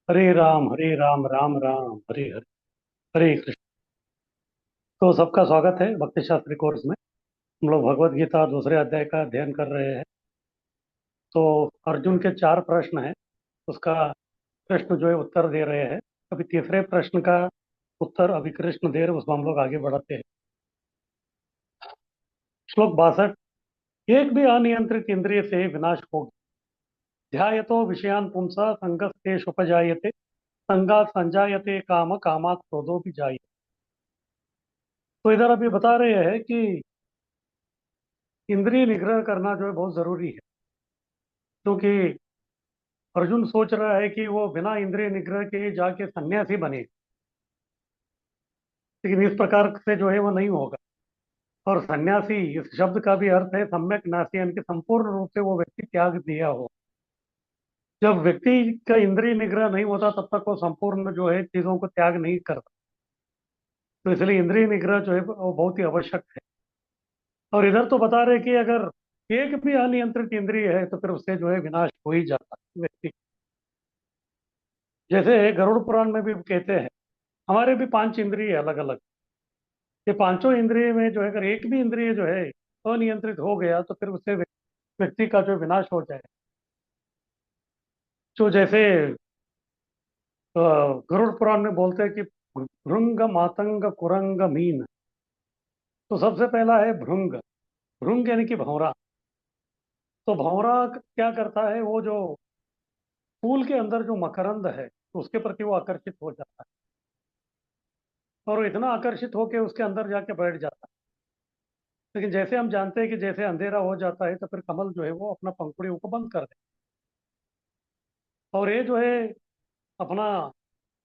हरे राम राम राम हरे हरे, हरे कृष्ण। तो सबका स्वागत है भक्ति शास्त्री कोर्स में। हम लोग भगवत गीता दूसरे अध्याय का अध्ययन कर रहे हैं। तो अर्जुन के चार प्रश्न हैं, उसका कृष्ण जो है उत्तर दे रहे हैं। अभी तीसरे प्रश्न का उत्तर अभी कृष्ण दे रहे, उसको हम लोग आगे बढ़ाते हैं। श्लोक 62। एक भी अनियंत्रित इंद्रिय से विनाश होगी। ध्यायतो विषयान पुंसा संगस्तेषुपजायते, संगात् संजायते काम, कामात् क्रोधो भी जायते। तो इधर अभी बता रहे हैं कि इंद्रिय निग्रह करना जो है बहुत जरूरी है, क्योंकि अर्जुन सोच रहा है कि वो बिना इंद्रिय निग्रह के जाके सन्यासी बने, लेकिन इस प्रकार से जो है वो नहीं होगा। और सन्यासी इस शब्द का भी अर्थ है सम्यक नासी, यानी कि संपूर्ण रूप से वो व्यक्ति त्याग दिया हो। जब व्यक्ति का इंद्रिय निग्रह नहीं होता तब तक वो संपूर्ण जो है चीजों को त्याग नहीं करता। तो इसलिए इंद्रिय निग्रह जो है वो बहुत ही आवश्यक है। और इधर तो बता रहे कि अगर एक भी अनियंत्रित इंद्रिय है तो फिर उससे जो है विनाश हो ही जाता है व्यक्ति। जैसे गरुड़ पुराण में भी कहते हैं, हमारे भी पांच इंद्रिय अलग अलग। ये पांचों इंद्रिय में जो है अगर एक भी इंद्रिय जो है अनियंत्रित हो गया तो फिर उससे व्यक्ति का जो विनाश हो जाए। तो जैसे गरुड़ पुराण में बोलते हैं कि भृंग मातंग कुरंग मीन। तो सबसे पहला है भृंग। भृंग यानी कि भंवरा। तो भंवरा क्या करता है, वो जो फूल के अंदर जो मकरंद है तो उसके प्रति वो आकर्षित हो जाता है, और वो इतना आकर्षित होकर उसके अंदर जाके बैठ जाता है। लेकिन जैसे हम जानते हैं कि जैसे अंधेरा हो जाता है तो फिर कमल जो है वो अपना पंखुड़ियों को बंद कर देता है। और ये जो है अपना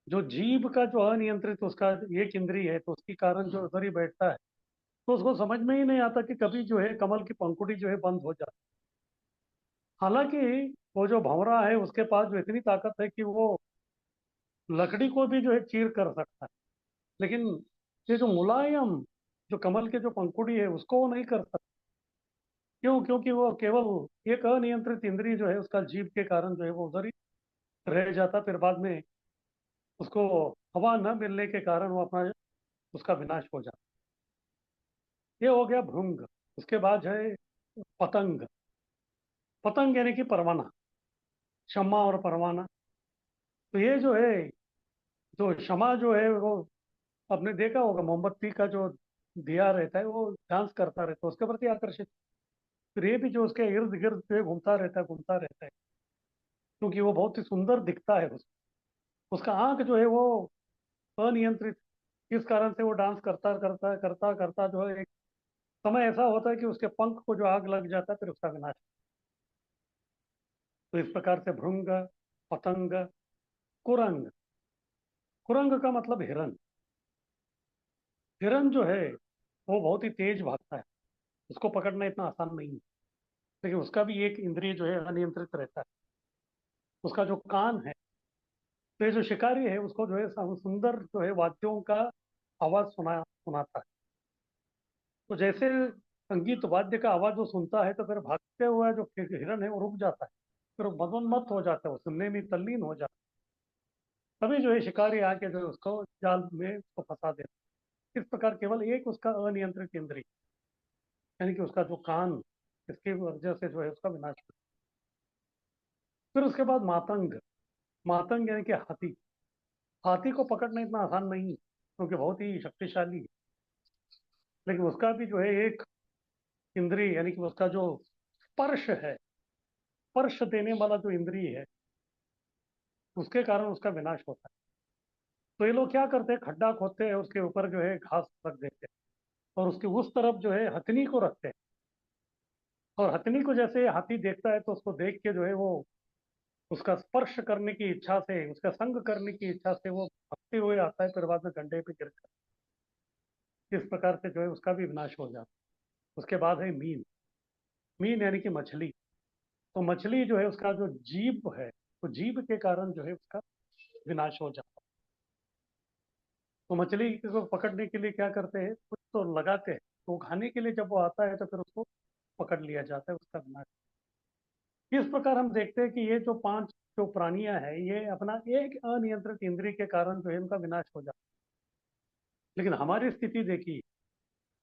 जो जीभ का जो अनियंत्रित उसका एक इंद्रिय है तो उसके कारण जो उधर ही बैठता है, तो उसको समझ में ही नहीं आता कि कभी जो है कमल की पंखुड़ी जो है बंद हो जाती है। हालांकि वो जो भंवरा है उसके पास जो इतनी ताकत है कि वो लकड़ी को भी जो है चीर कर सकता है, लेकिन ये जो मुलायम जो कमल के जो पंखुड़ी है उसको वो नहीं कर सकता। क्यों? क्योंकि वो केवल एक अनियंत्रित इंद्रिय जो है उसका जीभ के कारण जो है वो उधर ही रह जाता, फिर बाद में उसको हवा न मिलने के कारण वो अपना उसका विनाश हो जाता। ये हो गया भृंग। उसके बाद है पतंग। पतंग यानी कि परवाना, शम्मा और परवाना। तो ये जो है, जो शमा जो है वो आपने देखा होगा मोमबत्ती का जो दिया रहता है वो डांस करता रहता है, उसके प्रति आकर्षित। फिर ये भी जो उसके इर्द गिर्द जो है घूमता रहता है, क्योंकि वो बहुत ही सुंदर दिखता है। उसका आंख जो है वो अनियंत्रित, इस कारण से वो डांस करता करता जो है एक समय ऐसा होता है कि उसके पंख को जो आग लग जाता है, फिर उसका विनाश। तो इस प्रकार से भृंग, पतंग, कुरंग। कुरंग का मतलब हिरन। हिरन जो है वो बहुत ही तेज भागता है, उसको पकड़ना इतना आसान नहीं है। लेकिन उसका भी एक इंद्रिय जो है अनियंत्रित रहता है, उसका जो कान है। तो ये जो शिकारी है उसको जो है सुंदर जो है वाद्यों का आवाज सुनाता है। तो जैसे संगीत वाद्य का आवाज वो सुनता है तो फिर भागते हुआ जो हिरन है वो रुक जाता है, फिर वो मदोन्मत्त हो जाता है, वो सुनने में तल्लीन हो जाता है। तभी जो है शिकारी आके जो है उसको जाल में उसको फंसा देता है। इस प्रकार केवल एक उसका अनियंत्रित इंद्रिय, यानी कि उसका जो कान, इसकी वजह से जो है उसका विनाश होता है। फिर उसके बाद मातंग। मातंग यानी कि हाथी। हाथी को पकड़ना इतना आसान नहीं है, क्योंकि बहुत ही शक्तिशाली है। लेकिन उसका भी जो है एक इंद्रिय, यानी कि उसका जो स्पर्श है, स्पर्श देने वाला जो इंद्रिय है, उसके कारण उसका विनाश होता है। तो ये लोग क्या करते हैं, खड्डा खोदते हैं, उसके ऊपर जो है घास रख देते हैं, और उसके उस तरफ जो है हथनी को रखते हैं। और हथनी को जैसे हाथी देखता है तो उसको देख के जो है वो उसका स्पर्श करने की इच्छा से, उसका संग करने की इच्छा से वो भागते हुए आता है, फिर बाद में गड्ढे पे गिर जाता है। इस प्रकार से जो है उसका भी विनाश हो जाता है। उसके बाद है मीन। मीन यानी कि मछली। तो मछली जो है उसका जो जीभ है, तो जीभ के कारण जो है उसका विनाश हो जाता है। तो मछली को पकड़ने के लिए क्या करते हैं, कुछ तो लगाते हैं, तो खाने के लिए जब वो आता है तो फिर उसको पकड़ लिया जाता है, उसका विनाश। इस प्रकार हम देखते हैं कि ये जो पांच जो प्राणियां हैं ये अपना एक अनियंत्रित इंद्रिय के कारण जो है इनका विनाश हो जाता है। लेकिन हमारी स्थिति देखिए,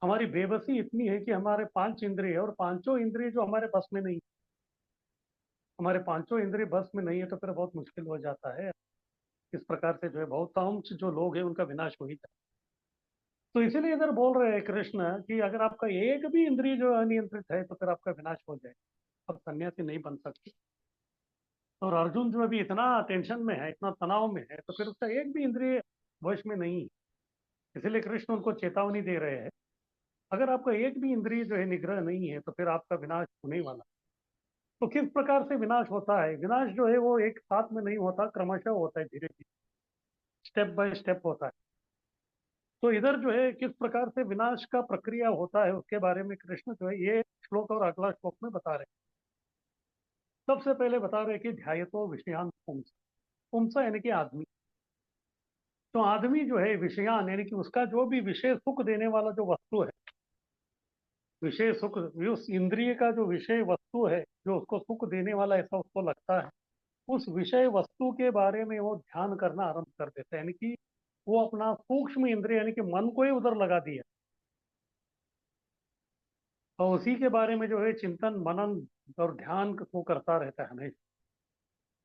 हमारी बेबसी इतनी है कि हमारे 5 इंद्रिय है और पांचों इंद्रिय जो हमारे बस में नहीं, हमारे पांचों इंद्रिय बस में नहीं है, तो फिर बहुत मुश्किल हो जाता है। इस प्रकार से जो है बहुतांश जो लोग हैं उनका विनाश हो ही जाता है। तो इसीलिए इधर बोल रहे हैं कृष्ण कि अगर आपका एक भी इंद्रिय जो अनियंत्रित है तो फिर आपका विनाश हो जाए, अब सन्यासी नहीं बन सकते। और अर्जुन जो अभी इतना टेंशन में है, इतना तनाव में है, तो फिर उसका एक भी इंद्रिय वश में नहीं है। इसीलिए कृष्ण उनको चेतावनी दे रहे हैं, अगर आपका एक भी इंद्रिय जो है निग्रह नहीं है तो फिर आपका विनाश होने वाला। तो किस प्रकार से विनाश होता है? विनाश जो है वो एक साथ में नहीं होता, क्रमशः होता है, धीरे धीरे, स्टेप बाय स्टेप होता है। तो इधर जो है किस प्रकार से विनाश का प्रक्रिया होता है उसके बारे में कृष्ण जो है ये श्लोक और अगला श्लोक में बता रहे हैं। सबसे पहले बता रहे हैं कि ध्यायतो विषयान पुंस, पुंसा यानी कि आदमी। तो आदमी जो है विषयान यानी कि उसका जो भी विषय सुख देने वाला जो वस्तु है, विषय सुख, उस इंद्रिय का जो विषय वस्तु है जो उसको सुख देने वाला ऐसा उसको लगता है, उस विषय वस्तु के बारे में वो ध्यान करना आरंभ कर देता है। यानी कि वो अपना सूक्ष्म इंद्रिय यानी कि मन को ही उधर लगा दिया और उसी के बारे में जो है चिंतन मनन और ध्यान को करता रहता है हमेशा।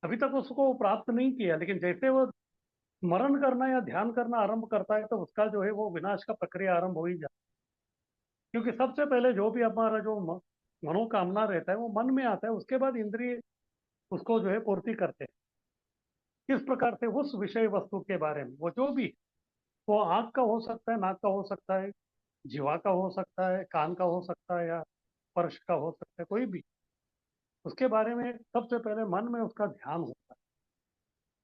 अभी तक उसको प्राप्त नहीं किया, लेकिन जैसे वो स्मरण करना या ध्यान करना आरंभ करता है तो उसका जो है वो विनाश का प्रक्रिया आरंभ हो ही जाता है। क्योंकि सबसे पहले जो भी हमारा जो मनोकामना रहता है वो मन में आता है, उसके बाद इंद्रिय उसको जो है पूर्ति करते हैं। किस प्रकार से उस विषय वस्तु के बारे में, वो जो भी, वो आँख का हो सकता है, नाक का हो सकता है, जीवा का हो सकता है, कान का हो सकता है, या स्पर्श का हो सकता है, कोई भी, उसके बारे में सबसे पहले मन में उसका ध्यान होता है।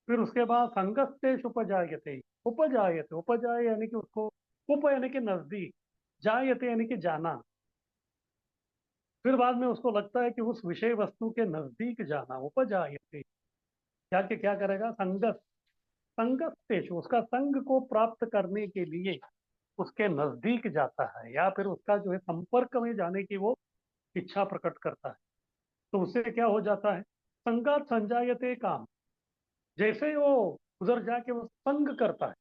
फिर उसके बाद संगस्तेश उपजायते, उपजायते, उपजाय यानी कि उसको, उप यानी कि नजदीक, जायते यानी कि जाना। फिर बाद में उसको लगता है कि उस विषय वस्तु के नजदीक जाना, उपजायते, जाके क्या करेगा? संगत, संगस्तेश, उसका संग को प्राप्त करने के लिए उसके नजदीक जाता है, या फिर उसका जो है संपर्क में जाने की वो इच्छा प्रकट करता है। तो उससे क्या हो जाता है? संगात संजायते काम, जैसे वो उधर जाके वो संग करता है,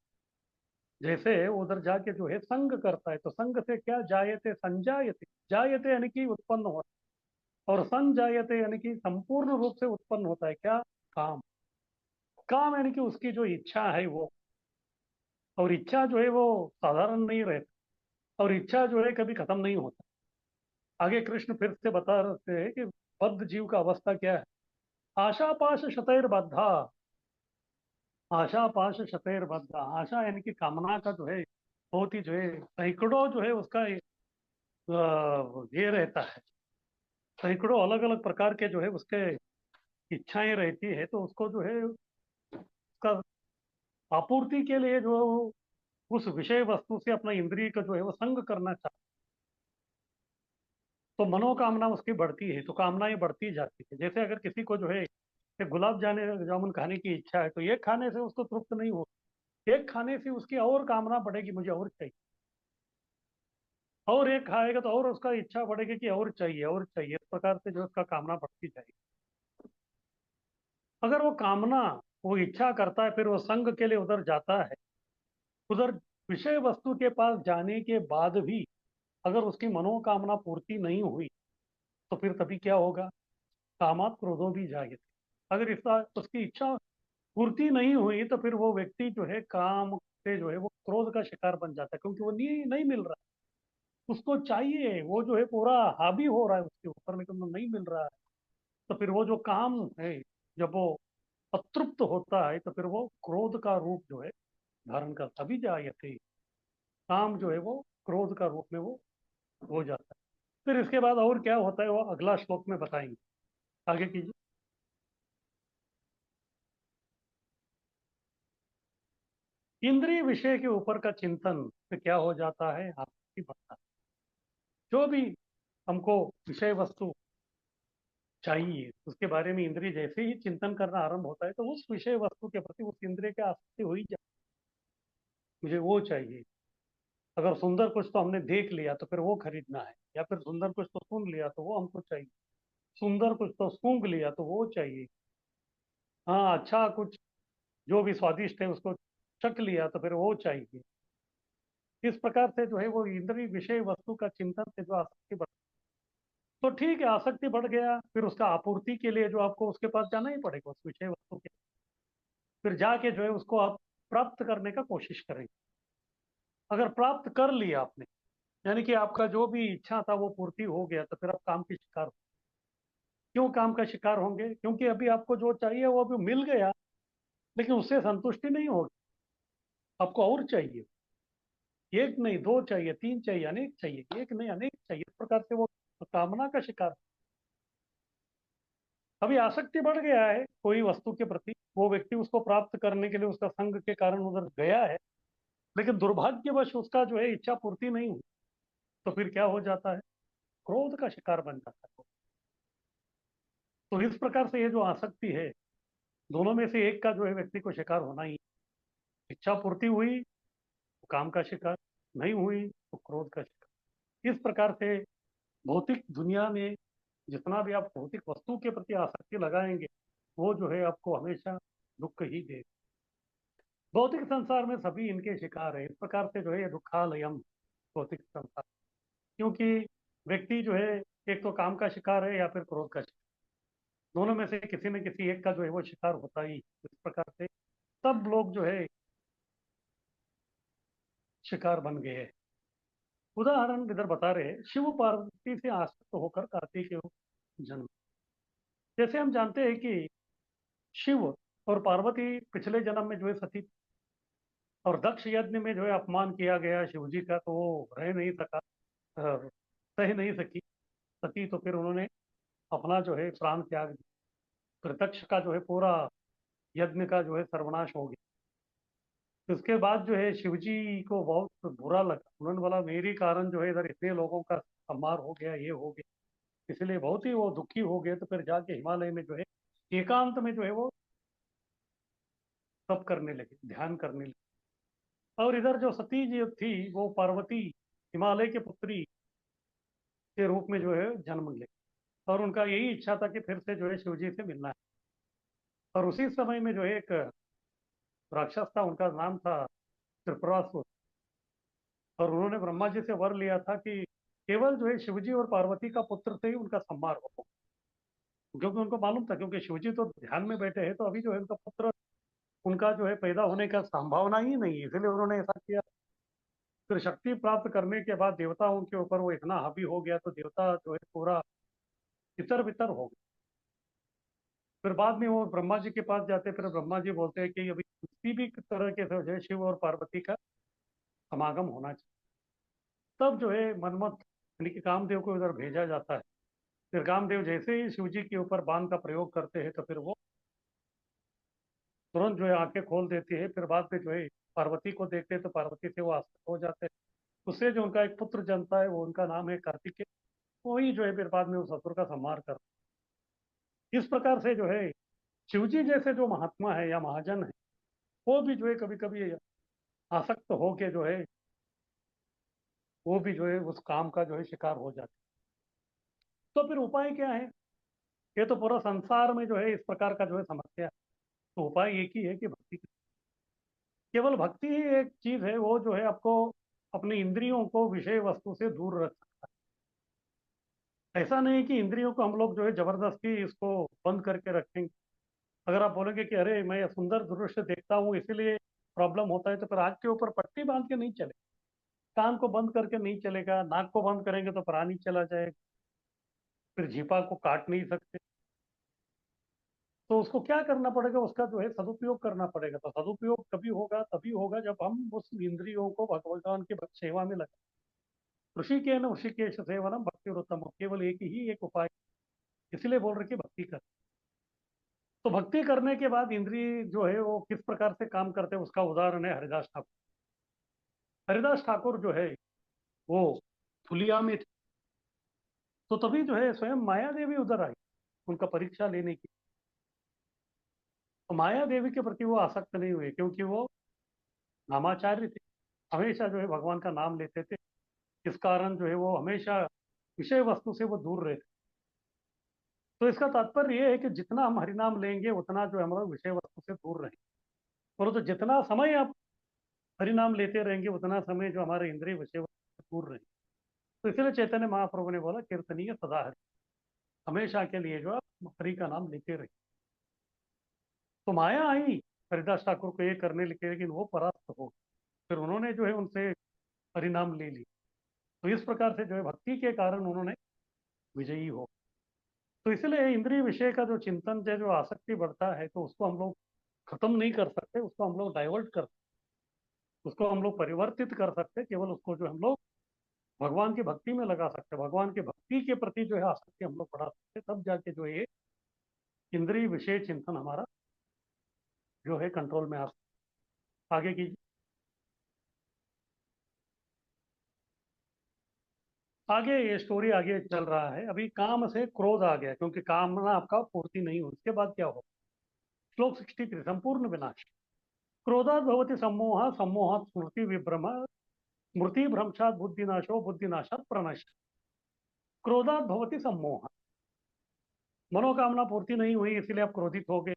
जैसे उधर जाके जो है संग करता है, तो संग से क्या? जायते संजायते, जायते यानी कि उत्पन्न होता है, और संजायते यानी कि संपूर्ण रूप से उत्पन्न होता है क्या? काम। काम यानी कि उसकी जो इच्छा है वो, और इच्छा जो है वो साधारण नहीं रहती, और इच्छा जो है कभी खत्म नहीं होता। आगे कृष्ण फिर से बता रहे हैं कि बद्ध जीव का अवस्था क्या है। आशा पाश शतैर बद्धा, आशा पाश शतैर बद्धा, आशा यानी कि कामना का जो है बहुत ही जो है सैकड़ों जो है उसका ये रहता है, सैकड़ों अलग अलग प्रकार के जो है उसके इच्छाएं रहती है, तो उसको जो है उसका आपूर्ति के लिए जो उस विषय वस्तु से अपना इंद्रिय का जो है वो संग करना चाहता है, तो मनोकामना उसकी बढ़ती है, तो कामनाएं बढ़ती जाती है। जैसे अगर किसी को जो है एक गुलाब जाने जामुन खाने की इच्छा है, तो एक खाने से उसको तृप्त नहीं हो, एक खाने से उसकी और कामना बढ़ेगी, मुझे और चाहिए, और एक खाएगा तो और उसका इच्छा बढ़ेगी कि और चाहिए और चाहिए, इस प्रकार से जो उसका कामना बढ़ती जाएगी। अगर वो कामना, वो इच्छा करता है, फिर वो संग के लिए उधर जाता है, उधर विषय वस्तु के पास जाने के बाद भी अगर उसकी मनोकामना पूर्ति नहीं हुई, तो फिर तभी क्या होगा? कामात क्रोधो भी जायते, अगर इसका उसकी इच्छा पूर्ति नहीं हुई तो फिर वो व्यक्ति जो है काम से जो है वो क्रोध का शिकार बन जाता है, क्योंकि वो नहीं नहीं मिल रहा है, उसको चाहिए, वो जो है पूरा हावी हो रहा है उसके ऊपर, लेकिन वो नहीं मिल रहा है। तो फिर वो जो काम है, जब वो अतृप्त होता है तो फिर वो क्रोध का रूप जो है धारण करता भी जायते, काम जो है वो क्रोध का रूप में वो हो जाता है। फिर इसके बाद और क्या होता है वो अगला श्लोक में बताएंगे। आगे कीजिए। इंद्रिय विषय के ऊपर का चिंतन से क्या हो जाता है? आपकी बढ़ता है। जो भी हमको विषय वस्तु चाहिए उसके बारे में इंद्रिय जैसे ही चिंतन करना आरंभ होता है, तो उस विषय वस्तु के प्रति उस इंद्रिय के आसक्ति हो ही जाए, मुझे वो चाहिए। अगर सुंदर कुछ तो हमने देख लिया तो फिर वो खरीदना है, या फिर सुंदर कुछ तो सुन लिया तो वो हमको चाहिए, सुंदर कुछ तो सूंघ लिया तो वो चाहिए। हाँ, अच्छा कुछ जो भी स्वादिष्ट है उसको चख लिया तो फिर वो चाहिए। इस प्रकार से जो है वो इंद्रिय विषय वस्तु का चिंतन से जो आसक्ति बढ़, तो ठीक है, आसक्ति बढ़ गया, फिर उसका आपूर्ति के लिए जो आपको उसके पास जाना ही पड़ेगा, उस विषय वस्तु के। फिर जाके जो है उसको आप प्राप्त करने का कोशिश करेंगे। अगर प्राप्त कर लिया आपने, यानी कि आपका जो भी इच्छा था वो पूर्ति हो गया, तो फिर आप काम के शिकार हो। क्यों काम का शिकार होंगे? क्योंकि अभी आपको जो चाहिए वो अभी मिल गया, लेकिन उससे संतुष्टि नहीं होगी, आपको और चाहिए। एक नहीं, दो चाहिए, तीन चाहिए, अनेक चाहिए, एक नहीं अनेक चाहिए, इस प्रकार से वो कामना का शिकार। अभी आसक्ति बढ़ गया है कोई वस्तु के प्रति, वो व्यक्ति उसको प्राप्त करने के लिए उसका संग के कारण उधर गया है, लेकिन दुर्भाग्यवश उसका जो है इच्छा पूर्ति नहीं हुई, तो फिर क्या हो जाता है? क्रोध का शिकार बन जाता है। तो इस प्रकार से ये जो आसक्ति है, दोनों में से एक का जो है व्यक्ति को शिकार होना ही। इच्छा पूर्ति हुई तो काम का शिकार, नहीं हुई तो क्रोध का शिकार। इस प्रकार से भौतिक दुनिया में जितना भी आप भौतिक वस्तु के प्रति आसक्ति लगाएंगे, वो जो है आपको हमेशा दुख ही दे। भौतिक संसार में सभी इनके शिकार है। इस प्रकार से जो है ये दुखालयम भौतिक संसार, क्योंकि व्यक्ति जो है एक तो काम का शिकार है या फिर क्रोध का शिकार, दोनों में से किसी न किसी एक का जो है वो शिकार होता ही। इस प्रकार से सब लोग जो है शिकार बन गए हैं। उदाहरण इधर बता रहे हैं, शिव पार्वती से आसक्त होकर कार्तिकेय जन्म। जैसे हम जानते हैं कि शिव और पार्वती पिछले जन्म में जो है सती, और दक्ष यज्ञ में जो है अपमान किया गया शिव जी का, तो वो रह नहीं सका, सह नहीं सकी सती, तो फिर उन्होंने अपना जो है प्राण त्याग दिया। फिर दक्ष का जो है पूरा यज्ञ का जो है सर्वनाश हो गया। उसके बाद जो है शिव जी को बहुत बुरा लगा, उन्होंने बोला मेरे कारण जो है इधर इतने लोगों का संहार हो गया, ये हो गया, इसलिए बहुत ही वो दुखी हो गए। तो फिर जाके हिमालय में जो है एकांत में जो है वो तप करने लगे, ध्यान करने लगे। और इधर जो सती जी थी वो पार्वती हिमालय के पुत्री के रूप में जो है जन्म ले, और उनका यही इच्छा था कि फिर से जो है शिव जी से मिलना है। और उसी समय में जो है एक राक्षस था, उनका नाम था त्रिपुरासुर, और उन्होंने ब्रह्मा जी से वर लिया था कि केवल जो है शिव जी और पार्वती का पुत्र से ही उनका संहार हो, क्योंकि उनको मालूम था, क्योंकि शिव जी तो ध्यान में बैठे हैं, तो अभी जो है उनका पुत्र, उनका जो है पैदा होने का संभावना ही नहीं है, इसलिए उन्होंने ऐसा किया। फिर शक्ति प्राप्त करने के बाद देवताओं के ऊपर वो इतना हावी हो गया, तो देवता जो है पूरा तितर बितर हो गए। फिर बाद में वो ब्रह्मा जी के पास जाते, फिर ब्रह्मा जी बोलते हैं कि अभी किसी भी तरह के जो है शिव और पार्वती का समागम होना चाहिए। तब जो है मनमत यानी कि कामदेव को इधर भेजा जाता है। फिर कामदेव जैसे ही शिव जी के ऊपर बाण का प्रयोग करते हैं, तो फिर वो तुरंत जो है आंखें खोल देती है। फिर बाद में जो है पार्वती को देखते हैं, तो पार्वती से वो आसक्त हो जाते हैं। उससे जो उनका एक पुत्र जन्मता है, वो उनका नाम है कार्तिकेय। वही जो है फिर बाद में उस असुर का संहार कर। इस प्रकार से जो है शिवजी जैसे जो महात्मा है या महाजन है, वो भी जो है कभी कभी आसक्त होके जो है वो भी जो है उस काम का जो है शिकार हो जाते हैं। तो फिर उपाय क्या है? ये तो पूरा संसार में जो है इस प्रकार का जो है समस्या है। तो उपाय एक ही है कि भक्ति। केवल भक्ति ही एक चीज है वो जो है आपको अपनी इंद्रियों को विषय वस्तु से दूर रख सकता है। ऐसा नहीं कि इंद्रियों को हम लोग जो है जबरदस्ती इसको बंद करके रखेंगे। अगर आप बोलेंगे कि अरे मैं सुंदर दृश्य देखता हूँ इसीलिए प्रॉब्लम होता है, तो फिर आग के ऊपर पट्टी बांध के नहीं चले, कान को बंद करके नहीं चलेगा, नाक को बंद करेंगे तो प्राणी चला जाएगा, फिर जीपा को काट नहीं सकते। तो उसको क्या करना पड़ेगा? उसका जो है सदुपयोग करना पड़ेगा। तो सदुपयोग कभी होगा? तभी होगा जब हम उस इंद्रियों को भगवान की सेवा में लगे। ऋषिकेन ऋषिकेश सेवनम भक्ति उत्तम, केवल एक उपाय, इसलिए बोल रहे कि भक्ति कर। तो भक्ति करने के बाद इंद्रिय जो है वो किस प्रकार से काम करते हैं, उसका उदाहरण है हरिदास ठाकुर। हरिदास ठाकुर जो है वो फुलिया में थे, तो तभी जो है स्वयं माया देवी उधर आई उनका परीक्षा लेने की। तो माया देवी के प्रति वो आसक्त नहीं हुए, क्योंकि वो नामाचार्य थे, हमेशा जो है भगवान का नाम लेते थे। इस कारण जो है वो हमेशा विषय वस्तु से वो दूर रहते। तो इसका तात्पर्य ये है कि जितना हम हरिनाम लेंगे उतना जो हम लोग विषय वस्तु से दूर रहेंगे। परंतु जितना समय आप हरिनाम लेते रहेंगे उतना समय जो हमारे इंद्रिय विषय वस्तु से दूर रहेंगे। तो इसलिए चैतन्य महाप्रभु ने बोला कीर्तनीय सदा हरि, हमेशा के लिए जो आप हरि का नाम लेते रहिए। तो माया आई हरिदास ठाकुर को ये करने लगे, लेकिन वो परास्त हो, फिर उन्होंने जो है उनसे हरिनाम ले ली। तो इस प्रकार से जो है भक्ति के कारण उन्होंने विजयी हो। तो इसलिए इंद्रिय विषय का जो चिंतन है, जो आसक्ति बढ़ता है, तो उसको हम लोग खत्म नहीं कर सकते, उसको हम लोग डाइवर्ट कर, उसको हम लोग परिवर्तित कर सकते, केवल उसको जो हम लोग भगवान की भक्ति में लगा सकते हैं, भगवान की भक्ति के प्रति जो है आसक्ति हम लोग बढ़ा सकते, तब जाके जो है ये इंद्रिय विषय चिंतन हमारा जो है कंट्रोल में आ सकता। आगे की आगे ये स्टोरी आगे चल रहा है। अभी काम से क्रोध आ गया, क्योंकि कामना आपका पूर्ति नहीं हुई, उसके बाद क्या हो। श्लोक 63, संपूर्ण विनाश। क्रोधात भवति सम्मोह, सम्मोहात स्मृति विभ्रम, स्मृति भ्रंशात बुद्धिनाशो, बुद्धिनाशात प्रणश। क्रोधात भवति सम्मोह, मनोकामना पूर्ति नहीं हुई इसलिए आप क्रोधित हो गए।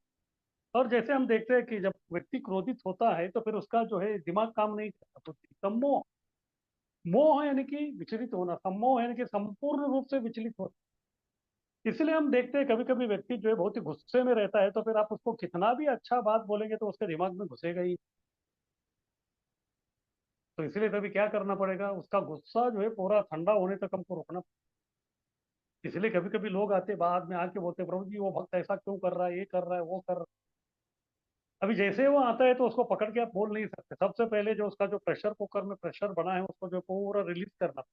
और जैसे हम देखते हैं कि जब व्यक्ति क्रोधित होता है तो फिर उसका जो है दिमाग काम नहीं करता, बुद्धि सम्मोह। मोह यानी कि विचलित होना, सम्मोह यानी कि संपूर्ण रूप से विचलित होना। इसलिए हम देखते हैं कभी कभी व्यक्ति जो है बहुत ही गुस्से में रहता है, तो फिर आप उसको कितना भी अच्छा बात बोलेंगे तो उसके दिमाग में घुसेगा ही। तो इसलिए तभी क्या करना पड़ेगा, उसका गुस्सा जो है पूरा ठंडा होने तक हमको रोकना। इसलिए कभी कभी लोग आते बाद में आके बोलते प्रभु जी वो भक्त ऐसा क्यों कर रहा है, ये कर रहा है, वो कर रहा है। अभी जैसे वो आता है तो उसको पकड़ के आप बोल नहीं सकते। सबसे पहले जो उसका जो प्रेशर कुकर में प्रेशर बना है उसको जो पूरा रिलीज करना,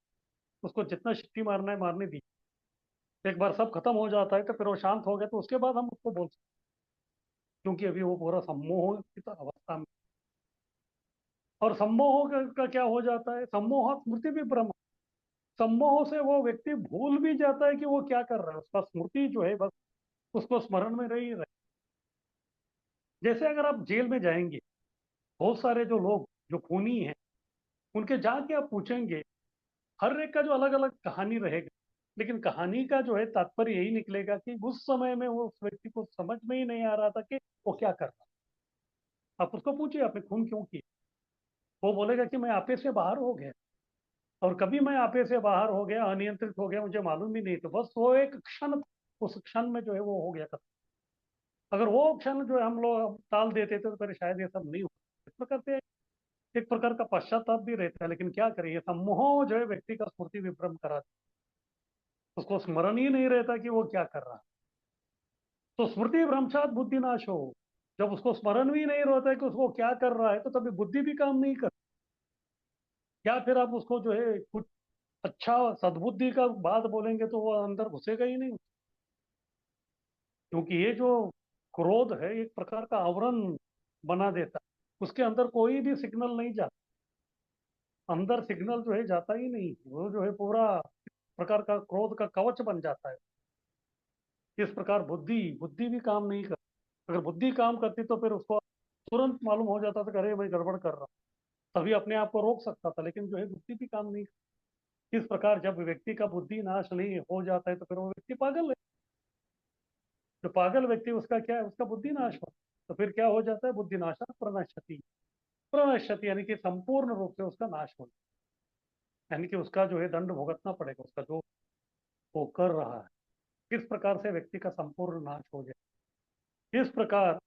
उसको जितना शिट्टी मारना है मारने दी। एक बार सब खत्म हो जाता है तो फिर वो शांत हो गया तो उसके बाद हम उसको बोल सकते हैं, क्योंकि अभी वो पूरा सम्मोह की अवस्था में। और सम्मोह का क्या हो जाता है, सम्मोह स्मृति भी भ्रम। सम्मोह से वो व्यक्ति भूल भी जाता है कि वो क्या कर रहा है, उसका स्मृति जो है बस उसको स्मरण में रही रहे। जैसे अगर आप जेल में जाएंगे, बहुत सारे जो लोग जो खूनी हैं उनके जाके आप पूछेंगे, हर एक का जो अलग अलग कहानी रहेगा, लेकिन कहानी का जो है तात्पर्य यही निकलेगा कि उस समय में वो उस व्यक्ति को समझ में ही नहीं आ रहा था कि वो क्या कर रहा। आप उसको पूछिए आपने खून क्यों किया, वो बोलेगा कि मैं आपे से बाहर हो गया, और कभी मैं आपे से बाहर हो गया, अनियंत्रित हो गया, मुझे मालूम ही नहीं, तो बस वो एक क्षण, उस क्षण में जो है वो हो गया खत्म। अगर वो क्षण जो है हम लोग टाल देते थे तो फिर शायद ये सब नहीं होता। इस प्रकार से एक प्रकार का पश्चाताप भी रहता है, लेकिन क्या करिए, सम्मोह जो है व्यक्ति का स्मृति विभ्रम करा, उसको स्मरण ही नहीं रहता कि वो क्या कर रहा है। तो स्मृति भ्रंशात बुद्धि नाश हो, जब उसको स्मरण भी नहीं रहता है कि उसको क्या कर रहा है, तो तभी बुद्धि भी काम नहीं कर। या फिर आप उसको जो है कुछ अच्छा सद्बुद्धि का बात बोलेंगे तो वो अंदर घुसेगा ही नहीं, क्योंकि ये जो क्रोध है एक प्रकार का आवरण बना देता है, उसके अंदर कोई भी सिग्नल नहीं जाता, अंदर सिग्नल जो है जाता ही नहीं, वो जो है पूरा प्रकार का क्रोध का कवच बन जाता है। इस प्रकार बुद्धि बुद्धि भी काम नहीं करती। अगर बुद्धि काम करती तो फिर उसको तुरंत मालूम हो जाता था कि अरे मैं गड़बड़ कर रहा हूँ, तभी अपने आप को रोक सकता था, लेकिन जो है बुद्धि भी काम नहीं करती। इस प्रकार जब व्यक्ति का बुद्धि नाश नहीं हो जाता है तो फिर वो व्यक्ति पागल है। जो पागल व्यक्ति उसका क्या है, उसका बुद्धि नाश हो, तो फिर क्या हो जाता है, बुद्धि नाशा प्रणश्यति। प्रणश्यति यानी कि संपूर्ण रूप से उसका नाश हो, यानी कि उसका जो है दंड भुगतना पड़ेगा, उसका जो वो कर रहा है। इस प्रकार से व्यक्ति का संपूर्ण नाश हो जाए। इस प्रकार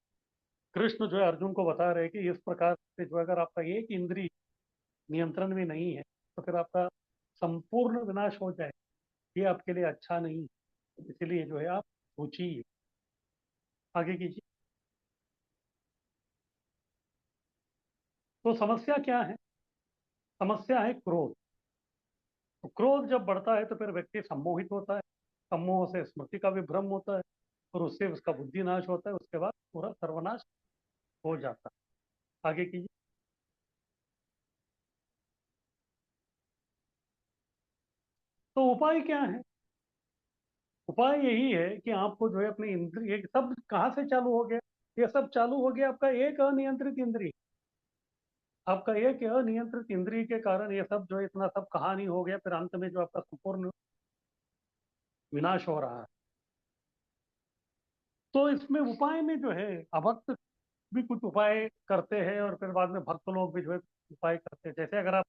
कृष्ण जो है अर्जुन को बता रहे हैं कि इस प्रकार से जो अगर आपका एक इंद्रिय नियंत्रण में नहीं है तो फिर आपका संपूर्ण विनाश हो जाए, ये आपके लिए अच्छा नहीं है। इसीलिए जो है आप सोचिए। आगे कीजिए। तो समस्या क्या है, समस्या है क्रोध। तो क्रोध जब बढ़ता है तो फिर व्यक्ति सम्मोहित होता है, सम्मोह से स्मृति का विभ्रम होता है, और उससे उसका बुद्धि नाश होता है, उसके बाद पूरा सर्वनाश हो जाता है। आगे कीजिए। तो उपाय क्या है, उपाय यही है कि आपको जो है अपने इंद्रिय, ये सब कहाँ से चालू हो गया, ये सब चालू हो गया आपका एक अनियंत्रित इंद्रिय। आपका एक अनियंत्रित इंद्रिय के कारण ये सब जो है इतना सब कहानी हो गया, फिर अंत में जो आपका संपूर्ण विनाश हो रहा है। तो इसमें उपाय में जो है अभक्त भी कुछ उपाय करते हैं और फिर बाद में भक्त लोग भी जो है उपाय करते हैं। जैसे अगर आप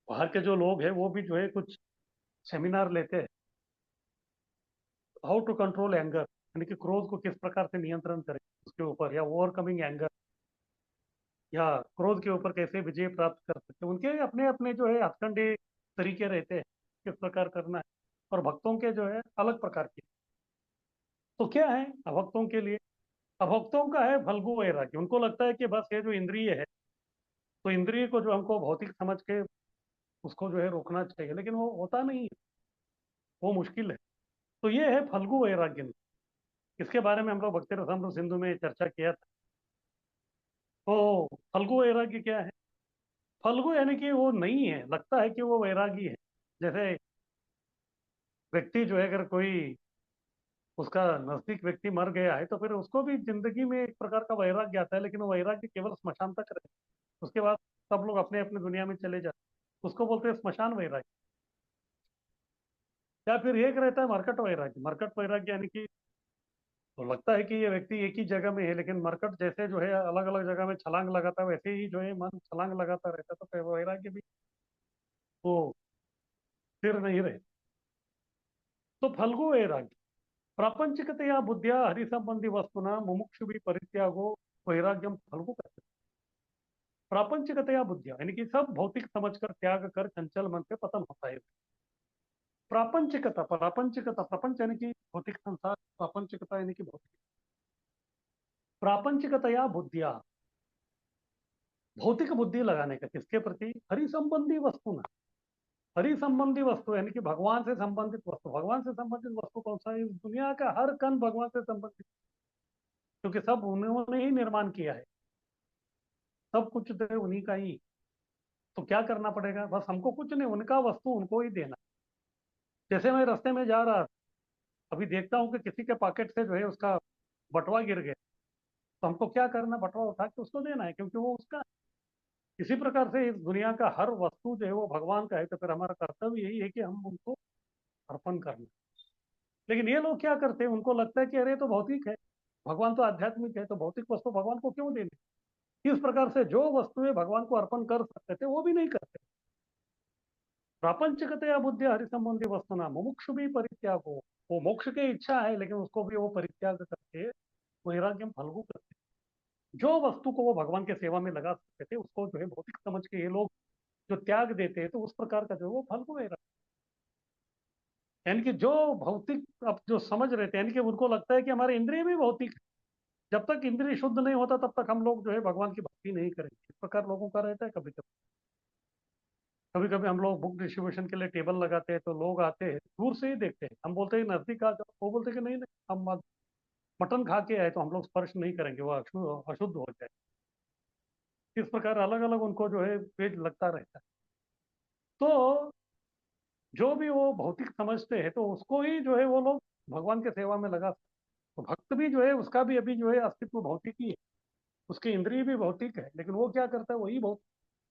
बाहर के जो लोग हैं वो भी जो है कुछ सेमिनार लेते हैं, हाउ टू कंट्रोल एंगर, यानी कि क्रोध को किस प्रकार से नियंत्रण करें उसके ऊपर, या ओवरकमिंग एंगर, या क्रोध के ऊपर कैसे विजय प्राप्त कर सकते हैं। उनके अपने अपने जो है हथकंडे तरीके रहते हैं किस प्रकार करना है, और भक्तों के जो है अलग प्रकार के। तो क्या है अभक्तों के लिए? अभक्तों का है फल्गु वैराग्य। उनको लगता है कि बस ये जो इंद्रिय है, तो इंद्रिय को जो हमको भौतिक समझ के उसको जो है रोकना चाहिए, लेकिन वो होता नहीं है, वो मुश्किल है। तो ये है फल्गु वैराग्य। इसके बारे में हम लोग भक्ति रसामृत सिंधु में चर्चा किया था। तो फल्गु वैराग्य क्या है? फल्गु यानी कि वो नहीं है, लगता है कि वो वैरागी है। जैसे व्यक्ति जो है, अगर कोई उसका नजदीक व्यक्ति मर गया है तो फिर उसको भी जिंदगी में एक प्रकार का वैराग्य आता है, लेकिन वो वैराग्य केवल स्मशान तक रहे। उसके बाद सब लोग अपने अपने दुनिया में चले जाते हैं। उसको बोलते हैं स्मशान वैराग्य। या फिर एक रहता है मरकट वैराग्य। मरकट वैराग्य यानी कि तो लगता है कि ये व्यक्ति एक ही जगह में है, लेकिन मरकट जैसे जो है अलग अलग जगह में छलांग लगाता है, वैसे ही जो है मन छलांग लगाता रहता है। तो फिर वैराग्य भी वो स्थिर नहीं रहे। तो फल्गु वैराग्य प्रापंचिकतया बुद्धिया हरि संबंधी वस्तुना मुमुक्षु भी परित्यागो वैराग्यम फल्गु कहते हैं। प्रापंचिकतया बुद्धिया यानी कि सब भौतिक समझकर त्याग कर चंचल मन से पतन होता है। प्रापंचिकता, प्रापंचिकता, प्रपंच यानी कि भौतिक संसार, प्रापंचिकता यानी कि भौतिक। प्रापंचिकतया बुद्धिया, भौतिक बुद्धि लगाने का किसके प्रति? हरि संबंधी वस्तु ना। हरि संबंधी वस्तु यानी कि भगवान से संबंधित वस्तु। भगवान से संबंधित वस्तु कौन सा है? इस दुनिया का हर कण भगवान से संबंधित, क्योंकि सब उन्होंने ही निर्माण किया है, सब कुछ तो उन्हीं का ही। तो क्या करना पड़ेगा? बस हमको कुछ नहीं, उनका वस्तु उनको ही देना। जैसे मैं रास्ते में जा रहा था, अभी देखता हूँ कि किसी के पॉकेट से जो है उसका बटुआ गिर गया, तो हमको क्या करना? बटुआ उठा के उसको देना है, क्योंकि वो उसका। इसी प्रकार से इस दुनिया का हर वस्तु जो है वो भगवान का है, तो फिर हमारा कर्तव्य यही है कि हम उनको अर्पण करना। लेकिन ये लोग क्या करते हैं? उनको लगता है कि अरे तो भौतिक है, भगवान तो आध्यात्मिक है, तो भौतिक वस्तु भगवान को क्यों देने। इस प्रकार से जो वस्तुएं भगवान को अर्पण कर सकते थे वो भी नहीं करते। प्रापंचिकतया बुद्धि हरि संबंधी वस्तु ना मुमुक्षु भी परित्याग हो। वो मोक्ष की इच्छा है, लेकिन उसको भी वो परित्याग करके वैराग्यम फल्गु करते। जो वस्तु को वो भगवान के सेवा में लगा सकते थे उसको जो है भौतिक समझ के ये लोग जो त्याग देते हैं, तो उस प्रकार का जो है वो फल्गु वैराग्य। यानी कि जो भौतिक अब जो समझ रहे थे, यानी कि उनको लगता है कि हमारे इंद्रिय भी भौतिक है। जब तक इंद्रिय शुद्ध नहीं होता तब तक हम लोग जो है भगवान की भक्ति नहीं करेंगे। इस प्रकार लोगों का रहता है। कभी कभी, कभी कभी हम लोग बुक डिस्ट्रीब्यूशन के लिए टेबल लगाते हैं, तो लोग आते हैं दूर से ही देखते हैं। हम बोलते हैं नजदीक आ जाओ, वो बोलते हैं कि नहीं नहीं, हम मटन खा के आए तो हम लोग स्पर्श नहीं करेंगे, वो अशुद्ध हो जाए। इस प्रकार अलग अलग उनको जो है पेज लगता रहता है। तो जो भी वो भौतिक समझते हैं तो उसको ही जो है वो लोग भगवान के सेवा में लगा। तो भक्त भी जो है उसका भी अभी जो है अस्तित्व भौतिक ही है, उसकी इंद्रिय भी भौतिक है, लेकिन वो क्या करता है? वही भौतिक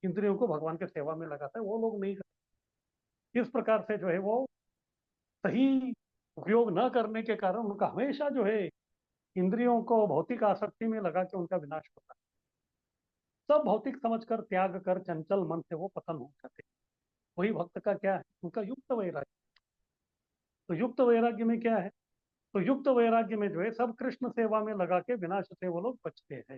इंद्रियों को भगवान के सेवा में लगाता है, वो लोग नहीं करते। इस प्रकार से जो है वो सही उपयोग न करने के कारण उनका हमेशा जो है इंद्रियों को भौतिक आसक्ति में लगा के उनका विनाश होता है। सब भौतिक समझकर त्याग कर चंचल मन से वो पतन हो जाते हैं। वही भक्त का क्या है? उनका युक्त वैराग्य। तो युक्त वैराग्य में क्या है? तो युक्त वैराग्य में जो है सब कृष्ण सेवा में लगा के विनाश से वो लोग बचते हैं।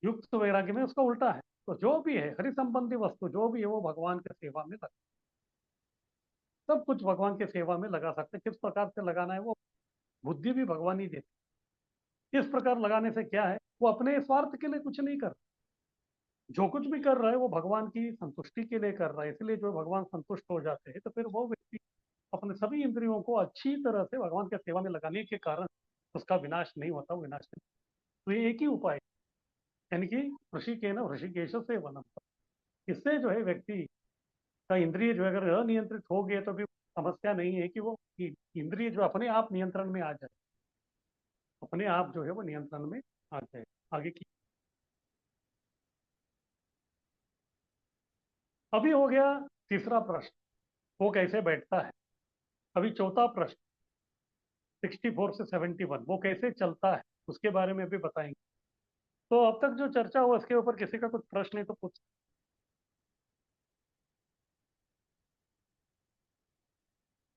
युक्त वैराग्य में उसका उल्टा है। तो जो भी है हरि संबंधी वस्तु जो भी है वो भगवान के सेवा में लगा, सब कुछ भगवान के सेवा में लगा सकते हैं। किस प्रकार से लगाना है वो बुद्धि भी भगवान ही देते। इस प्रकार लगाने से क्या है? वो अपने स्वार्थ के लिए कुछ नहीं कर, जो कुछ भी कर रहा है वो भगवान की संतुष्टि के लिए कर रहा है। इसलिए जो भगवान संतुष्ट हो जाते हैं तो फिर वो व्यक्ति अपने सभी इंद्रियों को अच्छी तरह से भगवान के सेवा में लगाने के कारण उसका विनाश नहीं होता, वो विनाश नहीं। तो ये एक ही उपाय है, यानी कि ऋषिकेन ऋषिकेश से वनम। इससे जो है व्यक्ति का इंद्रिय जो है अगर अनियंत्रित हो गए तो भी समस्या नहीं है कि वो इंद्रिय जो अपने आप नियंत्रण में आ जाए, अपने आप जो है वो नियंत्रण में आ जाए। आगे की अभी हो गया तीसरा प्रश्न, वो कैसे बैठता है। अभी चौथा प्रश्न, 64 से 71 वो कैसे चलता है उसके बारे में भी बताएंगे। तो अब तक जो चर्चा हुआ उसके ऊपर किसी का कुछ प्रश्न है तो पूछ।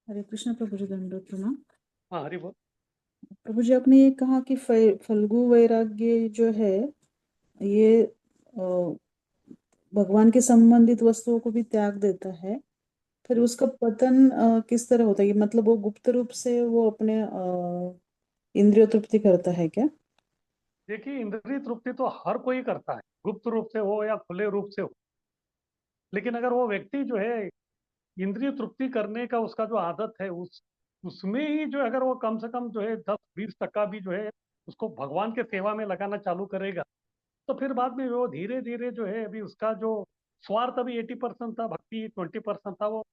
हरे कृष्ण प्रभु जी, दंडवत प्रणाम। हाँ हरि बोल। प्रभु जी, आपने ये कहा कि फल्गु वैराग्य जो है ये भगवान के संबंधित वस्तुओं को भी त्याग देता है। फिर उसका पतन किस तरह होता है? ये मतलब वो गुप्त रूप से वो अपने इंद्रिय तृप्ति करता है क्या? देखिए इंद्रिय तृप्ति तो हर कोई करता है, गुप्त रूप से हो या खुले रूप से हो। लेकिन अगर वो व्यक्ति जो है इंद्रिय तृप्ति करने का उसका जो आदत है उसमें ही जो है, अगर वो कम से कम जो है 10-20% भी जो है उसको भगवान के सेवा में लगाना चालू करेगा, तो फिर बाद में वो धीरे धीरे जो है अभी उसका जो स्वार्थ अभी 80% था, भक्ति 20% था, वो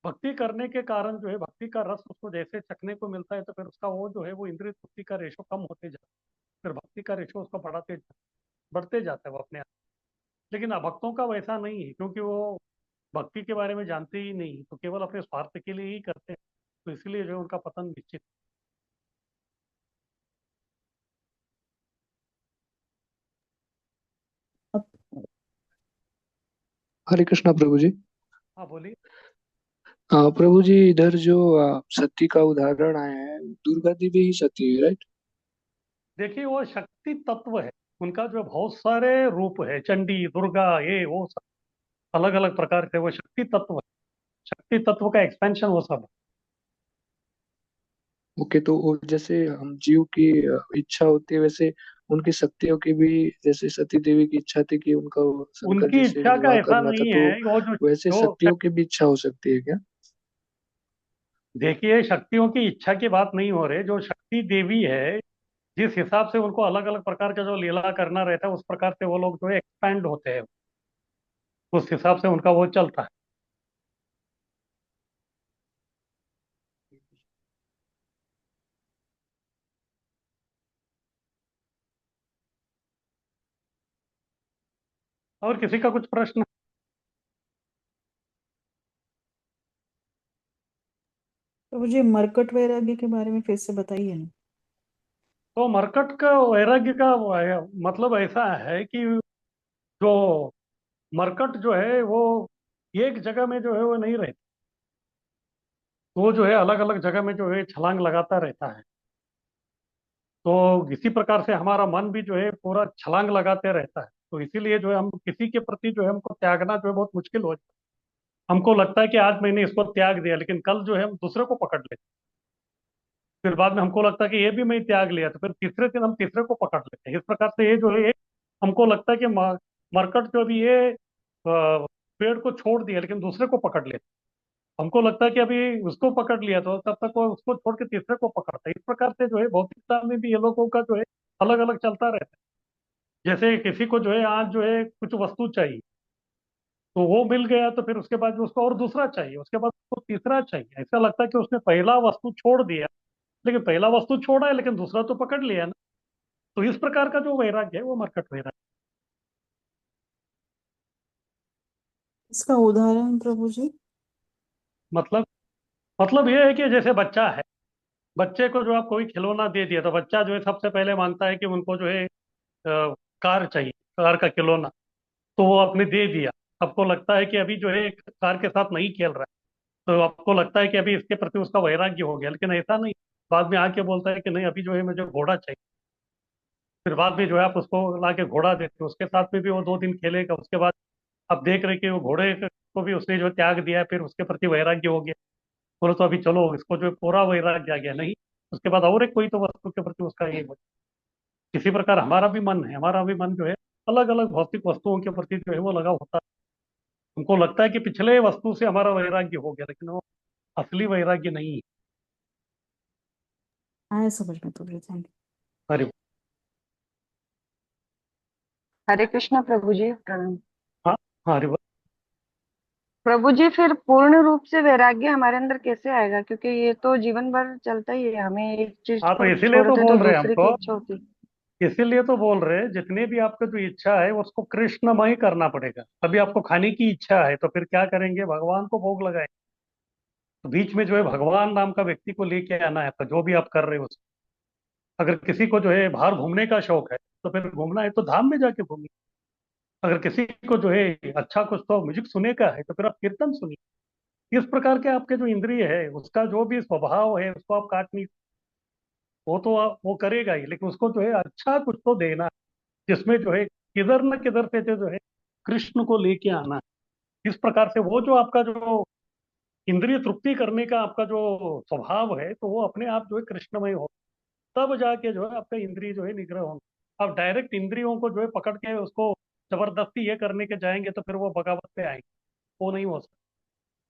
भक्ति करने के कारण जो है भक्ति का रस उसको जैसे चखने को मिलता है तो फिर उसका वो जो है वो इंद्रिय तृप्ति का रेशो कम होते जाता है, फिर भक्ति का रेशो उसका बढ़ते जाता है वो अपने आप। लेकिन अभक्तों का वैसा नहीं है, क्योंकि वो भक्ति के बारे में जानते ही नहीं, तो केवल अपने स्वार्थ के लिए ही करते हैं, तो इसलिए जो है उनका पतन निश्चित। अब हरे कृष्णा प्रभु जी। हाँ बोलिए। प्रभु जी, इधर जो सती का उदाहरण आया है, दुर्गा देवी ही सती है, राइट? देखिए वो शक्ति तत्व है, उनका जो बहुत सारे रूप है, चंडी दुर्गा ये वो सब अलग अलग प्रकार से वो शक्ति तत्व है, शक्ति तत्व का एक्सपेंशन वो सब है। ओके, तो वो जैसे हम जीव की इच्छा होती है, वैसे उनकी शक्तियों की भी, जैसे सती देवी की इच्छा थी कि उनका शंकर उनकी जी से इच्छा का विवाह ऐसा करना था, नहीं तो है वो जो वैसे जो शक्तियों की भी इच्छा हो सकती है क्या? देखिए शक्तियों की इच्छा की बात नहीं हो रही, जो शक्ति देवी है जिस हिसाब से उनको अलग अलग प्रकार का जो लीला करना रहता है उस प्रकार से वो लोग जो है एक्सपैंड होते हैं, उस हिसाब से उनका वो चलता है। और किसी का कुछ प्रश्न? प्रभु जी, मरकट वैराग्य के बारे में फिर से बताइए ना। तो मरकट का वैराग्य का मतलब ऐसा है कि जो मरकट जो है वो एक जगह में जो है वो नहीं रहता, वो जो है अलग अलग जगह में जो है छलांग लगाता रहता है। तो इसी प्रकार से हमारा मन भी जो है पूरा छलांग लगाते रहता है, तो इसीलिए जो है हम किसी के प्रति जो है हमको त्यागना जो है बहुत मुश्किल हो जाता है। हमको लगता है कि आज मैंने इसको त्याग दिया, लेकिन कल जो है हम दूसरे को पकड़ लेते हैं, फिर बाद में हमको लगता है कि ये भी मैं त्याग लिया, तो फिर तीसरे दिन हम तीसरे को पकड़ लेते हैं। इस प्रकार से ये जो है हमको लगता है कि मरकट जो भी ये पेड़ को छोड़ दिया लेकिन दूसरे को पकड़ लेते हैं। हमको लगता है कि अभी उसको पकड़ लिया तो तब तक वो उसको छोड़ के तीसरे को पकड़ता है। इस प्रकार से जो है भौतिकता में भी ये लोगों का जो है अलग अलग चलता रहता है। जैसे किसी को जो है आज जो है कुछ वस्तु चाहिए, तो वो मिल गया तो फिर उसके बाद उसको और दूसरा चाहिए, उसके बाद उसको तीसरा चाहिए। ऐसा लगता है कि उसने पहला वस्तु छोड़ दिया, लेकिन पहला वस्तु छोड़ा है लेकिन दूसरा तो पकड़ लिया ना। तो इस प्रकार का जो वैराग्य है वो मरकट वैराग्य। इसका उदाहरण प्रभु जी। मतलब मतलब ये है कि जैसे बच्चा है, बच्चे को जो आप कोई खिलौना दे दिया तो बच्चा जो है सबसे पहले मांगता है कि उनको जो है कार चाहिए, कार का खिलौना। तो वो आपने दे दिया, आपको लगता है कि अभी जो है कार के साथ नहीं खेल रहा है, तो आपको लगता है कि अभी इसके प्रति उसका वैराग्य हो गया, लेकिन ऐसा नहीं। बाद में आके बोलता है कि नहीं अभी जो है मुझे घोड़ा चाहिए। फिर बाद में जो है आप उसको ला के घोड़ा देते हो, उसके साथ में भी वो 2 दिन खेलेगा, उसके बाद आप देख रहे कि वो घोड़े को भी उसने जो त्याग दिया है, फिर उसके प्रति वैराग्य हो गया। बोलो तो अभी चलो इसको जो है पूरा वैराग्य आ गया नहीं, उसके बाद और एक कोई तो वस्तु के प्रति उसका ये हो। इसी प्रकार हमारा भी मन है, हमारा भी मन जो है अलग अलग भौतिक वस्तुओं के प्रति जो है वो लगा होता है। हमको लगता है कि पिछले वस्तु से हमारा वैराग्य हो गया, लेकिन वो असली वैराग्य नहीं है। आया समझ में प्रभु जी, थैंक अरे हरे कृष्णा प्रभु जी, प्रणाम। हाँ। हाँ अरे प्रभु जी, फिर पूर्ण रूप से वैराग्य हमारे अंदर कैसे आएगा? क्योंकि ये तो जीवन भर चलता ही है, हमें एक चीज हाँ तो को इसीलिए तो छोड़ते तो बोल रहे हैं दूसरे की हमको, इच्छा होती। इसीलिए तो बोल रहे हैं जितनी भी आपको जो इच्छा है उसको कृष्णमय करना पड़ेगा। अभी आपको खाने की इच्छा है तो फिर क्या करेंगे, भगवान को भोग लगाएंगे। तो बीच में जो है भगवान नाम का व्यक्ति को लेके आना है, तो जो भी आप कर रहे हो। अगर किसी को जो है बाहर घूमने का शौक है तो फिर घूमना है तो धाम में जाके घूमिए। अगर किसी को जो है अच्छा कुछ तो म्यूजिक सुनने का है तो फिर आप कीर्तन सुनिए। इस प्रकार के आपके जो इंद्रिय है उसका जो भी स्वभाव है उसको आप काट नहीं, वो तो वो करेगा ही, लेकिन उसको जो है अच्छा कुछ तो देना है, जिसमें जो है किधर न किधर से जो है कृष्ण को लेके आना है। इस प्रकार से वो जो आपका जो इंद्रिय तृप्ति करने का आपका जो स्वभाव है तो वो अपने आप जो है कृष्णमय हो, तब जाके जो है आपका इंद्रिय जो है निग्रह होगा। आप डायरेक्ट इंद्रियों को जो है पकड़ के उसको जबरदस्ती ये करने के जाएंगे तो फिर वो बगावत पे आएंगे, वो नहीं हो सकता।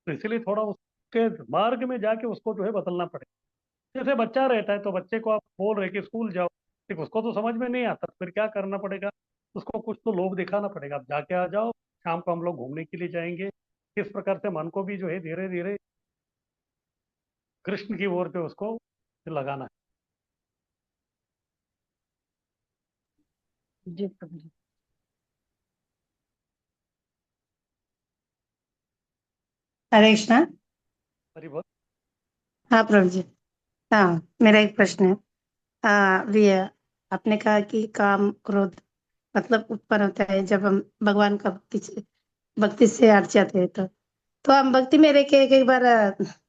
तो इसलिए थोड़ा उसके मार्ग में जाके उसको जो है बदलना पड़ेगा। जैसे बच्चा रहता है तो बच्चे को आप बोल रहे कि स्कूल जाओ, ठीक, उसको तो समझ में नहीं आता, तो फिर क्या करना पड़ेगा, उसको कुछ तो लोभ दिखाना पड़ेगा, आप जाके आ जाओ, शाम को हम लोग घूमने के लिए जाएंगे। इस प्रकार से मन को भी जो है धीरे धीरे कृष्ण की ओर पे उसको लगाना है। जी प्रभु जी। हरे कृष्णा। हरी बोल। हाँ प्रभु जी। हाँ, मेरा एक प्रश्न है। अभी आपने कहा कि काम क्रोध मतलब उत्पन्न होता है जब हम भगवान का भक्ति से हट जाते हैं, तो हम भक्ति में रह के कई बार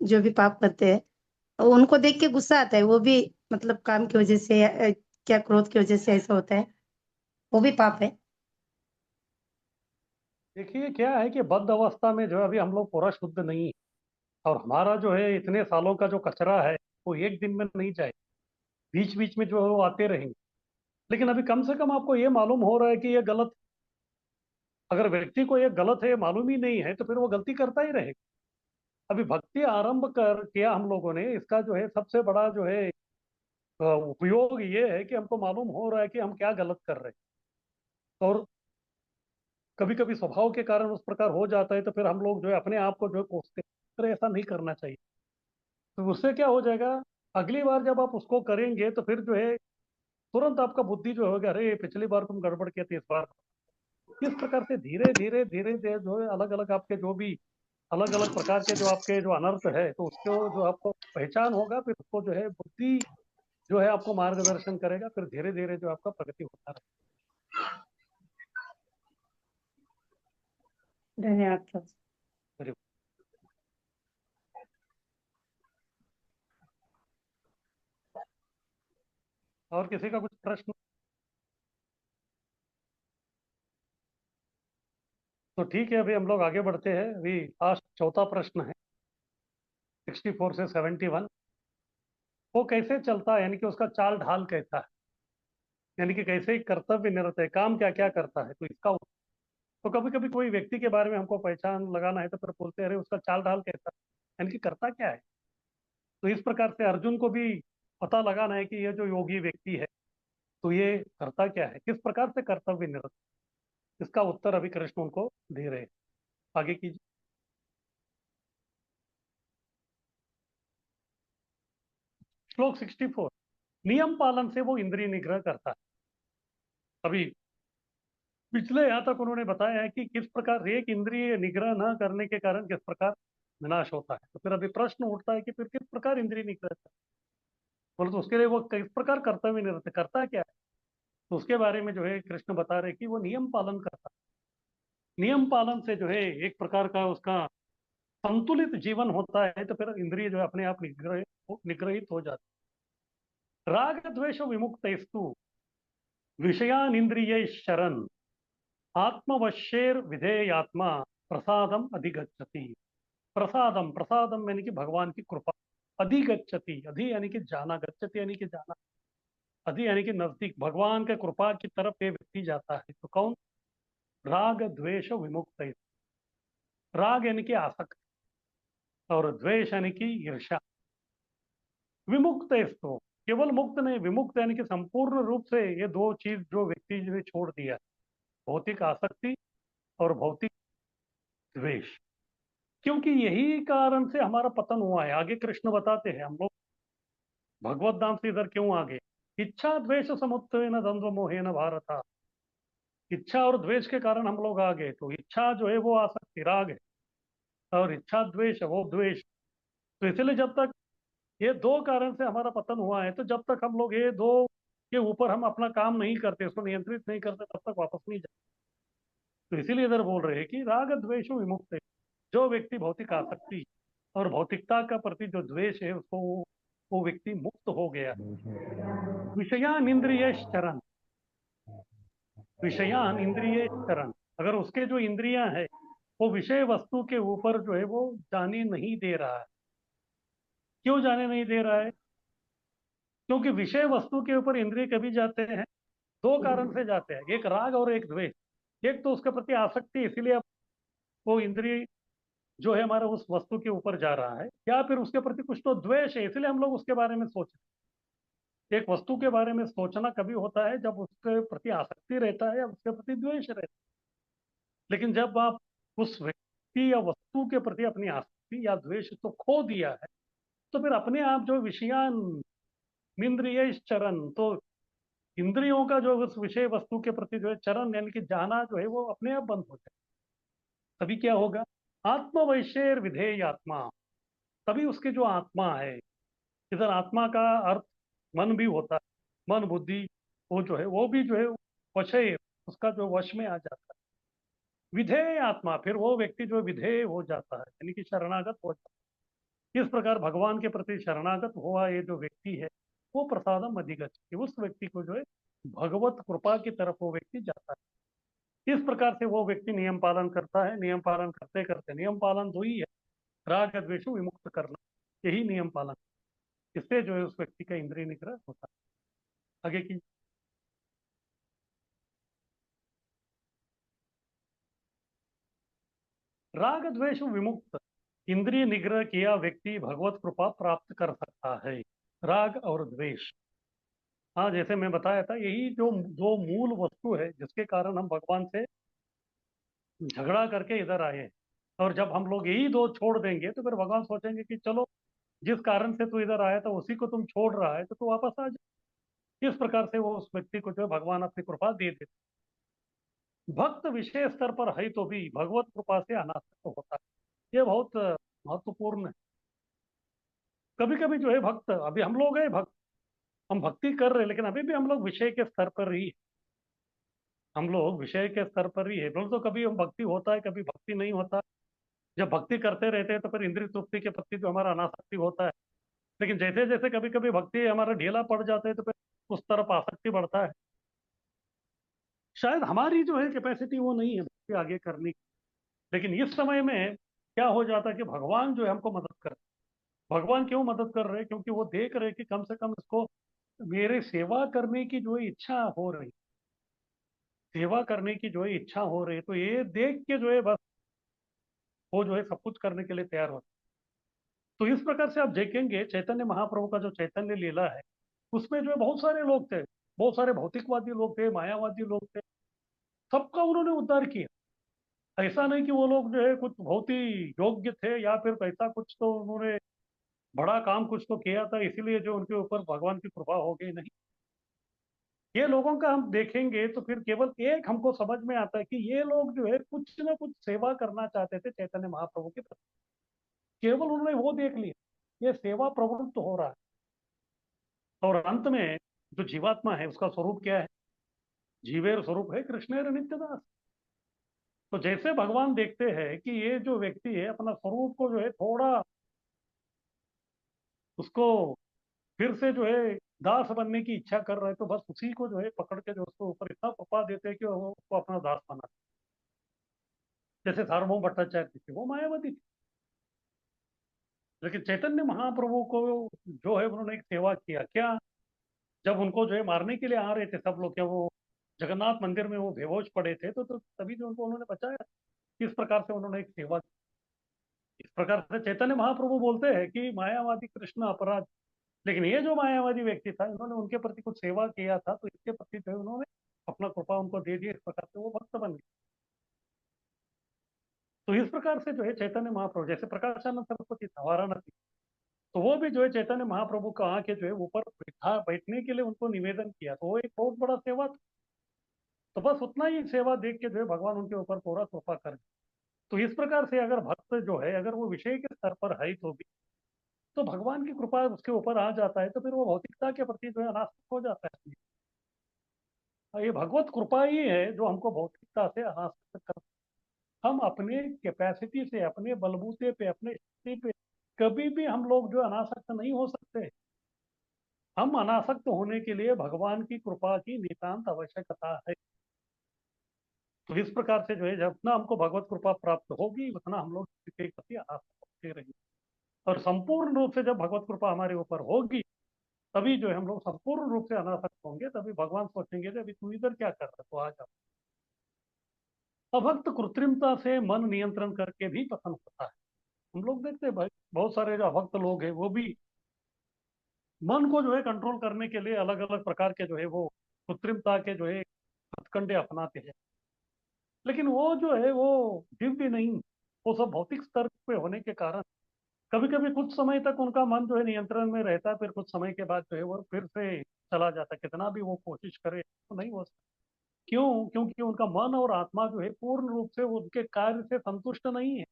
जो भी पाप करते हैं उनको देख के गुस्सा आता है, वो भी मतलब काम की वजह से क्या क्रोध की वजह से ऐसा होता है, वो भी पाप है? देखिए क्या है कि बद्ध अवस्था में जो है अभी हम लोग पूरा शुद्ध नहीं है, और हमारा जो है इतने सालों का जो कचरा है वो एक दिन में नहीं जाए, बीच बीच में जो है वो आते रहेंगे। लेकिन अभी कम से कम आपको ये मालूम हो रहा है कि ये गलत। अगर व्यक्ति को ये गलत है मालूम ही नहीं है तो फिर वो गलती करता ही रहेगा। अभी भक्ति आरंभ कर किया हम लोगों ने, इसका जो है सबसे बड़ा जो है उपयोग ये है कि हमको मालूम हो रहा है कि हम क्या गलत कर रहे हैं। और कभी कभी स्वभाव के कारण उस प्रकार हो जाता है तो फिर हम लोग जो है अपने आप को जो है कोसते हैं, अरे ऐसा नहीं करना चाहिए। तो उससे क्या हो जाएगा, अगली बार जब आप उसको करेंगे तो फिर जो है तुरंत आपका बुद्धि जो होगा, अरे पिछली बार तुम गड़बड़ किए थे इस बार। इस प्रकार से धीरे धीरे धीरे धीरे जो है अलग अलग आपके जो भी अलग अलग प्रकार के जो आपके जो अनर्थ है तो उसको जो आपको पहचान होगा, फिर उसको जो है बुद्धि जो है आपको मार्गदर्शन करेगा, फिर धीरे धीरे जो आपका प्रगति होता धन्यवाद प्रभु। रहेगा। और किसी का कुछ प्रश्न? तो ठीक है, अभी हम लोग आगे बढ़ते हैं। अभी लास्ट चौथा प्रश्न है 64 से 71। वो कैसे चलता है, यानी कि उसका चाल ढाल कैसा है, यानी कि कैसे ही कर्तव्य निरत है, काम क्या क्या करता है, तो इसका तो कभी कभी कोई व्यक्ति के बारे में हमको पहचान लगाना है तो फिर बोलते हैं अरे उसका चाल ढाल कैसा है, यानी कि करता क्या है। तो इस प्रकार से अर्जुन को भी पता लगाना है कि ये जो योगी व्यक्ति है तो ये करता क्या है, किस प्रकार से कर्तव्य निरत। इसका उत्तर अभी कृष्ण उनको दे रहे हैं। आगे कीजिए। श्लोक 64। नियम पालन से वो इंद्रिय निग्रह करता है। अभी पिछले यहाँ तक उन्होंने बताया है कि किस प्रकार एक इंद्रिय निग्रह न करने के कारण किस प्रकार विनाश होता है। तो फिर अभी प्रश्न उठता है कि फिर किस प्रकार इंद्रिय निग्रह करता है, बोले तो उसके लिए वो किस प्रकार कर्तव्य निरत करता क्या है। तो उसके बारे में जो है कृष्ण बता रहे कि वो नियम पालन करता है। नियम पालन से जो है एक प्रकार का उसका संतुलित जीवन होता है, तो फिर इंद्रिय जो है अपने आप निग्रहित हो जाती है। राग द्वेष विमुक्त विषयान इंद्रिय शरण आत्मवश्येर विधेयात्मा प्रसादम अधिगच्छति। प्रसादम, प्रसादम यानी कि भगवान की कृपा, अधिगच्छति, अधि यानी कि जाना, गच्छति यानी कि जाना, अधि यानी कि नजदीक, भगवान के कृपा की तरफ ये व्यक्ति जाता है। तो कौन? राग द्वेष विमुक्त। राग यानी कि आसक्त, और द्वेष यानी कि ईर्ष्या। विमुक्त है इसको, केवल मुक्त नहीं, विमुक्त यानी कि संपूर्ण रूप से ये दो चीज जो व्यक्ति ने छोड़ दिया है, भौतिक आसक्ति और भौतिक द्वेष। क्योंकि यही कारण से हमारा पतन हुआ है। आगे कृष्ण बताते हैं हम लोग भगवत धाम से इधर क्यों आ गए। इच्छा द्वेष समुत्थेन द्वंद्व मोहेन भारत। इच्छा और द्वेष के कारण हम लोग आ गए। तो इच्छा जो है वो आसक्ति राग है, और इच्छा द्वेष वो द्वेष। तो इसलिए जब तक ये दो कारण से हमारा पतन हुआ है, तो जब तक हम लोग ये दो के ऊपर हम अपना काम नहीं करते, उसको नियंत्रित नहीं करते, तब तक वापस नहीं जाते। तो इसीलिए इधर बोल रहे हैं कि राग द्वेषो विमुक्त है। जो व्यक्ति भौतिक आसक्ति और भौतिकता का प्रति जो द्वेष है, उसको वो व्यक्ति मुक्त हो गया। विषयान इंद्रिय चरण, विषयान इंद्रिय चरण, अगर उसके जो इंद्रियां है वो विषय वस्तु के ऊपर जो है वो जाने नहीं दे रहा है। क्यों जाने नहीं दे रहा है? क्योंकि विषय वस्तु के ऊपर इंद्रिय कभी जाते हैं, दो कारण से जाते हैं, एक राग और एक द्वेष। एक तो उसके प्रति आसक्ति, इसीलिए अब वो इंद्रिय जो है हमारा उस वस्तु के ऊपर जा रहा है, या फिर उसके प्रति कुछ तो द्वेष है, इसलिए हम लोग उसके बारे में सोच रहे हैं। एक वस्तु के बारे में सोचना कभी होता है जब उसके प्रति आसक्ति रहता है या उसके प्रति द्वेष रहता है। लेकिन जब आप उस व्यक्ति या वस्तु के प्रति अपनी आसक्ति या द्वेष तो खो दिया है, तो फिर अपने आप जो विषयान इंद्रिय चरण, तो इंद्रियों का जो उस विषय वस्तु के प्रति जो है चरण यानी कि जाना जो है वो अपने आप बंद हो जाए। तभी क्या होगा? आत्मवैशेर विधेय आत्मा, तभी उसकी जो आत्मा है, इधर आत्मा का अर्थ मन भी होता है, मन बुद्धि वो जो है वो भी जो है वशे, उसका जो वश में आ जाता है। विधेय आत्मा, फिर वो व्यक्ति जो विधेय हो जाता है यानी कि शरणागत हो जाता है। इस प्रकार भगवान के प्रति शरणागत हुआ ये जो व्यक्ति है, वो प्रसादम अधिगच्छति, उस व्यक्ति को जो है भगवत कृपा की तरफ वो व्यक्ति जाता है। इस प्रकार से वो व्यक्ति नियम पालन करता है। नियम पालन करते करते, नियम पालन दो ही है, राग द्वेष विमुक्त करना, यही नियम पालन। इससे जो है उस व्यक्ति का इंद्रिय निग्रह होता है। आगे की राग द्वेष विमुक्त इंद्रिय निग्रह किया व्यक्ति भगवत कृपा प्राप्त कर सकता है। राग और द्वेष, हाँ जैसे मैं बताया था, यही जो दो मूल वस्तु है जिसके कारण हम भगवान से झगड़ा करके इधर आए हैं। और जब हम लोग यही दो छोड़ देंगे तो फिर भगवान सोचेंगे कि चलो, जिस कारण से तू इधर आया था उसी को तुम छोड़ रहा है, तो तू वापस आ जा। इस प्रकार से वो उस व्यक्ति को जो है भगवान अपनी कृपा दे देते। भक्त विशेष स्तर पर है तो भी भगवत कृपा से अनासक्त होता है। ये बहुत महत्वपूर्ण है। कभी कभी जो है भक्त, अभी हम लोग हैं भक्त, हम भक्ति कर रहे हैं, लेकिन अभी भी हम लोग विषय के स्तर पर ही हैं। हम लोग विषय के स्तर पर ही है, बोल तो कभी हम भक्ति होता है, कभी भक्ति नहीं होता। जब भक्ति करते रहते हैं तो फिर इंद्रिय तृप्ति के प्रति जो हमारा अनासक्ति होता है। लेकिन जैसे जैसे कभी कभी भक्ति हमारा ढीला पड़ जाता है तो फिर उस तरफ आसक्ति बढ़ता है। शायद हमारी जो है कैपेसिटी वो नहीं है भक्ति आगे करने की। लेकिन इस समय में क्या हो जाता है कि भगवान जो है हमको मदद कर, भगवान क्यों मदद कर रहे हैं? क्योंकि वो देख रहे हैं कि कम से कम इसको मेरे सेवा करने की जो है इच्छा हो रही, सेवा करने की जो है इच्छा हो रही है, तो ये देख के जो है बस वो जो है सब कुछ करने के लिए तैयार होता है। तो इस प्रकार से आप देखेंगे चैतन्य महाप्रभु का जो चैतन्य लीला है, उसमें जो है बहुत सारे लोग थे, बहुत सारे भौतिकवादी लोग थे, मायावादी लोग थे, सबका उन्होंने उद्धार किया। ऐसा नहीं कि वो लोग जो है कुछ बहुत ही योग्य थे या फिर ऐसा कुछ तो उन्होंने बड़ा काम कुछ तो किया था इसीलिए जो उनके ऊपर भगवान की कृपा हो गई, नहीं। ये लोगों का हम देखेंगे तो फिर केवल एक हमको समझ में आता है कि ये लोग जो है कुछ ना कुछ सेवा करना चाहते थे चैतन्य महाप्रभु की तरफ। केवल उन्होंने वो देख लिया, ये सेवा प्रवृत्त हो रहा है। और अंत में जो जीवात्मा है उसका स्वरूप क्या है? जीवेर स्वरूप है कृष्णेर नित्यदास। तो जैसे भगवान देखते हैं कि ये जो व्यक्ति है अपना स्वरूप को जो है थोड़ा उसको फिर से जो है दास बनने की इच्छा कर रहे हैं, तो बस उसी को जो है पकड़ के जो उसको ऊपर इतना कृपा देते हैं कि वो उसको अपना दास बना। जैसे सार्वभौम भट्टाचार्य थे, वो मायावती थे, लेकिन चैतन्य महाप्रभु को जो है उन्होंने एक सेवा किया। क्या? जब उनको जो है मारने के लिए आ रहे थे सब लोग, क्या वो जगन्नाथ मंदिर में वो बेहोश पड़े थे, तो तभी जो उनको उन्होंने बचाया। इस प्रकार से उन्होंने एक सेवा की। इस प्रकार से चैतन्य महाप्रभु बोलते हैं कि मायावादी कृष्ण अपराध, लेकिन ये जो मायावादी व्यक्ति था, इन्होंने उनके प्रति कुछ सेवा किया था, तो इसके प्रति जो है उन्होंने अपना कृपा उनको दे दिया। इस प्रकार से वो भक्त बन गए। तो इस प्रकार से जो है चैतन्य महाप्रभु, जैसे प्रकाशानंद सरस्वती था वाराणसी, तो वो भी जो है चैतन्य महाप्रभु का आके जो है ऊपर बैठने के लिए उनको निवेदन किया, तो वो एक बहुत बड़ा सेवा था। तो बस उतना ही सेवा देख के जो है भगवान उनके ऊपर पूरा कृपा कर दिया। तो इस प्रकार से अगर भक्त जो है अगर वो विषय के स्तर पर है तो भी तो भगवान की कृपा उसके ऊपर आ जाता है, तो फिर वो भौतिकता के प्रति जो है अनासक्त हो जाता है। और ये भगवत कृपा ही है जो हमको भौतिकता से अनासक्त कर, हम अपने कैपेसिटी से, अपने बलबूते पे, अपने शक्ति पे कभी भी हम लोग जो अनासक्त नहीं हो सकते। हम अनासक्त होने के लिए भगवान की कृपा की नितांत आवश्यकता है। तो इस प्रकार से जो है जितना हमको भगवत कृपा प्राप्त होगी उतना हम लोग इसके प्रति आसक्त होते रहेंगे। और संपूर्ण रूप से जब भगवत कृपा हमारे ऊपर होगी तभी जो है हम लोग संपूर्ण रूप से अनासक्त होंगे। तभी भगवान सोचेंगे कि अभी तू इधर क्या कर रहा है, तो आ जा। अभक्त कृत्रिमता से मन नियंत्रण करके भी पतन होता है। हम लोग देखते हैं भाई, बहुत सारे जो अभक्त लोग हैं वो भी मन को जो है कंट्रोल करने के लिए अलग अलग प्रकार के जो है वो कृत्रिमता के जो है हथकंडे अपनाते हैं। लेकिन वो जो है वो दिव्य नहीं, वो सब भौतिक स्तर पे होने के कारण कभी कभी कुछ समय तक उनका मन जो है नियंत्रण में रहता है, फिर कुछ समय के बाद जो है वो फिर से चला जाता है, कितना भी वो कोशिश करे तो नहीं हो सकता। क्यों? क्योंकि उनका मन और आत्मा जो है पूर्ण रूप से उनके कार्य से संतुष्ट नहीं है।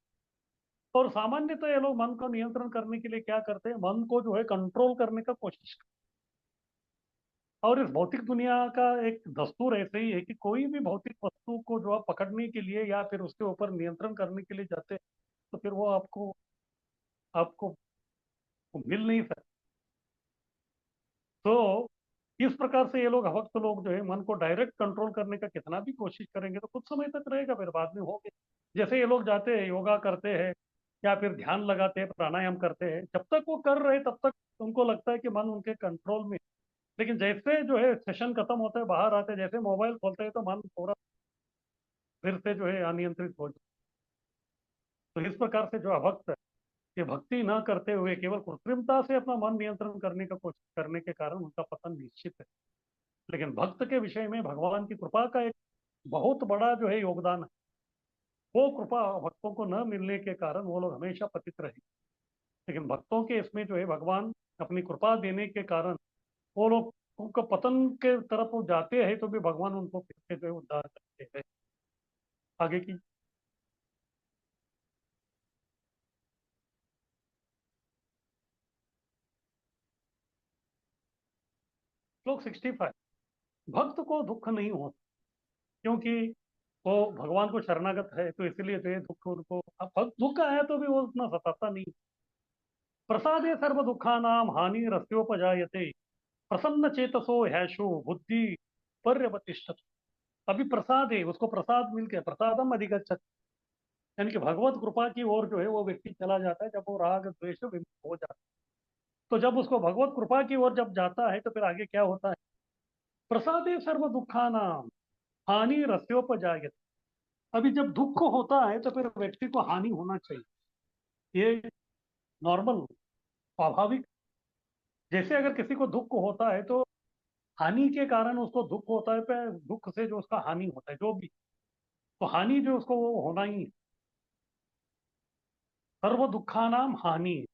और सामान्यतः ये लोग मन को नियंत्रण करने के लिए क्या करते हैं, मन को जो है कंट्रोल करने का कोशिश करते हैं। और इस भौतिक दुनिया का एक दस्तूर ऐसे ही है कि कोई भी भौतिक वस्तु को जो आप पकड़ने के लिए या फिर उसके ऊपर नियंत्रण करने के लिए जाते हैं तो फिर वो आपको आपको मिल नहीं सकता। तो इस प्रकार से ये लोग भक्त लोग जो है मन को डायरेक्ट कंट्रोल करने का कितना भी कोशिश करेंगे तो कुछ समय तक रहेगा, फिर बाद में हो गए। जैसे ये लोग जाते हैं योगा करते हैं या फिर ध्यान लगाते हैं, प्राणायाम करते हैं, जब तक वो कर रहे हैं तब तक उनको लगता है कि मन उनके कंट्रोल में। लेकिन जैसे जो है सेशन खत्म होता है, बाहर आते हैं, जैसे मोबाइल खोलते हैं तो मन पूरा फिर से जो है अनियंत्रित हो जाता है। तो इस प्रकार से जो अभक्त है ये भक्ति न करते हुए केवल कृत्रिमता से अपना मन नियंत्रण करने का कोशिश करने के कारण उनका पतन निश्चित है। लेकिन भक्त के विषय में भगवान की कृपा का एक बहुत बड़ा जो है योगदान है। वो कृपा भक्तों को न मिलने के कारण वो लोग हमेशा पतित रहे। लेकिन भक्तों के इसमें जो है भगवान अपनी कृपा देने के कारण वो लोग उनको पतन के तरफ वो जाते हैं तो भी भगवान उनको फिर से जो है उद्धार करते हैं। आगे की श्लोक 65। भक्त को दुख नहीं होता क्योंकि वो भगवान को शरणागत है, तो इसलिए जो है दुख उनको, अब दुख आया तो भी वो उतना सताता नहीं। प्रसादे सर्व दुखानाम हानि रस्योपजायते प्रसन्न चेतसो हैशो बुद्धि पर्यवतिष्ठत। अभी प्रसाद है, उसको प्रसाद मिल गया, प्रसादम अधिगच्छति, यानी कि भगवत कृपा की ओर जो है वो व्यक्ति चला जाता है जब वो राग द्वेष विमुक्त हो जाता है। तो जब उसको भगवत कृपा की ओर जब जाता है तो फिर आगे क्या होता है, प्रसादे सर्व दुखानाम हानि रस्योपजायते। अभी जब दुख होता है तो फिर व्यक्ति को हानि होना चाहिए, ये नॉर्मल, स्वाभाविक। जैसे अगर किसी को दुख होता है तो हानि के कारण उसको दुख होता है, पे दुख से जो उसका हानि होता है जो भी, तो हानि जो उसको वो होना ही है। सर्व दुखानाम हानि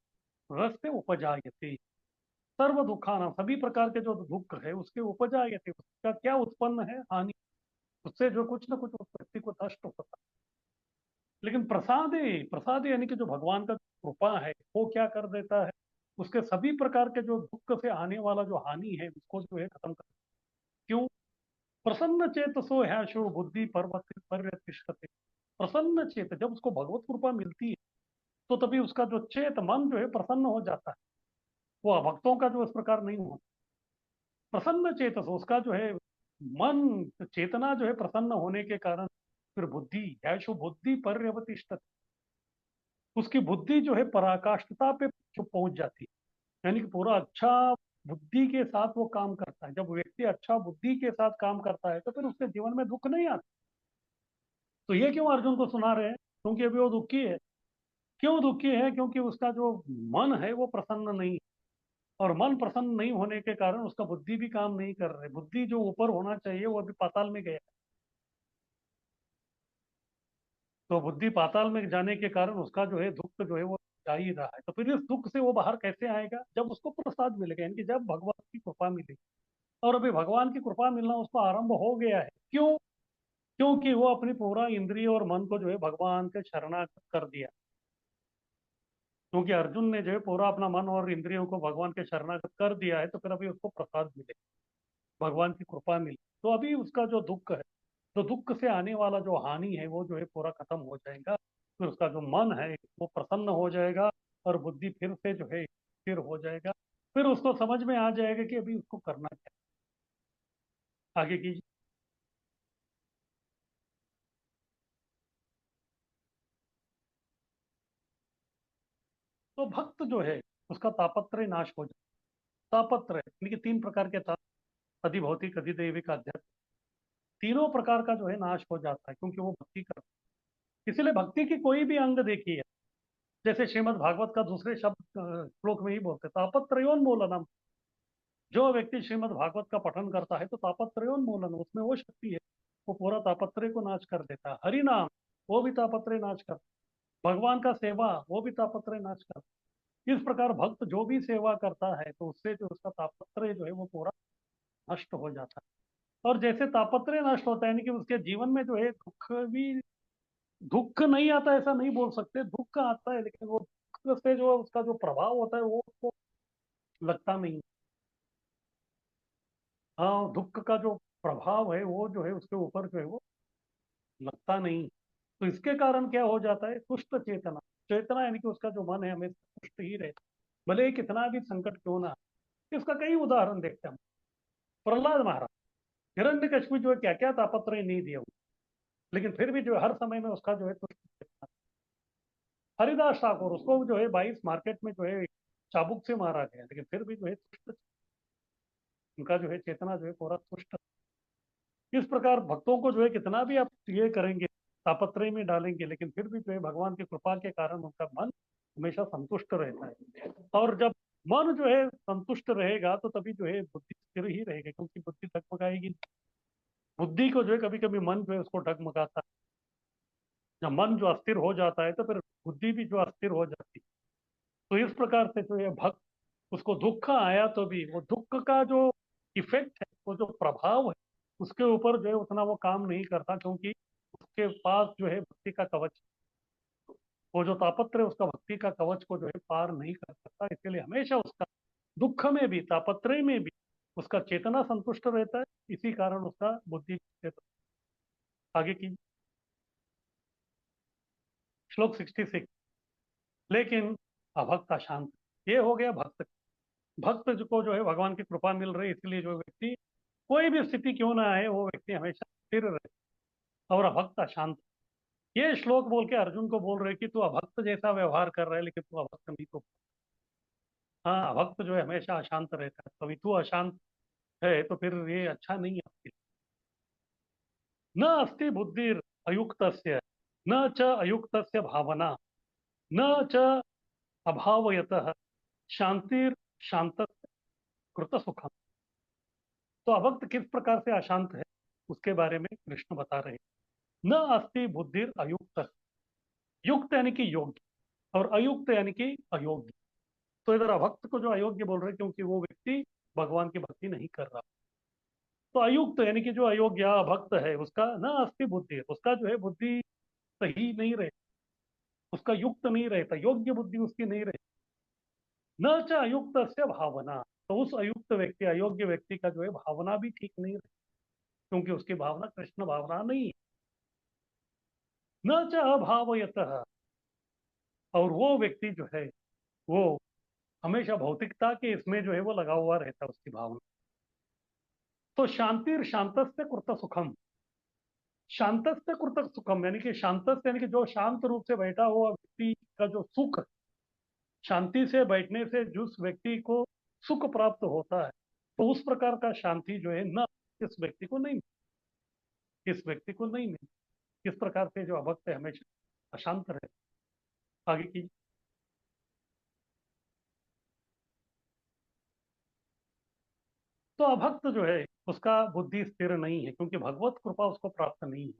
रस से उपजायते, सर्व दुखानाम सभी प्रकार के जो दुख है उसके उपजायते, उसका क्या उत्पन्न है, हानि। उससे जो कुछ ना कुछ उस व्यक्ति को नष्ट होता है। लेकिन प्रसादे, प्रसाद यानी कि जो भगवान का कृपा है वो क्या कर देता है, उसके सभी प्रकार के जो दुख से आने वाला जो हानि है उसको जो है खत्म कर। क्यों? प्रसन्न चेतसो हैशो बुद्धि पर्वत पर्यतिष्ठते। प्रसन्न चेत, जब उसको भगवत कृपा मिलती है तो तभी उसका जो चेत मन जो है प्रसन्न हो जाता है। वो भक्तों का जो इस प्रकार नहीं होता। प्रसन्न चेतस, उसका जो है मन, चेतना जो है प्रसन्न होने के कारण फिर बुद्धि हैशो बुद्धि पर्यवतिष्ठते, उसकी बुद्धि जो है पराकाष्ठता पे जो पहुंच जाती है, यानी कि पूरा अच्छा बुद्धि के साथ वो काम करता है। जब व्यक्ति अच्छा बुद्धि के साथ काम करता है तो फिर उसके जीवन में दुख नहीं आता। तो ये क्यों अर्जुन को सुना रहे हैं, क्योंकि अभी वो दुखी है। क्यों दुखी है? क्योंकि उसका जो मन है वो प्रसन्न नहीं है। और मन प्रसन्न नहीं होने के कारण उसका बुद्धि भी काम नहीं कर रही, बुद्धि जो ऊपर होना चाहिए वो अभी पाताल में गया। तो बुद्धि पाताल में जाने के कारण उसका जो है दुख जो है वो जा ही रहा है। तो फिर इस दुख से वो बाहर कैसे आएगा, जब उसको प्रसाद मिलेगा, यानी कि जब भगवान की कृपा मिलेगी। और अभी भगवान की कृपा मिलना उसको आरंभ हो गया है। क्यों? क्योंकि वो अपनी पूरा इंद्रिय और मन को जो है भगवान के शरणागत कर दिया। क्योंकि अर्जुन ने जो है पूरा अपना मन और इंद्रियों को भगवान के शरणागत कर दिया है, तो फिर अभी उसको प्रसाद मिले, भगवान की कृपा मिले, तो अभी उसका जो दुख है, तो दुख से आने वाला जो हानि है वो जो है पूरा खत्म हो जाएगा। फिर उसका जो मन है वो प्रसन्न हो जाएगा, और बुद्धि फिर से जो है स्थिर हो जाएगा। फिर उसको समझ में आ जाएगा कि अभी उसको करना क्या है। आगे की। तो भक्त जो है उसका तापत्रय नाश हो जाता है। तापत्रय यानी कि तीन प्रकार के ताप, अधिभौतिक, अधिदैविक, आध्यात्मिक, तीनों प्रकार का जो है नाश हो जाता है, क्योंकि वो भक्ति करता है। इसलिए भक्ति की कोई भी अंग देखिए, जैसे श्रीमद् भागवत का दूसरे शब्द श्लोक में ही बोलते तापत्रयोन्मूलनम। जो व्यक्ति श्रीमद् भागवत का पठन करता है तो तापत्रयोन्मूलन, उसमें वो शक्ति है, वो पूरा तापत्रय को नाश कर देता है। हरि नाम, वो भी तापत्रय नाश करता है। भगवान का सेवा, वो भी तापत्रय नाश करता है। इस प्रकार भक्त जो भी सेवा करता है तो उससे जो उसका तापत्रय जो है वो पूरा नष्ट हो जाता है। और जैसे तापत्रय नष्ट होता है, यानी कि उसके जीवन में जो है दुख भी, दुख नहीं आता ऐसा नहीं बोल सकते, दुख आता है, लेकिन वो दुख से जो उसका जो प्रभाव होता है वो उसको लगता नहीं। हाँ, दुख का जो प्रभाव है वो जो है उसके ऊपर जो है वो लगता नहीं। तो इसके कारण क्या हो जाता है, तुष्ट चेतना। चेतना यानी कि उसका जो मन है हमेशा तुष्ट ही रहता है, भले ही कितना भी संकट क्यों ना आए। इसका कई उदाहरण देखते हैं हम। प्रहलाद महाराज, हिरण्यकशिपु जो है क्या क्या तापत्रय नहीं दिया उन्हें, लेकिन फिर भी जो है हर समय में उसका जो है तुष्ट चेतना। हरिदास ठाकुर, उसको जो है 22 मार्केट में जो है चाबुक से मारा गया, लेकिन फिर भी जो है तुष्ट, उनका जो है चेतना जो है पूरा तुष्ट। इस प्रकार भक्तों को जो है कितना भी आप ये करेंगे, तापत्रय में डालेंगे, लेकिन फिर भी जो है भगवान की कृपा के कारण उनका मन हमेशा संतुष्ट रहता है। और जब मन जो है संतुष्ट रहेगा तो तभी जो है बुद्धि स्थिर ही रहेगी, क्योंकि बुद्धि डगमगाएगी नहीं। बुद्धि को जो है कभी कभी मन जो है उसको डगमगाता है। जब मन जो अस्थिर हो जाता है तो फिर बुद्धि भी जो अस्थिर हो जाती है। तो इस प्रकार से जो है भक्त, उसको दुख आया तो भी वो दुख का जो इफेक्ट है, वो जो प्रभाव है, उसके ऊपर जो है उतना वो काम नहीं करता, क्योंकि उसके पास जो है भक्ति का कवच, वो जो तापत्र है उसका भक्ति का कवच को जो है पार नहीं कर सकता। इसलिए हमेशा उसका दुख में भी, तापत्रय में भी उसका चेतना संतुष्ट रहता है। इसी कारण उसका बुद्धि आगे की। श्लोक 66। लेकिन अभक्त अशांत, ये हो गया भक्त। भक्त को जो है भगवान की कृपा मिल रही है, इसलिए जो व्यक्ति कोई भी स्थिति क्यों ना आए वो व्यक्ति हमेशा स्थिर रहे। और अभक्त अशांत, ये श्लोक बोल के अर्जुन को बोल रहे कि तू अभक्त जैसा व्यवहार कर रहा है, लेकिन तू अभक्त नहीं। तो हाँ, अभक्त जो है हमेशा अशांत रहता है, कभी तू अशांत है तो फिर ये अच्छा नहीं है आपके लिए। न अस्ति बुद्धिर अयुक्तस्य, न च अयुक्तस्य भावना, न च अभावयतः शांतिर शांत कृत सुखम। तो अभक्त किस प्रकार से अशांत है उसके बारे में कृष्ण बता रहे हैं। न अस्ति बुद्धिर अयुक्त, युक्त यानी कि योग्य, और अयुक्त यानी कि अयोग्य। तो इधर अभक्त को जो अयोग्य बोल रहे हैं, क्योंकि वो व्यक्ति भगवान की भक्ति नहीं कर रहा। तो अयुक्त यानी कि जो अयोग्य अभक्त है उसका न अस्ति बुद्धि, उसका जो है बुद्धि सही नहीं रहे, उसका युक्त नहीं रहता, योग्य बुद्धि उसकी नहीं रहती। न च अयुक्त से भावना, तो उस अयुक्त व्यक्ति, अयोग्य व्यक्ति का जो है भावना भी ठीक नहीं रहती, क्योंकि उसकी भावना कृष्ण भावना नहीं है। न च अभावयतः, और वो व्यक्ति जो है वो हमेशा भौतिकता के इसमें जो है वो लगा हुआ रहता है, उसकी भावना। तो शांतिर शांतस्य कृत सुखम, शांतस्य कृत सुखम यानी कि शांतस्य यानी कि जो शांत रूप से बैठा हुआ व्यक्ति का जो सुख, शांति से बैठने से जिस व्यक्ति को सुख प्राप्त होता है, तो उस प्रकार का शांति जो है न इस व्यक्ति को नहीं, इस व्यक्ति को नहीं मिली। इस प्रकार से जो अभक्त है हमेशा अशांत रहे। आगे की। तो अभक्त जो है उसका बुद्धि स्थिर नहीं है, क्योंकि भगवत कृपा उसको प्राप्त नहीं है।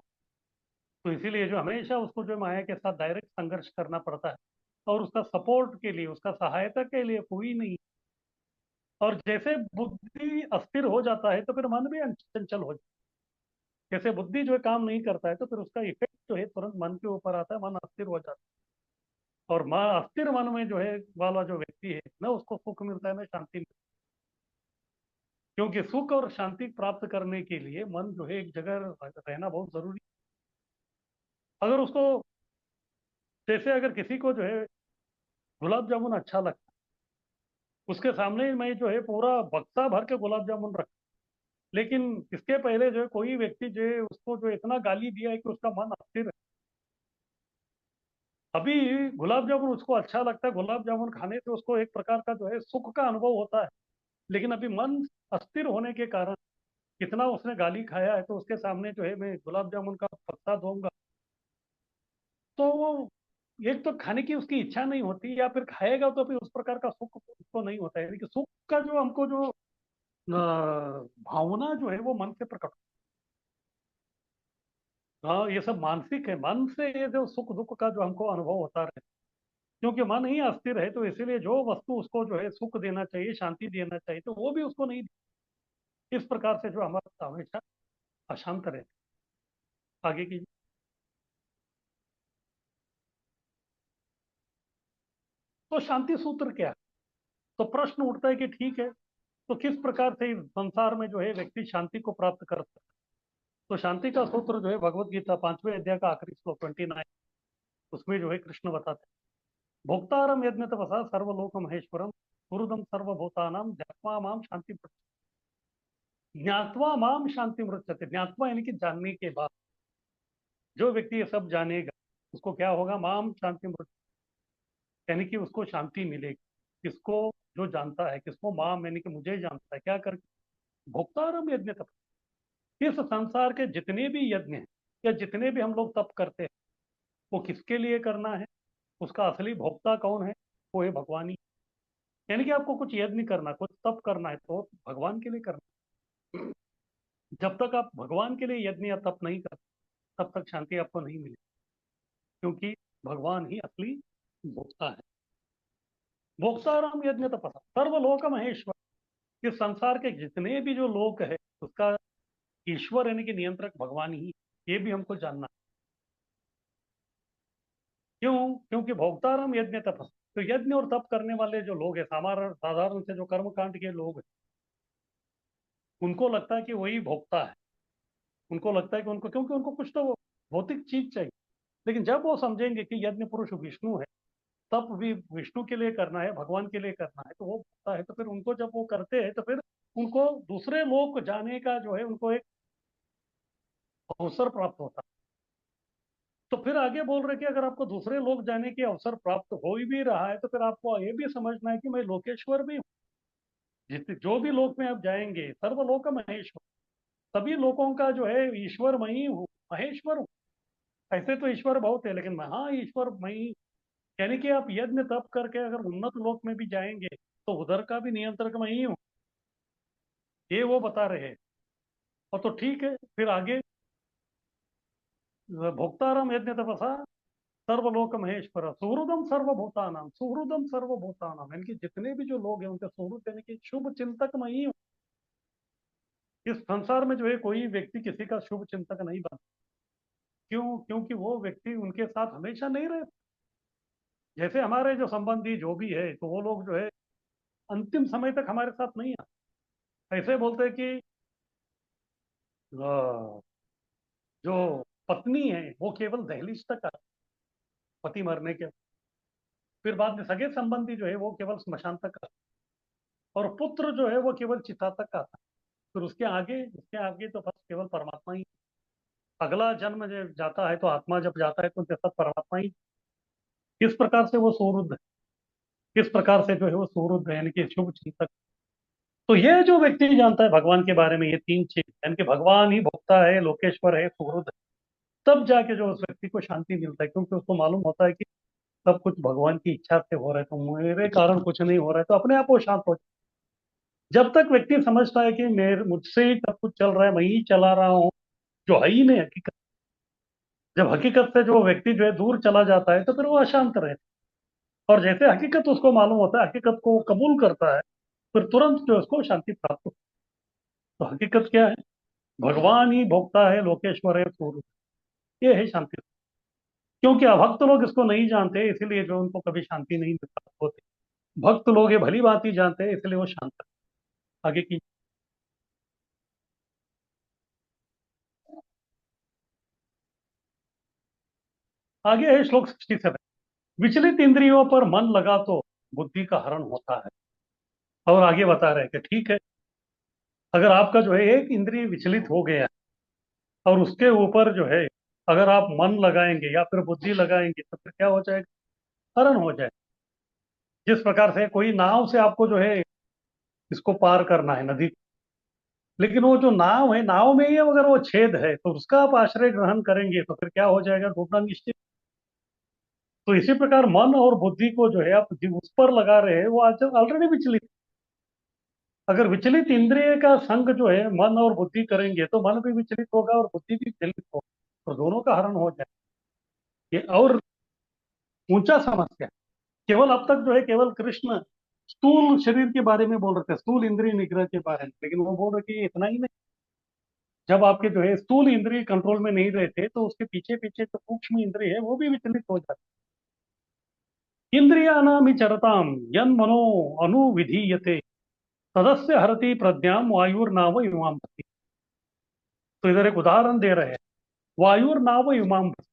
तो इसीलिए जो हमेशा उसको जो माया के साथ डायरेक्ट संघर्ष करना पड़ता है, और उसका सपोर्ट के लिए, उसका सहायता के लिए कोई नहीं। और जैसे बुद्धि अस्थिर हो जाता है तो फिर मन भी चंचल हो जाता है। जैसे बुद्धि जो है काम नहीं करता है तो फिर उसका इफेक्ट जो है तुरंत मन के ऊपर आता है, मन अस्थिर हो जाता है। और अस्थिर मन में जो है वाला जो व्यक्ति है, न उसको सुख मिलता है न शांति मिलती है। क्योंकि सुख और शांति प्राप्त करने के लिए मन जो है एक जगह रहना बहुत जरूरी है। अगर उसको, जैसे अगर किसी को जो है गुलाब जामुन अच्छा लगता है, उसके सामने मैं जो है पूरा बक्सा भर के गुलाब जामुन रख, लेकिन इसके पहले जो है कोई व्यक्ति जो है उसको जो इतना गाली दिया है कि उसका मन अस्थिर है। अभी गुलाब जामुन उसको अच्छा लगता है, गुलाब जामुन खाने से उसको एक प्रकार का जो है सुख का अनुभव होता है, लेकिन अभी मन अस्थिर होने के कारण कितना उसने गाली खाया है, तो उसके सामने जो है मैं गुलाब जामुन का पत्ता दूंगा तो वो एक तो खाने की उसकी इच्छा नहीं होती, या फिर खाएगा तो फिर उस प्रकार का सुख उसको नहीं होता है। यानी कि सुख का जो हमको जो भावना जो है वो मन से प्रकट, हाँ ये सब मानसिक है। मन से ये जो सुख दुख का जो हमको अनुभव होता रहे, क्योंकि मन ही अस्थिर है, तो इसीलिए जो वस्तु उसको जो है सुख देना चाहिए, शांति देना चाहिए, तो वो भी उसको नहीं दी। इस प्रकार से जो हमारा हमेशा अशांत रहता है। आगे की, तो शांति सूत्र क्या है? तो प्रश्न उठता है कि ठीक है, तो किस प्रकार से इस संसार में जो है व्यक्ति शांति को प्राप्त कर सकता है? तो शांति का सूत्र जो है भगवत गीता 5वें अध्याय का आखिरी श्लोक 29, उसमें जो है कृष्ण बताते हैं, भोक्तारम यज्ञ तपसा सर्वलोक महेश्वरम गुरुदम सर्वभूतानाम ज्ञात्वा माम शांति, ज्ञात्वा माम शांति मृच्छते। ज्ञात्वा यानी कि जानने के बाद, जो व्यक्ति ये सब जानेगा उसको क्या होगा? माम शांति मृच्छते, यानी कि उसको शांति मिलेगी। किसको? जो जानता है। किसको? माम यानी कि मुझे जानता है। क्या करके? भोक्तारम यज्ञ तप, इस संसार के जितने भी यज्ञ हैं या जितने भी हम लोग तप करते हैं, वो किसके लिए करना है? उसका असली भोक्ता कौन है? वो है भगवान ही। यानी कि आपको कुछ यज्ञ करना, कुछ तप करना है तो भगवान के लिए करना है। जब तक आप भगवान के लिए यज्ञ या तप नहीं करते, तब तक शांति आपको नहीं मिलेगी, क्योंकि भगवान ही असली भोक्ता है। भोक्ताराम यज्ञ तपसा सर्वलोक महेश्वर, इस संसार के जितने भी जो लोक है उसका ईश्वर यानी कि नियंत्रक भगवान ही, ये भी हमको जानना है। क्यों? क्योंकि भोक्ताराम यज्ञ तपस, तो यज्ञ और तप करने वाले जो लोग हैं, सामान्य साधारण से जो कर्मकांड के लोग हैं, उनको लगता है कि वही भोक्ता है। उनको लगता है कि उनको, क्योंकि उनको कुछ तो भौतिक चीज चाहिए। लेकिन जब वो समझेंगे कि यज्ञ पुरुष विष्णु है, तप भी विष्णु के लिए करना है, भगवान के लिए करना है, तो वो भोक्ता है, तो फिर उनको जब वो करते हैं तो फिर उनको दूसरे लोक जाने का जो है उनको एक अवसर प्राप्त होता है। तो फिर आगे बोल रहे कि अगर आपको दूसरे लोक जाने के अवसर प्राप्त हो ही भी रहा है, तो फिर आपको ये भी समझना है कि मैं लोकेश्वर भी हूँ। जो भी लोक में आप जाएंगे, सर्वलोक महेश्वर, सभी लोकों का जो है ईश्वर मैं ही हूँ, महेश्वर हूँ। ऐसे तो ईश्वर बहुत है, लेकिन महा ईश्वर मैं ही। यानी कि आप यज्ञ तप करके अगर उन्नत लोक में भी जाएंगे, तो उधर का भी नियंत्रक मैं ही हूँ, ये वो बता रहे हैं। और तो ठीक है, फिर आगे भोक्ताराम यज्ञ तपसा सर्वलोक महेश्वर सुहृदम सर्वभूतानाम, सुहृदम सर्वभूतानाम, यानी कि जितने भी जो लोग हैं उनके सुहृद यानी कि शुभ चिंतक मैं ही हूँ। इस संसार में जो है कोई व्यक्ति किसी का शुभ चिंतक नहीं बन। क्यों? क्योंकि वो व्यक्ति उनके साथ हमेशा नहीं रहे। जैसे हमारे जो संबंधी जो भी है, तो वो लोग जो है अंतिम समय तक हमारे साथ नहीं आते। ऐसे बोलते हैं कि जो पत्नी है वो केवल दहलीज तक आती, पति मरने के, फिर बाद में सगे संबंधी जो है वो केवल स्मशान तक आते, और पुत्र जो है वो केवल चिता तक आता। फिर उसके आगे तो बस केवल परमात्मा ही। अगला जन्म जब जाता है, तो आत्मा जब जाता है तो उनके साथ परमात्मा ही। किस प्रकार से वो सुहृद है, किस प्रकार से जो है वो सुहृद है, यानी कि शुभ चिंतक। तो ये जो व्यक्ति जानता है भगवान के बारे में ये तीन चीज, यानी कि भगवान ही भोक्ता है, लोकेश्वर है, सुहृद है, तब जाके जो उस व्यक्ति को शांति मिलता है, क्योंकि उसको मालूम होता है कि सब कुछ भगवान की इच्छा से हो रहा है, तो मेरे कारण कुछ नहीं हो रहा है, तो अपने आप वो शांत हो जाए। जब तक व्यक्ति समझता है कि मेरे मुझसे ही सब कुछ चल रहा है, मैं ही चला रहा हूँ, जो है ही नहीं हकीकत, जब हकीकत से जो व्यक्ति जो है दूर चला जाता है, तो फिर वो अशांत रहता है। और जैसे हकीकत उसको मालूम होता है, हकीकत को वो कबूल करता है, फिर तुरंत जो है उसको शांति प्राप्त होती है। तो हकीकत क्या है? भगवान ही भोक्ता है, लोकेश्वर है, सूर्य, ये है शांति। क्योंकि अभक्त लोग इसको नहीं जानते, इसीलिए जो उनको कभी शांति नहीं प्राप्त होती। भक्त लोग ये भली बात ही जानते हैं, इसलिए वो शांत हैं। आगे की आगे है श्लोक 67। विचलित इंद्रियों पर मन लगा तो बुद्धि का हरण होता है। और आगे बता रहे हैं कि ठीक है, अगर आपका जो है एक इंद्रिय विचलित हो गया और उसके ऊपर जो है अगर आप मन लगाएंगे या फिर बुद्धि लगाएंगे तो फिर क्या हो जाएगा, हरण हो जाए। जिस प्रकार से कोई नाव से आपको जो है इसको पार करना है नदी, लेकिन वो जो नाव है, नाव में ही अगर वो छेद है तो उसका आप आश्रय ग्रहण करेंगे तो फिर क्या हो जाएगा, डूबना निश्चित। तो इसी प्रकार मन और बुद्धि को जो है आप उस पर लगा रहे हैं, वो आज ऑलरेडी विचलित। अगर विचलित इंद्रिय का संग जो है मन और बुद्धि करेंगे तो मन भी विचलित होगा और बुद्धि भी विचलित होगा, तो दोनों का हरण हो जाए। ये और ऊंचा समस्या। केवल अब तक जो है केवल कृष्ण स्थूल शरीर के बारे में बोल रहे थे, स्थूल इंद्रिय निग्रह के बारे में, लेकिन वो बोल रहे कि इतना ही नहीं। जब आपके जो है स्थूल इंद्रिय कंट्रोल में नहीं रहते तो उसके पीछे पीछे जो सूक्ष्म इंद्रिय है वो भी विचलित हो जाते। इंद्रियाणामि चरताम यन मनो अनुविधीयते तदस्य हरति प्रज्ञाम वायुर्नाव इमाम भति। तो इधर एक उदाहरण दे रहे हैं, वायुर्नाव इमाम भति।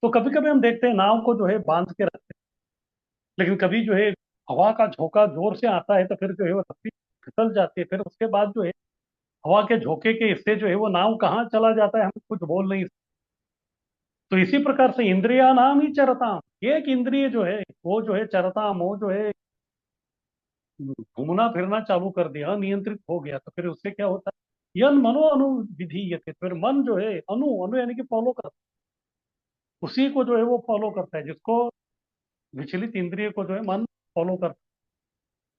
तो कभी कभी हम देखते हैं नाव को जो है बांध के रखते हैं, लेकिन कभी जो है हवा का झोंका जोर से आता है तो फिर जो है वो रस्सी फिसल जाती है। फिर उसके बाद जो है हवा के झोंके के इससे जो है वो नाव कहाँ चला जाता है हम कुछ बोल नहीं सकते। तो इसी प्रकार से इंद्रिया नाम ही चरताम, एक इंद्रिय जो है वो जो है चरताम, वो जो है घूमना फिरना चालू कर दिया, अनियंत्रित हो गया, तो फिर उससे क्या होता है, यन मनो अनुविधीयते, फिर मन जो है अनु अनु यानी कि फॉलो करता है, उसी को जो है वो फॉलो करता है, जिसको विचलित इंद्रिय को जो है मन फॉलो करता है।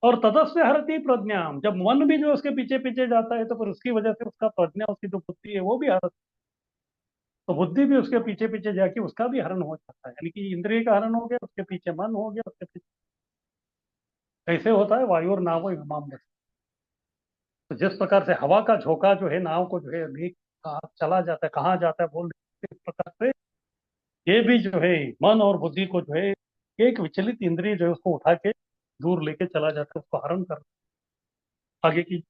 और तदस्य हरति प्रज्ञा, जब मन भी जो है उसके पीछे पीछे जाता है तो फिर उसकी वजह से उसका प्रज्ञा, उसकी जो बुद्धि है वो भी हरत, तो बुद्धि भी उसके पीछे पीछे जाके उसका भी हरण हो जाता है। यानी कि इंद्रिय का हरण हो गया, उसके पीछे मन हो गया, उसके पीछे कैसे होता है, वायु और नाव इमाम बस। तो जिस प्रकार से हवा का झोंका जो है नाव को जो है ले कहाँ चला जाता है, कहाँ जाता है बोल नहीं सकते, इस प्रकार से ये भी जो है मन और बुद्धि को जो है एक विचलित इंद्रिय जो है उसको उठा के दूर लेके चला जाता है, उसको हरण कर। आगे की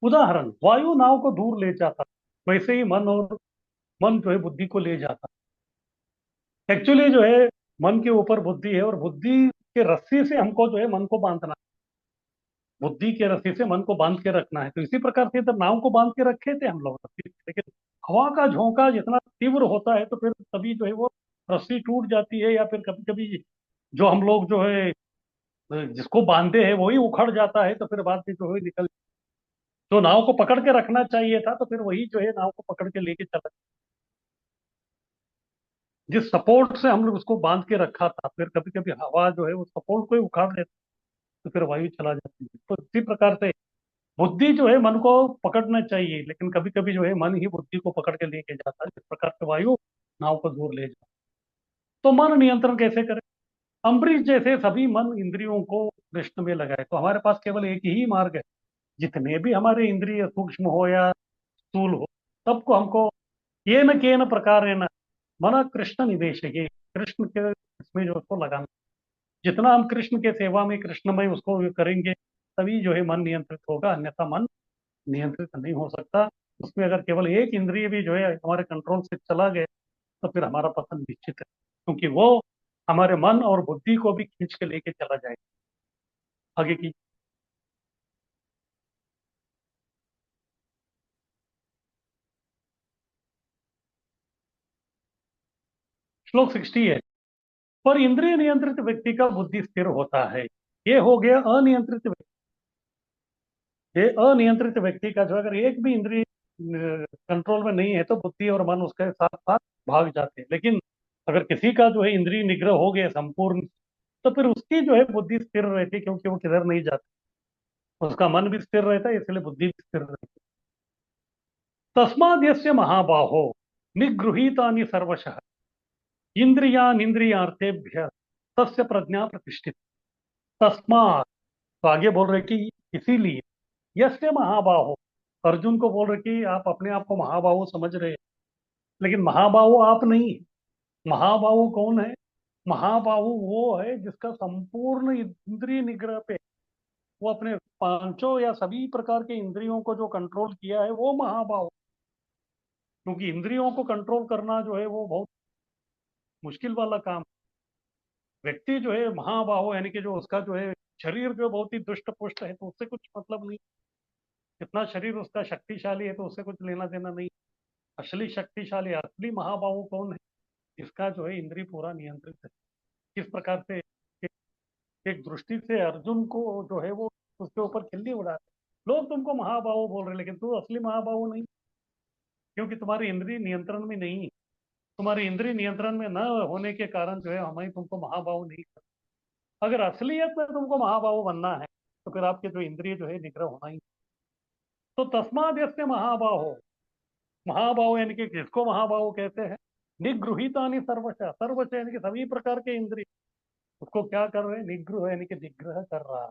उदाहरण, वायु नाव को दूर ले जाता है, वैसे ही मन जो है बुद्धि को ले जाता है। एक्चुअली जो है मन के ऊपर बुद्धि है और बुद्धि के रस्सी से हमको जो है मन को बांधना है, बुद्धि के रस्सी से मन को बांध के रखना है। तो इसी प्रकार से इधर नाव को बांध के रखे थे हम लोग रस्सी से, लेकिन हवा का झोंका जितना तीव्र होता है तो फिर तभी जो है वो रस्सी टूट जाती है, या फिर कभी कभी जो हम लोग जो है जिसको बांधे हैं वही उखड़ जाता है, तो फिर बाद में जो है निकल, तो नाव को पकड़ के रखना चाहिए था तो फिर वही जो है नाव को पकड़ के लेके चला, जिस सपोर्ट से हम लोग उसको बांध के रखा था, फिर कभी कभी हवा जो है वो सपोर्ट को ही उखाड़ लेती है, तो फिर वायु चला जाती है। तो इसी प्रकार से बुद्धि जो है मन को पकड़ना चाहिए, लेकिन कभी कभी जो है मन ही बुद्धि को पकड़ के लेके जाता है, जिस प्रकार से वायु नाव को दूर ले जाता है। तो मन नियंत्रण कैसे करें, अम्बरीश जैसे सभी मन इंद्रियों को कृष्ण में लगाए, तो हमारे पास केवल एक ही मार्ग है, जितने भी हमारे इंद्रिय सूक्ष्म हो या स्थूल हो, सबको हमको ये न के न प्रकार न मना कृष्ण निदेश है, कृष्ण के इसमें जो उसको लगाना, जितना हम कृष्ण के सेवा में कृष्णमय उसको करेंगे तभी जो है मन नियंत्रित होगा, अन्यथा मन नियंत्रित नहीं हो सकता। उसमें अगर केवल एक इंद्रिय भी जो है हमारे कंट्रोल से चला गया तो फिर हमारा पतन निश्चित है, क्योंकि वो हमारे मन और बुद्धि को भी खींच के लेके चला जाएगा। आगे की श्लोक 60 है, पर इंद्रिय नियंत्रित व्यक्ति का बुद्धि स्थिर होता है। ये हो गया अनियंत्रित व्यक्ति। ये अनियंत्रित व्यक्ति का जो अगर एक भी इंद्रिय कंट्रोल में नहीं है तो बुद्धि और मन उसके साथ साथ भाग जाते हैं। लेकिन अगर किसी का जो है इंद्रिय निग्रह हो गया संपूर्ण, तो फिर उसकी जो है बुद्धि स्थिर रहती है, क्योंकि वो किधर नहीं जाता, उसका मन भी स्थिर रहता है, इसलिए बुद्धि भी स्थिर रहती है। तस्माद् यस्य महाबाहो निगृहीतानि सर्वशः इंद्रियान इंद्रियार्थेभ्य तस्य प्रज्ञा प्रतिष्ठित। तस्मात्, तो आगे बोल रहे कि इसीलिए, यस्य महाबाहो, अर्जुन को बोल रहे कि आप अपने आप को महाबाहु समझ रहे हैं, लेकिन महाबाहु आप नहीं है। महाबाहु कौन है? महाबाहु वो है जिसका संपूर्ण इंद्रिय निग्रह पे, वो अपने पांचों या सभी प्रकार के इंद्रियों को जो कंट्रोल किया है, वो महाबाहु। क्योंकि इंद्रियों को कंट्रोल करना जो है वो बहुत मुश्किल वाला काम। व्यक्ति जो है महाबाहु यानी कि जो उसका जो है शरीर जो बहुत ही दुष्ट पुष्ट है, तो उससे कुछ मतलब नहीं। इतना शरीर उसका शक्तिशाली है तो उससे कुछ लेना देना नहीं। असली शक्तिशाली, असली महाबाहु कौन है? इसका जो है इंद्रिय पूरा नियंत्रित है। किस प्रकार से एक दृष्टि से अर्जुन को जो है वो उसके ऊपर खिल्ली उड़ाते। लोग तुमको महाबाहु बोल रहे, लेकिन तू असली महाबाहु नहीं, क्योंकि तुम्हारी इंद्रिय नियंत्रण में नहीं है। तुम्हारी इंद्रिय नियंत्रण में न होने के कारण जो है हमें तुमको महाबाहु नहीं करते। अगर असलियत में तुमको महाबाहु बनना है तो फिर आपके जो इंद्रिय जो है निग्रह होना ही। तो तस्माद यस्य महाबाहो, महाबाहु यानी कि किसको महाबाहु कहते हैं? निगृहीतानि सर्वशः, सर्वशः यानी कि सभी प्रकार के इंद्रिय उसको क्या कर रहे हैं? निग्रह यानी कि निग्रह कर रहा है।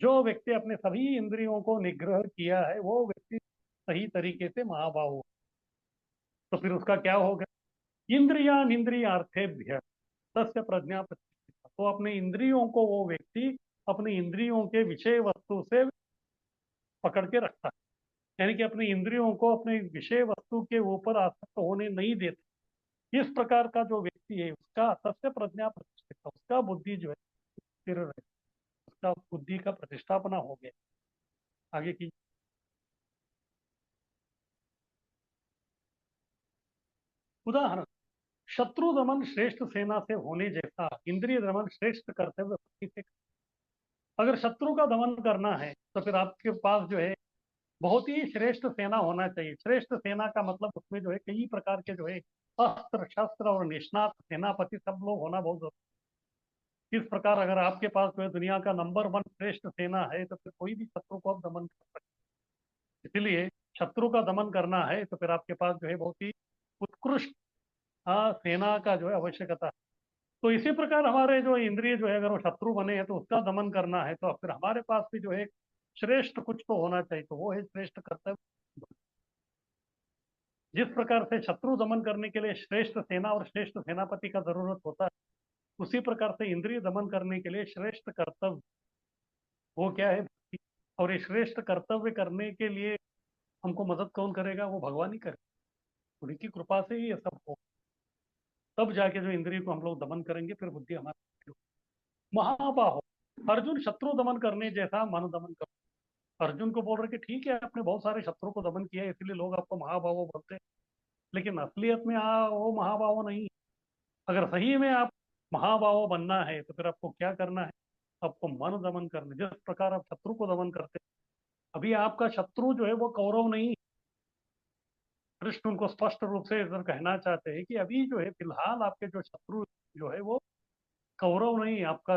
जो व्यक्ति अपने सभी इंद्रियों को निग्रह किया है वो व्यक्ति सही तरीके से महाबाहु। तो फिर उसका क्या होगा? इंद्रियान इंद्रियार्थेभ्य तस्य प्रज्ञा प्रतिष्ठिता। तो अपने इंद्रियों को वो व्यक्ति अपने इंद्रियों के विषय वस्तु से पकड़ के रखता है, यानी कि अपने इंद्रियों को अपने विषय वस्तु के ऊपर आसक्त होने नहीं देता। इस प्रकार का जो व्यक्ति है उसका तस्य प्रज्ञा प्रतिष्ठिता, उसका बुद्धि जो है स्थिर रहे, उसका बुद्धि का प्रतिष्ठापना हो गया। आगे की उदाहरण, शत्रु दमन श्रेष्ठ सेना से होने जैसा इंद्रिय दमन श्रेष्ठ कर्तव्य भक्ति से। अगर शत्रु का दमन करना है तो फिर आपके पास जो है बहुत ही श्रेष्ठ सेना होना चाहिए। श्रेष्ठ सेना का मतलब उसमें जो है कई प्रकार के जो है अस्त्र शस्त्र और निष्णात सेनापति सब लोग होना बहुत जरूरी। इस प्रकार अगर आपके पास जो है दुनिया का नंबर 1 श्रेष्ठ सेना है तो फिर कोई भी शत्रु को आप दमन कर सकते हैं। इसलिए शत्रु का दमन करना है तो फिर आपके पास जो है बहुत ही उत्कृष्ट सेना का जो है आवश्यकता है। तो इसी प्रकार हमारे जो इंद्रिय जो है अगर वो शत्रु बने हैं तो उसका दमन करना है तो फिर हमारे पास भी जो है श्रेष्ठ कुछ तो होना चाहिए, तो वो है श्रेष्ठ कर्तव्य। जिस प्रकार से शत्रु दमन करने के लिए श्रेष्ठ सेना और श्रेष्ठ सेनापति का जरूरत होता है, उसी प्रकार से इंद्रिय दमन करने के लिए श्रेष्ठ कर्तव्य वो क्या है? भक्ति। और ये श्रेष्ठ कर्तव्य करने के लिए हमको मदद कौन करेगा? वो भगवान ही करेगा। उन्हीं की कृपा से ही ये सब हो, तब जाके जो इंद्रिय को हम लोग दमन करेंगे फिर बुद्धि हमारी। महाबाहो, अर्जुन शत्रु दमन करने जैसा मन दमन कर। अर्जुन को बोल रहे कि ठीक है आपने बहुत सारे शत्रु को दमन किया है इसलिए लोग आपको महाबाहो बोलते हैं, लेकिन असलियत में वो महाबाहो नहीं। अगर सही में आप महाबाहो बनना है तो फिर आपको क्या करना है? आपको मन दमन करना। जिस प्रकार आप शत्रु को दमन करते हैं, अभी आपका शत्रु जो है वो कौरव नहीं। कृष्ण उनको स्पष्ट रूप से इधर कहना चाहते हैं कि अभी जो है फिलहाल आपके जो शत्रु जो है वो कौरव नहीं, आपका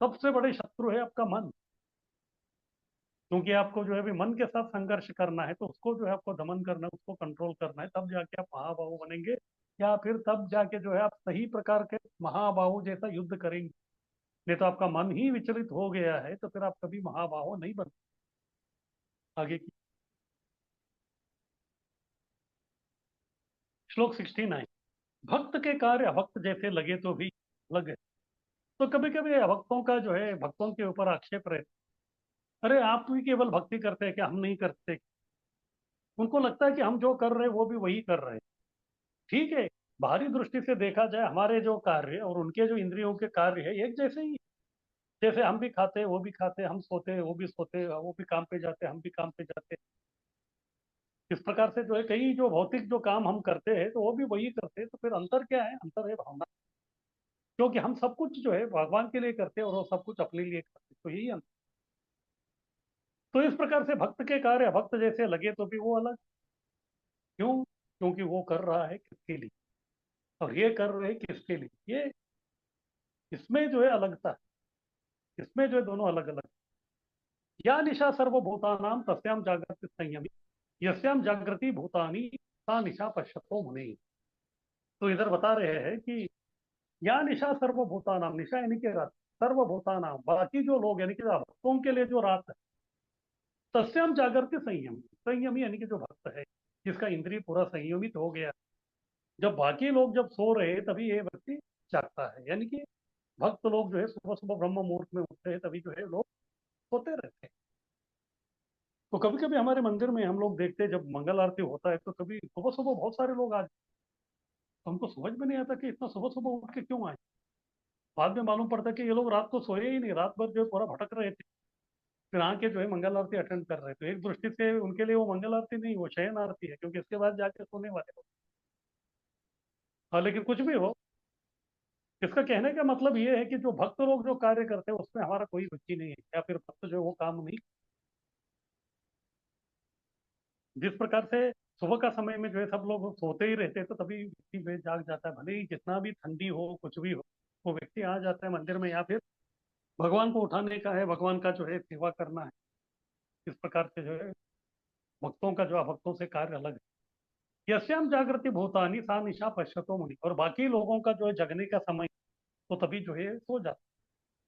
सबसे बड़े शत्रु है आपका मन। क्योंकि आपको जो है अभी मन के साथ संघर्ष करना है तो उसको जो है आपको दमन करना है, उसको कंट्रोल करना है, तब जाके आप महाबाहु बनेंगे। या फिर तब जाके जो है आप सही प्रकार के महाबाहु जैसा युद्ध करेंगे। नहीं तो आपका मन ही विचलित हो गया है तो फिर आप कभी महाबाहु नहीं बन। आगे की श्लोक 69, भक्त के कार्य अभक्त जैसे लगे तो भी अलग है। तो कभी कभी अभक्तों का जो है भक्तों के ऊपर आक्षेप रहता है, अरे आप भी केवल भक्ति करते हैं कि हम नहीं करते? उनको लगता है कि हम जो कर रहे हैं वो भी वही कर रहे हैं। ठीक है, बाहरी दृष्टि से देखा जाए हमारे जो कार्य और उनके जो इंद्रियों के कार्य है एक जैसे ही। जैसे हम भी खाते हैं वो भी खाते हैं, हम सोते हैं वो भी सोते हैं, वो भी काम पे जाते हैं हम भी काम पे जाते हैं। इस प्रकार से जो है कई जो भौतिक जो काम हम करते हैं तो वो भी वही करते हैं। तो फिर अंतर क्या है? अंतर है भावना। क्योंकि हम सब कुछ जो है भगवान के लिए करते हैं और वो सब कुछ अपने लिए करते हैं, तो यही अंतर। तो इस प्रकार से भक्त के कार्य भक्त जैसे लगे तो भी वो अलग। क्यों? क्योंकि वो कर रहा है किसके लिए और ये कर रहे हैं किसके लिए। ये इसमें जो है अलगता है, इसमें जो है दोनों अलग अलग। या निशा सर्वभूतानां तस्याम जागृति संयमी यस्याम जागृति भूतानि सा निशा पश्यतो मुने। तो इधर बता रहे हैं कि या निशा सर्वभूतानाम, निशा यानी कि रात, सर्वभूतानाम बाकी जो लोग यानी कि भक्तों के लिए जो रात है, तस्याम जागृति संयम, संयमी यानी कि जो भक्त है, जिसका इंद्रिय पूरा संयमित हो गया, जब बाकी लोग जब सो रहे तभी ये व्यक्ति जागता है। यानी कि भक्त लोग जो है सुबह सुबह ब्रह्म मुहूर्त में उठते हैं, तभी जो है लोग सोते रहते हैं। तो कभी कभी हमारे मंदिर में हम लोग देखते हैं जब मंगल आरती होता है तो कभी सुबह सुबह बहुत सारे लोग आ जाते हैं। तो हमको समझ में नहीं आता कि इतना सुबह सुबह उठ के क्यों आए। बाद में मालूम पड़ता है कि ये लोग रात को सोए ही नहीं, रात भर जो है पूरा भटक रहे थे, फिर आके जो है मंगल आरती अटेंड कर रहे थे। तो एक दृष्टि से उनके लिए वो मंगल आरती नहीं, वो शयन आरती है, क्योंकि इसके बाद जाके सोने वाले लोग। हाँ, लेकिन कुछ भी हो, इसका कहने का मतलब ये है कि जो भक्त लोग जो कार्य करते हैं उसमें हमारा कोई रुचि नहीं है, या फिर भक्त जो है वो काम नहीं। जिस प्रकार से सुबह का समय में जो है सब लोग सोते ही रहते हैं, तो तभी व्यक्ति जो है जाग जाता है, भले ही जितना भी ठंडी हो कुछ भी हो, वो व्यक्ति आ जाता है मंदिर में, या फिर भगवान को उठाने का है, भगवान का जो है सेवा करना है। इस प्रकार से जो है भक्तों का जो अभक्तों से कार्य अलग है। यस्याम जागृति भूतानी सा निशा पश्यतो मुनि, और बाकी लोगों का जो है जगने का समय, तो तभी जो है सो जाता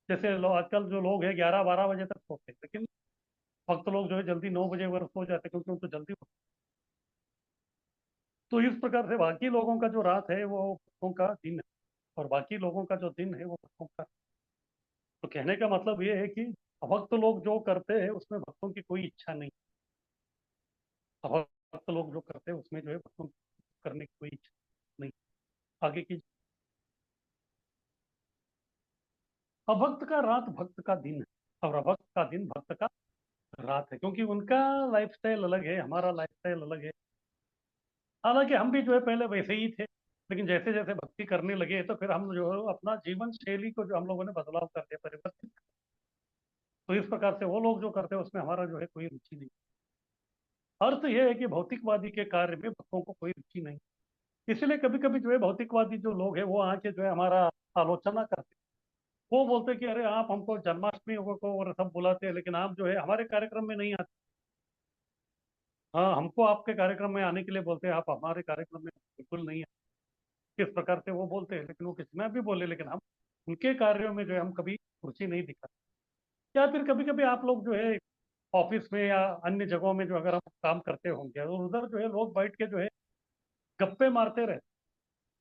है। जैसे आजकल जो लोग हैं 11-12 बजे तक सोते हैं, लेकिन भक्त लोग जो है जल्दी 9 बजे वगैरह सो जाते हैं, क्योंकि उनको जल्दी तो इस प्रकार से बाकी लोगों का जो रात है वो भक्तों का दिन है, और बाकी लोगों का जो दिन है वो भक्तों का। तो कहने का मतलब ये है कि अभक्त लोग जो करते हैं उसमें भक्तों की कोई इच्छा नहीं। अभक्त लोग जो करते हैं उसमें जो है भक्तों की करने की कोई इच्छा नहीं। आगे की, अभक्त का रात भक्त का दिन है, और अभक्त का दिन भक्त का रात है, क्योंकि उनका लाइफस्टाइल अलग है, हमारा लाइफस्टाइल अलग है। हालांकि हम भी जो है पहले वैसे ही थे, लेकिन जैसे जैसे भक्ति करने लगे तो फिर हम जो है अपना जीवन शैली को जो हम लोगों ने बदलाव कर दिया, परिवर्तित। तो इस प्रकार से वो लोग जो करते हैं उसमें हमारा जो है कोई रुचि नहीं। अर्थ यह है कि भौतिकवादी के कार्य में भक्तों को कोई रुचि नहीं। इसलिए कभी कभी जो है भौतिकवादी जो लोग हैं वो आके जो है हमारा आलोचना करते हैं। वो बोलते हैं कि अरे आप हमको जन्माष्टमी को और सब बुलाते हैं, लेकिन आप जो है हमारे कार्यक्रम में नहीं आते। हाँ, हमको आपके कार्यक्रम में आने के लिए बोलते हैं, आप हमारे कार्यक्रम में बिल्कुल नहीं आते। इस प्रकार से वो बोलते हैं, लेकिन वो कितना भी बोले, लेकिन हम उनके कार्यों में जो है हम कभी रुचि नहीं दिखाते। या फिर कभी कभी आप लोग जो है ऑफिस में या अन्य जगहों में जो अगर हम काम करते होंगे और उधर जो है लोग बैठ के जो है गप्पे मारते रहे,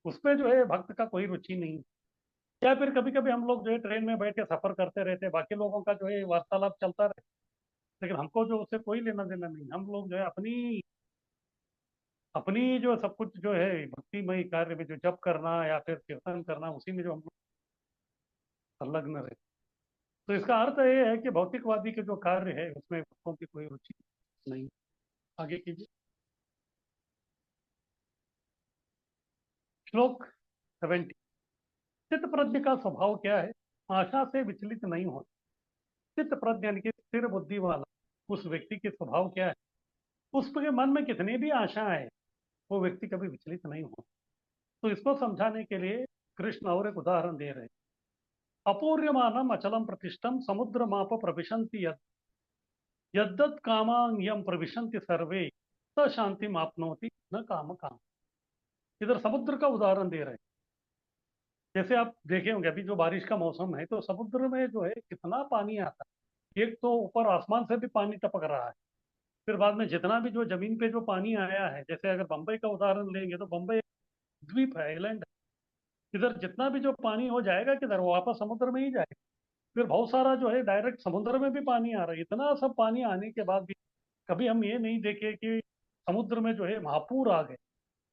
उसमें जो है भक्त का कोई रुचि नहीं। या फिर कभी कभी हम लोग जो है ट्रेन में बैठ के सफर करते रहते हैं, बाकी लोगों का जो है वार्तालाप चलता रहे, लेकिन हमको जो उससे कोई लेना देना नहीं। हम लोग जो है अपनी अपनी जो सब कुछ जो है भक्तिमय कार्य में जो जप करना या फिर कीर्तन करना, उसी में जो हम लोग संलग्न रहे। तो इसका अर्थ ये है कि भौतिकवादी के जो कार्य है उसमें भक्तों की कोई रुचि नहीं। आगे कीजिए। श्लोक 70। चित्त प्रज्ञ का स्वभाव क्या है? आशा से विचलित नहीं होता। चित्त प्रज्ञ यानी कि स्थिर बुद्धि वाला उस व्यक्ति के स्वभाव क्या है? उसके मन में कितनी भी आशा है, वो व्यक्ति कभी विचलित नहीं होता। तो इसको समझाने के लिए कृष्ण और एक उदाहरण दे रहे हैं। अपूर्यमानम अचलम प्रतिष्ठम समुद्र माप प्रविशन्ति यद्दत् कामान् यम प्रविशन्ति सर्वे स शांति मापनोति न काम काम। इधर समुद्र का उदाहरण दे रहे हैं। जैसे आप देखे होंगे अभी जो बारिश का मौसम है, तो समुद्र में जो है कितना पानी आता है। एक तो ऊपर आसमान से भी पानी टपक रहा है, फिर बाद में जितना भी जो जमीन पे जो पानी आया है, जैसे अगर बंबई का उदाहरण लेंगे तो बंबई द्वीप है, आइलैंड है। इधर जितना भी जो पानी हो जाएगा किधर, वो वापस समुद्र में ही जाएगा। फिर बहुत सारा जो है डायरेक्ट समुद्र में भी पानी आ रहा है। इतना सब पानी आने के बाद भी कभी हम ये नहीं देखे कि समुद्र में जो है महापूर आ गए,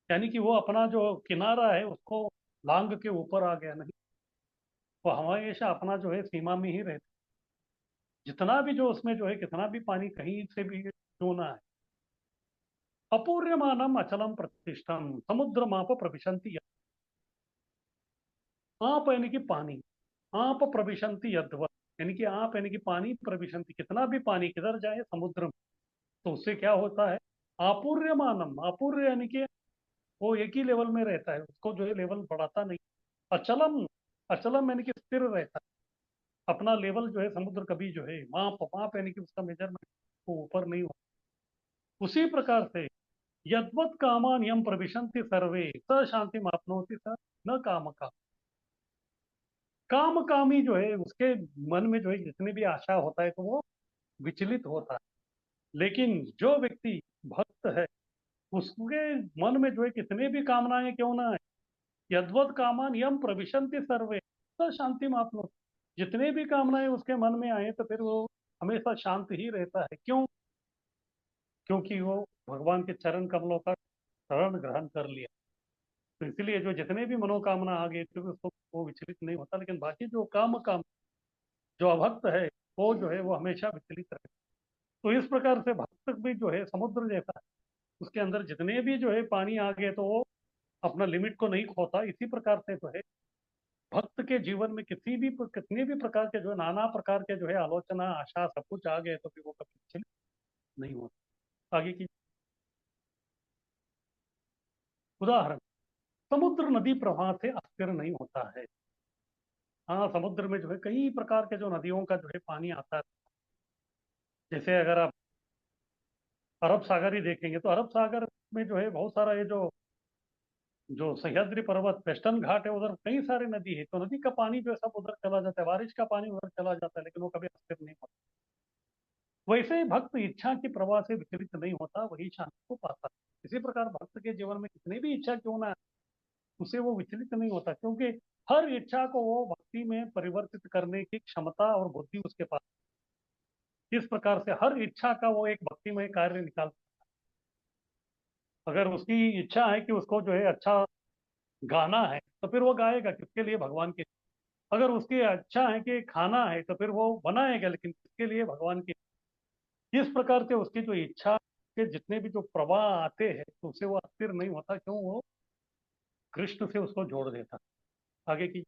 यानी कि वो अपना जो किनारा है उसको लांग के ऊपर आ गया। नहीं, वो हमेशा अपना जो है सीमा में ही रहता। जितना भी जो उसमें जो है कितना भी पानी कहीं से भी क्यों ना है। अपूर्यमानम अचलम प्रतिष्ठम समुद्र माप प्रविशन्ति। आप यानी कि पानी, आप प्रविशन्ति यद्वत्, यानी कि आप यानी कि पानी प्रविशन्ति, कितना भी पानी किधर जाए समुद्र में, तो उससे क्या होता है? आपूर्यमानम, आपूर्य यानी कि वो एक ही लेवल में रहता है, उसको जो है लेवल बढ़ाता नहीं। अचलम, अचलम यानी कि स्थिर रहता है, अपना लेवल जो है समुद्र कभी जो है माप, माप यानी कि उसका मेजरमेंट वो ऊपर नहीं हो। उसी प्रकार से यद्वत् कामान यम प्रविशन्ति सर्वे स शांति मापनोति स न काम का। काम कामी जो है उसके मन में जो है जितनी भी आशा होता है तो वो विचलित होता है। लेकिन जो व्यक्ति भक्त है उसके मन में जो है कितने भी कामनाएं क्यों ना है, यद्वत कामान यम प्रविशन्ति सर्वे तो शांति मापनो, जितने भी कामनाएं उसके मन में आए तो फिर वो हमेशा शांत ही रहता है। क्यों? क्योंकि वो भगवान के चरण कमलों का शरण ग्रहण कर लिया। तो इसलिए जो जितने भी मनोकामना आ गई तो उसको वो विचलित नहीं होता। लेकिन बाकी जो काम जो अभक्त है वो जो है वो हमेशा विचलित रहता है। तो इस प्रकार से भक्त भी जो है समुद्र जैसा है, उसके अंदर जितने भी जो है पानी आ गए तो वो अपना लिमिट को नहीं खोता। इसी प्रकार से जो है भक्त के जीवन में कितने भी प्रकार के जो है नाना प्रकार के जो है आलोचना आशा सब कुछ आ गए तो फिर वो कभी विचलित नहीं होता। आगे की उदाहरण, समुद्र नदी प्रवाह से अस्थिर नहीं होता है। हाँ, समुद्र में जो है कई प्रकार के जो नदियों का जो है पानी आता है। जैसे अगर आप अरब सागर ही देखेंगे तो अरब सागर में जो है बहुत सारा ये जो जो सह्याद्री पर्वत वेस्टर्न घाट है उधर कई सारी नदी है, तो नदी का पानी जो है सब उधर चला जाता है, बारिश का पानी उधर चला जाता है, लेकिन वो कभी अस्थिर नहीं होता। वैसे ही भक्त इच्छा की प्रवाह से विचलित नहीं होता, वही शांति को पाता है। इसी प्रकार भक्त के जीवन में कितनी भी इच्छा क्यों ना है, उसे वो विचलित नहीं होता, क्योंकि हर इच्छा को वो भक्ति में परिवर्तित करने की क्षमता और बुद्धि उसके पास। इस प्रकार से हर इच्छा का वो एक भक्तिमय कार्य निकाल, अगर उसकी इच्छा है कि उसको जो है अच्छा गाना है तो फिर वो गाएगा, किसके लिए? भगवान के। अगर उसकी इच्छा है कि खाना है तो फिर वो बनाएगा, लेकिन किसके लिए? भगवान के। इस प्रकार से उसकी जो इच्छा के जितने भी जो प्रवाह आते हैं तो उसे वो अस्थिर नहीं होता। क्यों? वो कृष्ण से उसको जोड़ देता। आगे की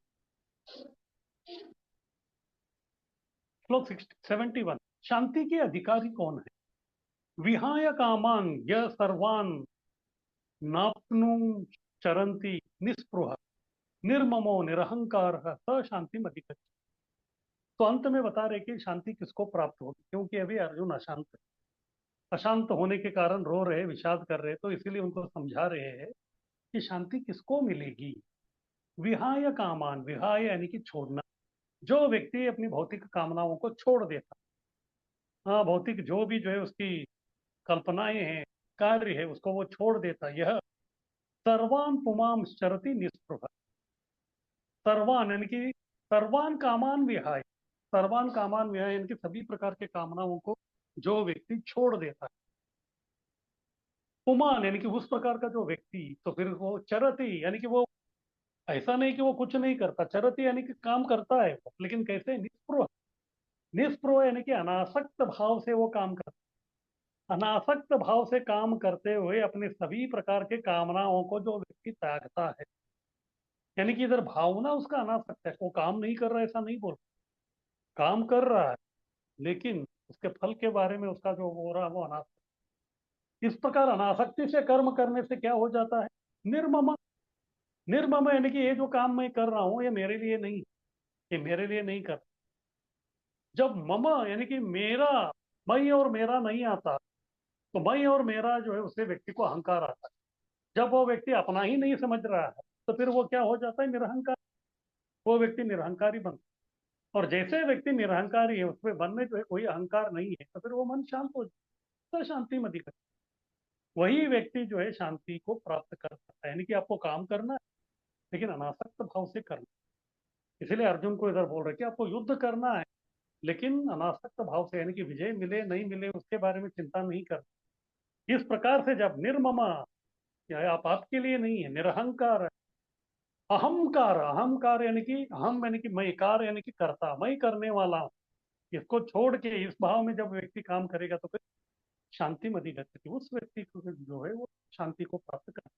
श्लोक 71, शांति के अधिकारी कौन है? विहाय कामान य सर्वान नाप्नु चरंती निस्पृह निर्ममो निरहंकार स शांति अधिगच्छति। तो अंत में बता रहे कि शांति किसको प्राप्त होगी, क्योंकि अभी अर्जुन अशांत है। अशांत होने के कारण रो रहे, विषाद कर रहे, तो इसीलिए उनको समझा रहे हैं कि शांति किसको मिलेगी। विहाय कामान, विहाय यानी कि छोड़ना। जो व्यक्ति अपनी भौतिक कामनाओं को छोड़ देता, हाँ, भौतिक जो भी जो है उसकी कल्पनाएं हैं, कार्य है, उसको वो छोड़ देता, यह सर्वान पुमाम चरति निस्पृह। सर्वान यानी कि सर्वान कामान विहाय, सर्वान कामान विहाय यानी कि सभी प्रकार के कामनाओं को जो व्यक्ति छोड़ देता है। पुमान यानी कि उस प्रकार का जो व्यक्ति, तो फिर वो चरति यानी कि वो ऐसा नहीं कि वो कुछ नहीं करता, चरति यानी कि काम करता है वो, लेकिन कैसे? निस्पृह। निस्पृह यानी कि अनासक्त भाव से वो काम करता है। अनासक्त भाव से काम करते हुए अपने सभी प्रकार के कामनाओं को जो व्यक्ति त्यागता है, यानी कि इधर भावना उसका अनासक्त है, वो काम नहीं कर रहा है ऐसा नहीं बोल, काम कर रहा है, लेकिन उसके फल के बारे में उसका जो हो रहा है वो अनासक्त। इस प्रकार अनासक्ति से कर्म करने से क्या हो जाता है? निर्मम। निर्मम यानी कि ये जो काम मैं कर रहा हूं ये मेरे लिए नहीं, ये मेरे लिए नहीं कर। जब मम यानी कि मेरा, मैं और मेरा नहीं आता, तो मैं और मेरा जो है उससे व्यक्ति को अहंकार आता है। जब वो व्यक्ति अपना ही नहीं समझ रहा है तो फिर वो क्या हो जाता है? निरहंकार। वो व्यक्ति निरहंकारी बनता है। और जैसे व्यक्ति निरहंकारी है उसमें मन में जो है कोई अहंकार नहीं है तो फिर वो मन शांत हो जाता है, शांति में दिखता है। वही व्यक्ति जो है शांति को प्राप्त कर सकता है। यानी कि आपको काम करना है लेकिन अनासक्त भाव से करना है। इसलिए अर्जुन को इधर बोल रहे कि आपको युद्ध करना है लेकिन अनासक्त भाव से, यानी कि विजय मिले नहीं मिले उसके बारे में चिंता नहीं करना। इस प्रकार से जब निर्ममा, या आप आपके लिए नहीं है, निरहंकार है। अहंकार, अहंकार यानी कि अहम यानी कि मैं, कार यानी कि करता, मैं करने वाला हूँ, इसको छोड़ के इस भाव में जब व्यक्ति काम करेगा तो फिर शांति मदी गति, उस व्यक्ति को जो है वो शांति को प्राप्त करता है,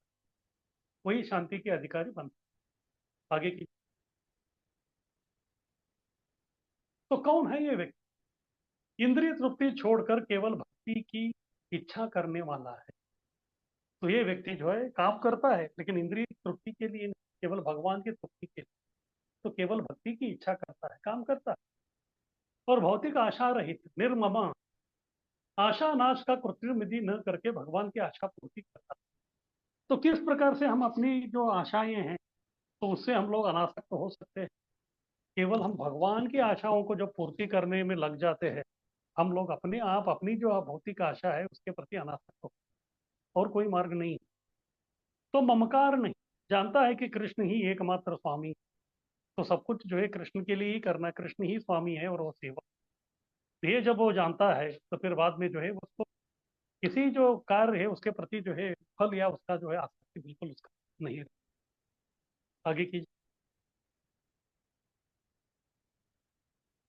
वही शांति के अधिकारी बनता है। आगे की, तो कौन है ये व्यक्ति? इंद्रिय तृप्ति छोड़कर केवल भक्ति की इच्छा करने वाला है। तो ये व्यक्ति जो है काम करता है लेकिन इंद्रिय तृप्ति के लिए नहीं, केवल भगवान की तृप्ति के लिए। तो केवल भक्ति की इच्छा करता है, काम करता है, और भौतिक आशा रहित निर्ममा, आशा नाश का कृत्रिम विधि न करके भगवान की आशा पूर्ति करता है। तो किस प्रकार से हम अपनी जो आशाएं हैं तो उससे हम लोग अनासक्त हो सकते हैं? केवल हम भगवान की आशाओं को जब पूर्ति करने में लग जाते हैं, हम लोग अपने आप अपनी जो भौतिक आशा है उसके प्रति अनासक्त हो, और कोई मार्ग नहीं है। तो ममकार नहीं, जानता है कि कृष्ण ही एकमात्र स्वामी, तो सब कुछ जो है कृष्ण के लिए ही करना, कृष्ण ही स्वामी है और वो सेवा। ये जब वो जानता है तो फिर बाद में जो है उसको किसी जो कार्य है उसके प्रति जो है फल या उसका जो है आसक्ति बिल्कुल उसका नहीं है। आगे की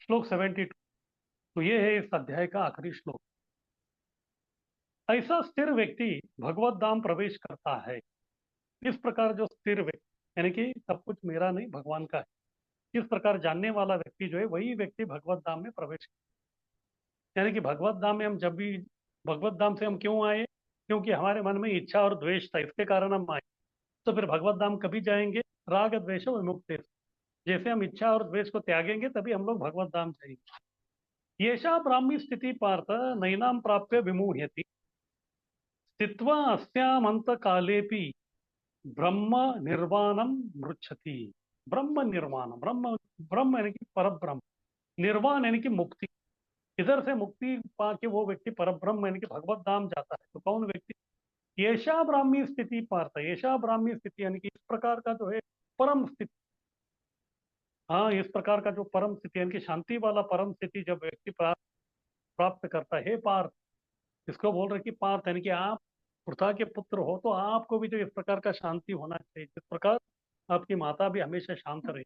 श्लोक 72। तो ये है इस अध्याय का आखिरी श्लोक। ऐसा स्थिर व्यक्ति भगवत धाम प्रवेश करता है। इस प्रकार जो स्थिर व्यक्ति यानी कि सब कुछ मेरा नहीं भगवान का है, इस प्रकार जानने वाला व्यक्ति जो है वही व्यक्ति भगवत धाम में प्रवेश करता है। यानी कि भगवत धाम में हम जब भी, भगवत धाम से हम क्यों आए? क्योंकि हमारे मन में इच्छा और द्वेष था, इसके कारण हम आए। तो फिर भगवत धाम कभी जाएंगे? राग द्वेष विमुक्त। जैसे हम इच्छा और द्वेष को त्यागेंगे तभी हम लोग भगवत धाम जाएंगे। येषा ब्राह्मी स्थिति पार्थ नैनाम प्राप्य विमूह्यति स्थित्वा अस्यामंत कालेपि ब्रह्म निर्वाणम मृच्छति। ब्रह्म निर्वाण, ब्रह्म, ब्रह्म यानी कि पर ब्रह्म, निर्वाण यानी कि मुक्ति। इधर से मुक्ति पा के वो व्यक्ति पर ब्रह्म यानी कि भगवत धाम जाता है। तो कौन व्यक्ति? येषा ब्राह्मी स्थिति पार्थ, येषा ब्राह्मी स्थिति यानी कि इस प्रकार का जो है परम स्थिति। हाँ, इस प्रकार का जो परम स्थिति यानी कि शांति वाला परम स्थिति जब व्यक्ति प्राप्त करता है पार्थ, इसको बोल रहे कि पार्थ यानी कि आप पृथा के पुत्र हो, तो आपको भी जो इस प्रकार का शांति होना चाहिए जिस प्रकार आपकी माता भी हमेशा शांत रहे।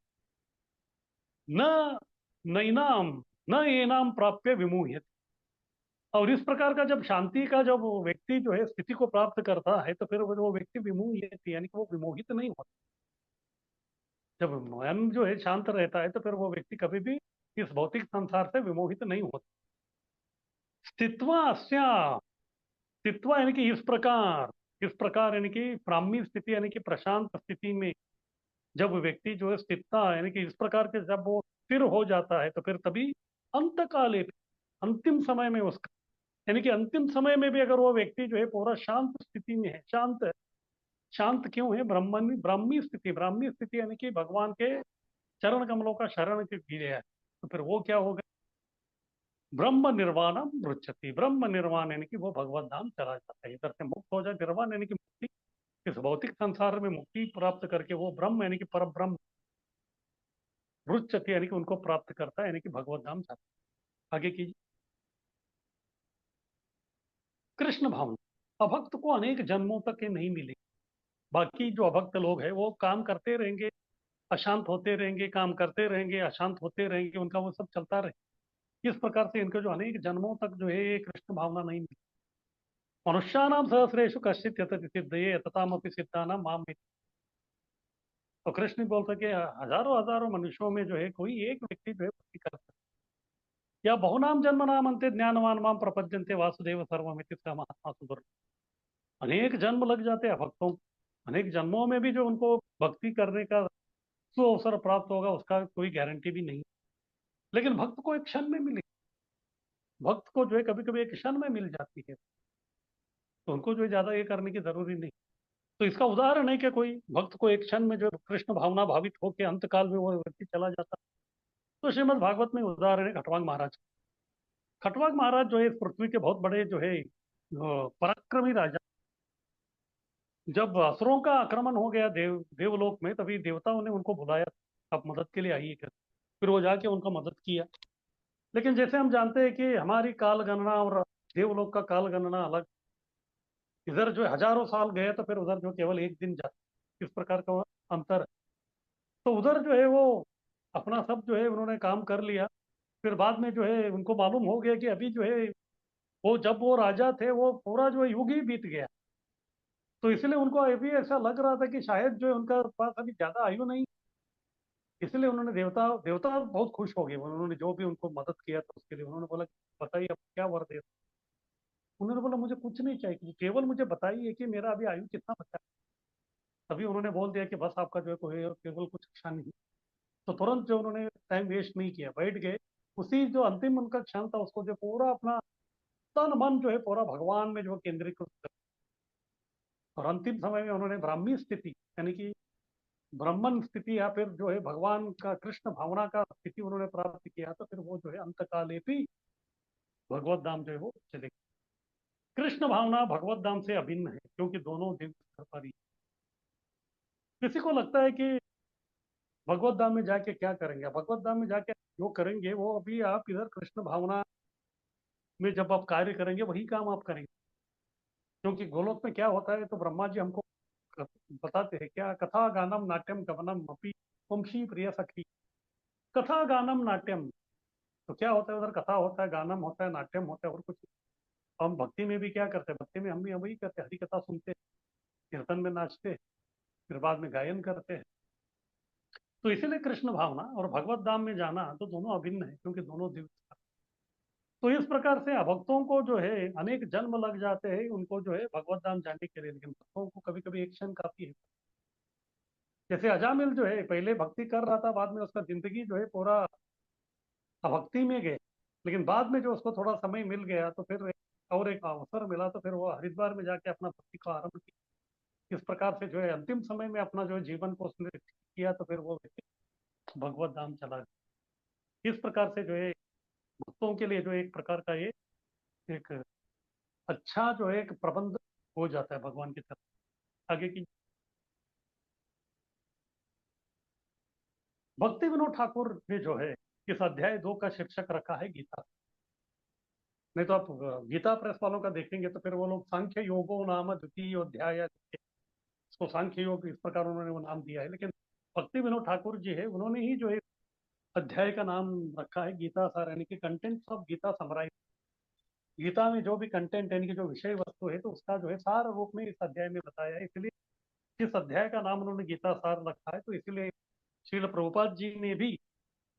न नैनाम न एनाम प्राप्य विमूह्यते। और इस प्रकार का जब शांति का जब वो व्यक्ति जो है स्थिति को प्राप्त करता है तो फिर वो व्यक्ति विमूह्यते यानी कि वो विमोहित नहीं होता। जब मन जो है शांत रहता है तो फिर वो व्यक्ति कभी भी इस भौतिक संसार से विमोहित नहीं होता। स्थित्वा अस्या, स्थित्वा यानी कि इस प्रकार यानी कि ब्राह्मी स्थिति यानी कि प्रशांत स्थिति में जब व्यक्ति जो है स्थिरता यानी कि इस प्रकार के जब वो स्थिर हो जाता है तो फिर तभी अंत काले, अंतिम समय में उसका यानी कि अंतिम समय में भी अगर वो व्यक्ति जो है पूरा शांत स्थिति में है, शांत है। शांत क्यों है? ब्रह्मणी ब्राह्मी स्थिति, ब्राह्मी स्थिति यानी कि भगवान के चरण कमलों का शरण के लिए है। तो फिर वो क्या होगा? ब्रह्म निर्वाणम रुच्यति, ब्रह्म निर्वाण यानी कि वो भगवत धाम चला जाता है। इधर से मुक्त हो जाए, निर्वाण यानी कि मुक्ति, इस भौतिक संसार में मुक्ति प्राप्त करके वो ब्रह्म यानी कि पर ब्रह्म, रुच्यति यानी कि उनको प्राप्त करता है, यानी कि भगवत धाम जाता है। आगे की कृष्ण भावना अभक्त को अनेक जन्मों तक ये नहीं मिलेगी। बाकी जो अभक्त लोग हैं वो काम करते रहेंगे, अशांत होते रहेंगे, काम करते रहेंगे, अशांत होते रहेंगे, उनका वो सब चलता रहे। इस प्रकार से इनके जो अनेक जन्मों तक जो है ये कृष्ण भावना नहीं मिली। मनुष्याणाम सहस्रेषु कश्चित् यतति सिद्धये तथामपि सिद्धानां माम विद्धि। तो कृष्ण बोलते कि हजारों हजारों मनुष्यों में जो है कोई एक व्यक्ति जो है भक्ति कर सकता है। या बहुनाम जन्म नाम अंते ज्ञानवान माम प्रपद्यन्ते वासुदेव सर्वमिति स महात्मा सुदुर्लभ। अनेक जन्म लग जाते हैं भक्तों को। अनेक जन्मों में भी जो उनको भक्ति करने का सुअवसर प्राप्त होगा उसका कोई गारंटी भी नहीं। लेकिन भक्त को एक क्षण में मिले, भक्त को जो है कभी कभी एक क्षण में मिल जाती है, तो उनको जो है ज्यादा ये करने की जरूरी नहीं। तो इसका उदाहरण है कि कोई भक्त को एक क्षण में जो है कृष्ण भावना भावित होकर अंत काल में वो व्यक्ति चला जाता। तो श्रीमद् भागवत में उदाहरण है खटवांग महाराज। खटवांग महाराज जो है इस पृथ्वी के बहुत बड़े जो है पराक्रमी राजा। जब असुरों का आक्रमण हो गया देवलोक में, तभी देवताओं ने उनको बुलाया, आप मदद के लिए आइए कर। फिर वो जाके उनका मदद किया। लेकिन जैसे हम जानते हैं कि हमारी काल गणना और देवलोक का काल गणना अलग। इधर जो है हजारों साल गए तो फिर उधर जो केवल एक दिन जाता, इस प्रकार का अंतर है। तो उधर जो है वो अपना सब जो है उन्होंने काम कर लिया। फिर बाद में जो है उनको मालूम हो गया कि अभी जो है वो जब वो राजा थे वो पूरा जो है युग ही बीत गया। तो इसलिए उनको अभी ऐसा लग रहा था कि शायद जो है उनका पास अभी ज्यादा आयु नहीं। इसलिए उन्होंने देवता देवता बहुत खुश हो गए, उन्होंने जो भी उनको मदद किया था उसके लिए। उन्होंने बोला बताइए अब क्या वर दे। उन्होंने बोला मुझे कुछ नहीं चाहिए, केवल मुझे बताइए कि मेरा अभी आयु कितना बचा है। तभी उन्होंने बोल दिया कि बस आपका जो है कोई केवल कुछ क्षण नहीं। तो तुरंत जो उन्होंने टाइम वेस्ट नहीं किया, बैठ गए। उसी जो अंतिम उनका क्षण था उसको जो पूरा अपना तन मन जो है पूरा भगवान में जो केंद्रीकृत कर। और अंतिम समय में उन्होंने ब्राह्मी स्थिति यानी कि ब्राह्मण स्थिति या फिर जो है भगवान का कृष्ण भावना का स्थिति उन्होंने प्राप्त किया। तो फिर वो जो है अंतकाले भी भगवत धाम जो है वो चलेगी। कृष्ण भावना भगवत धाम से अभिन्न है, क्योंकि दोनों दिव्य स्तर पर ही। किसी को लगता है कि भगवत धाम में जाके क्या करेंगे, भगवत धाम में जाके जो करेंगे वो अभी आप इधर कृष्ण भावना में जब आप कार्य करेंगे वही काम आप करेंगे। क्योंकि गोलोक में क्या होता है, तो ब्रह्मा जी हमको बताते हैं क्या, कथा गानम नाट्यम कवनम अपि वंशी प्रिय सखी। कथा गानम नाट्यम, तो क्या होता है उधर, कथा होता है, गानम होता है, नाट्यम होता है, और कुछ नहीं। हम भक्ति में भी क्या करते हैं, भक्ति में हम भी वही करते हैं, हरि कथा सुनते हैं, कीर्तन में नाचते हैं, फिर बाद में गायन करते हैं। तो इसीलिए कृष्ण भावना और भगवत धाम में जाना तो दोनों अभिन्न है, क्योंकि दोनों दिव्य। तो इस प्रकार से अभक्तों को जो है अनेक जन्म लग जाते हैं उनको जो है भगवत धाम जाने के लिए, लेकिन भक्तों को कभी कभी एक क्षण काफी है। जैसे अजामिल जो है पहले भक्ति कर रहा था, बाद में उसका जिंदगी जो है पूरा अभक्ति में गए, लेकिन बाद में जो उसको थोड़ा समय मिल गया तो फिर और एक अवसर मिला, तो फिर वो हरिद्वार में जाके अपना भक्ति को आरंभ किया। इस प्रकार से जो है अंतिम समय में अपना जो है जीवन को उसने किया, तो फिर वो व्यक्ति भगवत धाम चला गया। इस प्रकार से जो है भक्तों के लिए जो एक प्रकार का ये एक अच्छा जो है एक प्रबंध हो जाता है भगवान की तरफ। आगे की भक्ति विनोद ठाकुर ने जो है इस अध्याय 2 का शीर्षक रखा है गीता। नहीं तो आप गीता प्रेस वालों का देखेंगे तो फिर वो लोग सांख्य योगो नाम द्वितीय अध्याय, इसको सांख्य योग इस प्रकार उन्होंने वो नाम दिया है, लेकिन भक्ति विनोद ठाकुर जी है उन्होंने ही जो है अध्याय का नाम रखा है गीता सार, यानी कि contents of Gita summarise. Gita में जो भी कंटेंट यानी कि जो विषय वस्तु है, तो उसका जो है सार रूप में इस अध्याय में बताया है, इसलिए इस अध्याय का नाम उन्होंने गीता सार रखा है। तो इसलिए श्रील प्रभुपाद जी ने भी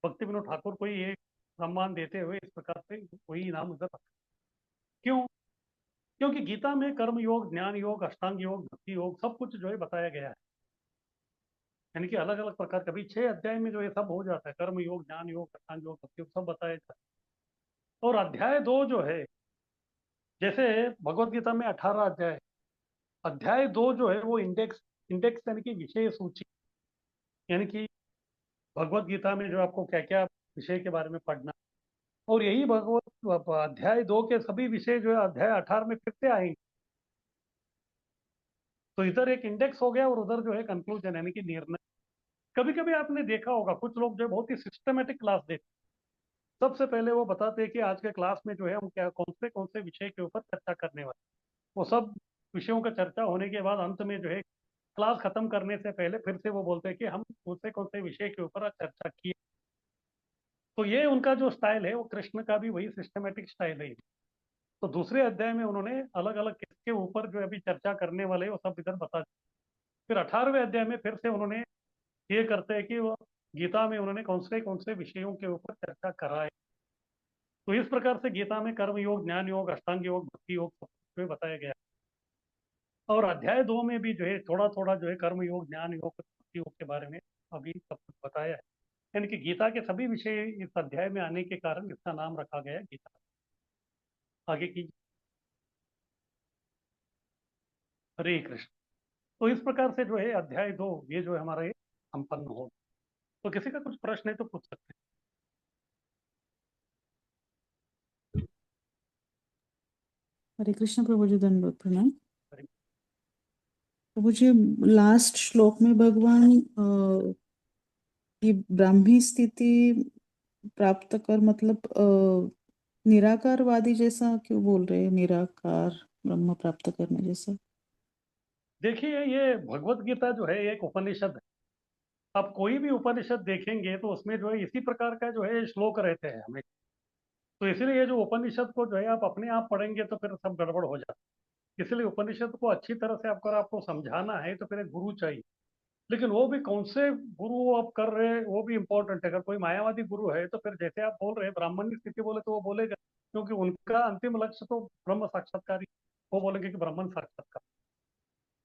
भक्ति विनोद ठाकुर को ये सम्मान देते हुए इस प्रकार से वही नाम उधर रखा। क्यों? क्योंकि गीता में कर्म योग, ज्ञान योग, अष्टांग योग, भक्ति योग सब कुछ जो है बताया गया है, यानी कि अलग अलग प्रकार का भी 6 अध्याय में जो ये सब हो जाता है, कर्म योग, ज्ञान योग, अष्टांग योग, भक्ति योग सब बताया जाता है। और अध्याय 2 जो है, जैसे भगवत गीता में 18 अध्याय, अध्याय 2 जो है वो इंडेक्स, इंडेक्स यानी कि विषय सूची, यानी कि भगवत गीता में जो आपको क्या क्या विषय के बारे में पढ़ना, और यही भगवत अध्याय 2 के सभी विषय जो है अध्याय 18 में फिर से आएंगे। तो इधर एक इंडेक्स हो गया और उधर जो है कंक्लूजन यानी कि निर्णय। कभी कभी आपने देखा होगा कुछ लोग जो है बहुत ही सिस्टमेटिक क्लास देते हैं। सबसे पहले वो बताते हैं कि आज के क्लास में जो है हम क्या कौन से विषय के ऊपर चर्चा करने वाले। वो सब विषयों का चर्चा होने के बाद अंत में जो है क्लास खत्म करने से पहले फिर से वो बोलते हैं कि हम कौन से विषय के ऊपर आज चर्चा किए। तो ये उनका जो स्टाइल है वो कृष्ण का भी वही सिस्टमेटिक स्टाइल है। तो दूसरे अध्याय में उन्होंने अलग अलग किसके ऊपर जो अभी चर्चा करने वाले हैं वो सब इधर बता दिया। फिर 18वें अध्याय में फिर से उन्होंने ये करते हैं कि वो गीता में उन्होंने कौन से विषयों के ऊपर चर्चा कराए। तो इस प्रकार से गीता में कर्म योग, ज्ञान योग, अष्टांग योग, भक्ति योग सब कुछ में बताया गया है। और अध्याय 2 में भी जो है थोड़ा थोड़ा जो है कर्म योग, ज्ञान योग, भक्ति योग के बारे में अभी सब कुछ बताया है। यानी कि गीता के सभी विषय इस अध्याय में आने के कारण इसका नाम रखा गया है गीता। आगे की हरे कृष्ण। तो इस प्रकार से जो है अध्याय 2 ये जो है हमारा ये संपन्न हो। तो किसी का कुछ प्रश्न है तो पूछ सकते हरे कृष्ण प्रभु जी, दंडवत प्रणाम। हैं। प्रभु जी, लास्ट श्लोक में भगवान ये ब्राह्मी स्थिति प्राप्त कर, मतलब निराकारवादी जैसा क्यों बोल रहे हैं, निराकार ब्रह्म प्राप्त करने जैसा? देखिए ये भगवत गीता जो है एक उपनिषद है। आप कोई भी उपनिषद देखेंगे तो उसमें जो है इसी प्रकार का जो है श्लोक रहते हैं हमें। तो इसीलिए ये जो उपनिषद को जो है आप अपने आप पढ़ेंगे तो फिर सब गड़बड़ हो जाता है। इसलिए उपनिषद को अच्छी तरह से आपको समझाना है तो फिर एक गुरु चाहिए। लेकिन वो भी कौन से गुरु आप कर रहे हैं वो भी इम्पोर्टेंट है। अगर कोई मायावादी गुरु है तो फिर जैसे आप बोल रहे हैं ब्राह्मण स्थिति बोले तो वो बोलेगा, क्योंकि उनका अंतिम लक्ष्य तो ब्रह्म साक्षात्कार ही। वो बोलेंगे कि ब्राह्मण साक्षात्कार।